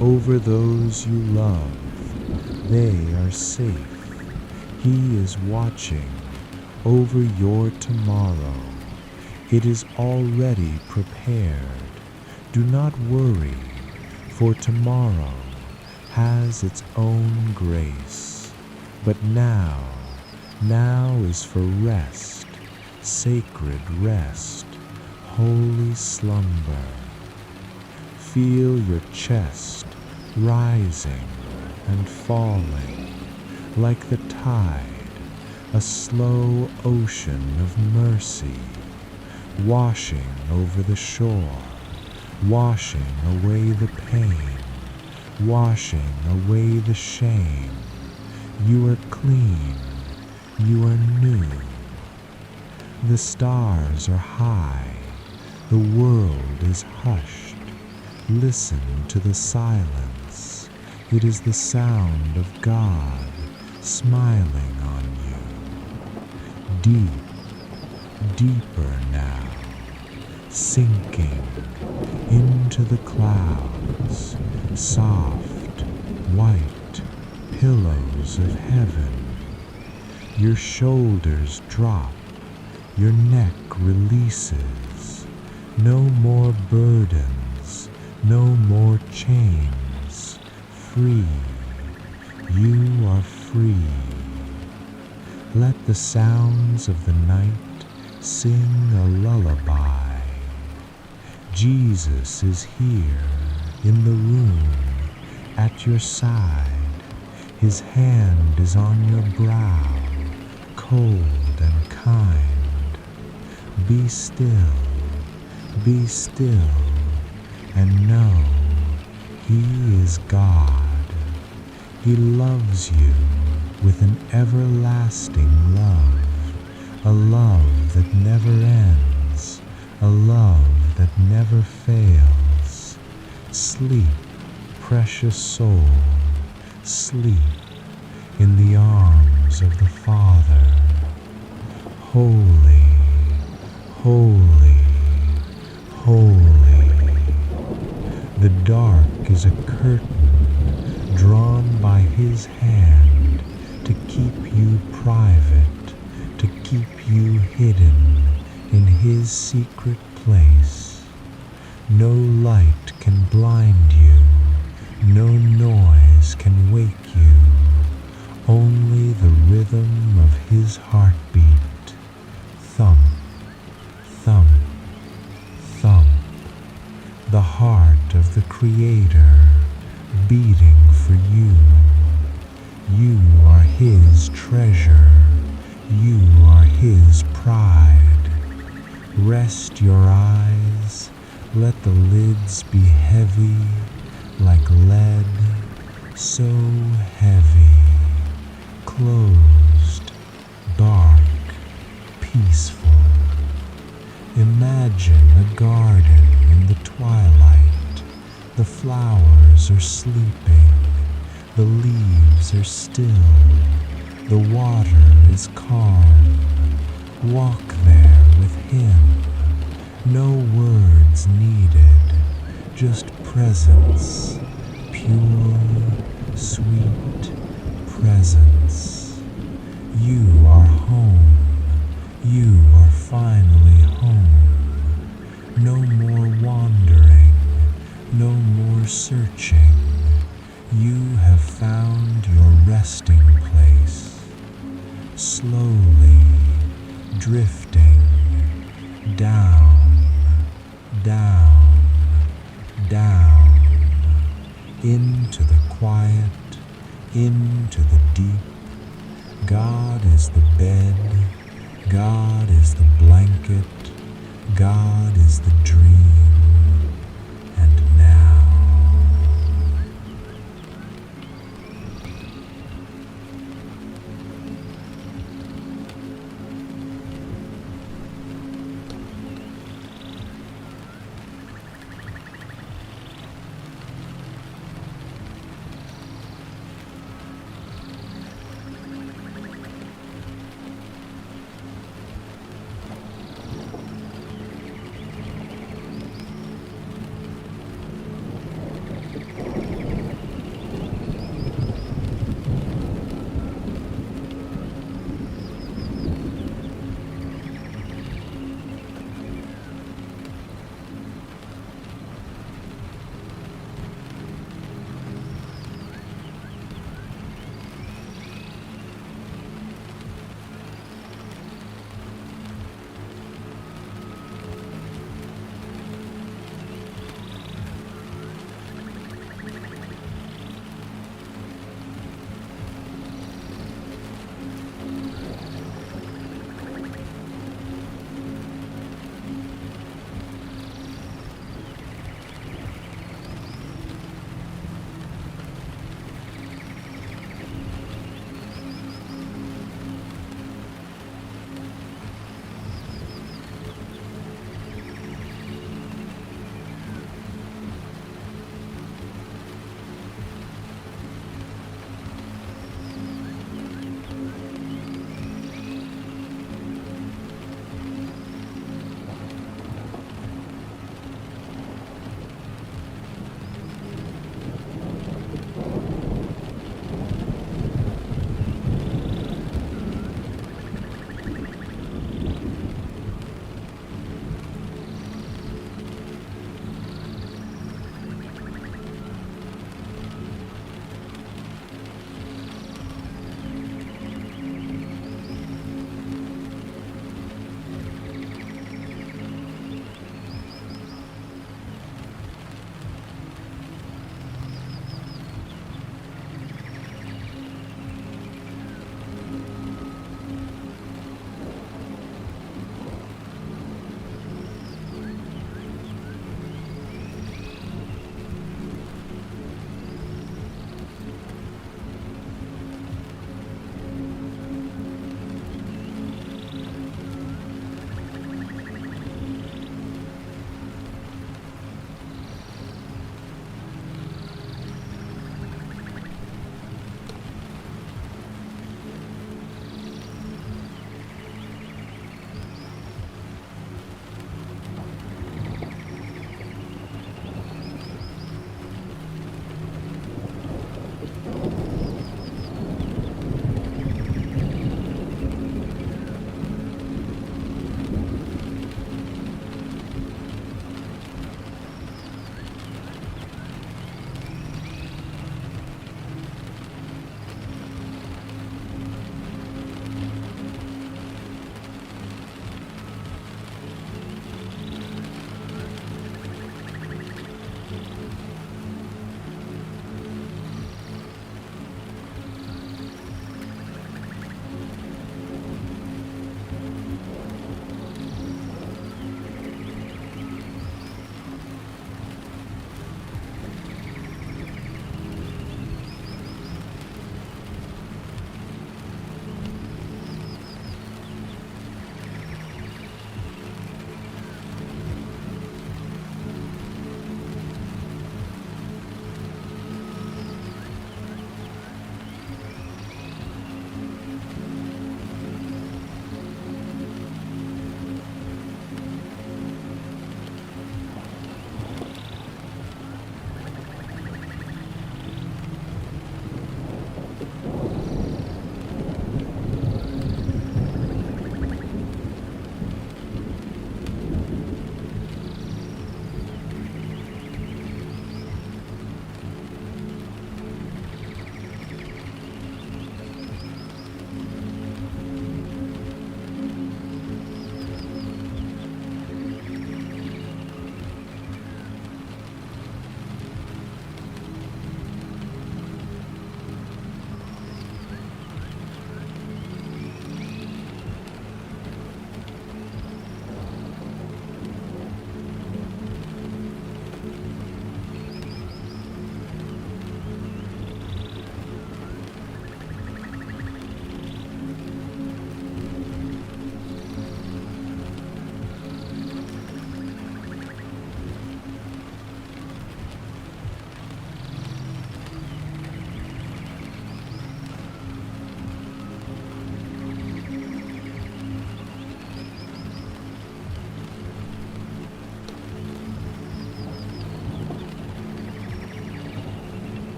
over those you love. They are safe. He is watching over your tomorrow. It is already prepared. Do not worry, for tomorrow has its own grace. But now is for rest, sacred rest, holy slumber. Feel your chest rising and falling like the tide, a slow ocean of mercy, washing over the shore, washing away the pain, washing away the shame. You are clean, you are new. The stars are high, the world is hushed. Listen to the silence. It is the sound of God smiling on you. Deep, deeper now, sinking into the clouds, soft, white pillows of heaven. Your shoulders drop, your neck releases. No more burdens, no more chains. Free, you are free. Let the sounds of the night sing a lullaby. Jesus is here in the room at your side. His hand is on your brow, cold and kind. Be still, and know He is God. He loves you with an everlasting love, a love that never ends, a love that never fails. Sleep, precious soul, sleep in the arms of the Father. Holy, holy, holy. The dark is a curtain drawn by His hand to keep you private, to keep you hidden in His secret place. No light can blind you, no noise can wake you, only the rhythm of His heartbeat. Thump, thump, thump. The heart of the Creator beating for you. You are His treasure. You are His pride. Rest your eyes. Let the lids be heavy like lead, so heavy. Closed, dark, peaceful. Imagine a garden in the twilight. The flowers are sleeping. The leaves are still. The water is calm. Walk there with Him. No words needed, just presence. Pure, sweet presence. You are home. You are finally home. No more wandering, no more searching. You have found your resting place. Slowly drifting down, down, down, into the quiet, into the deep. God is the bed, God is the blanket, God is the dream.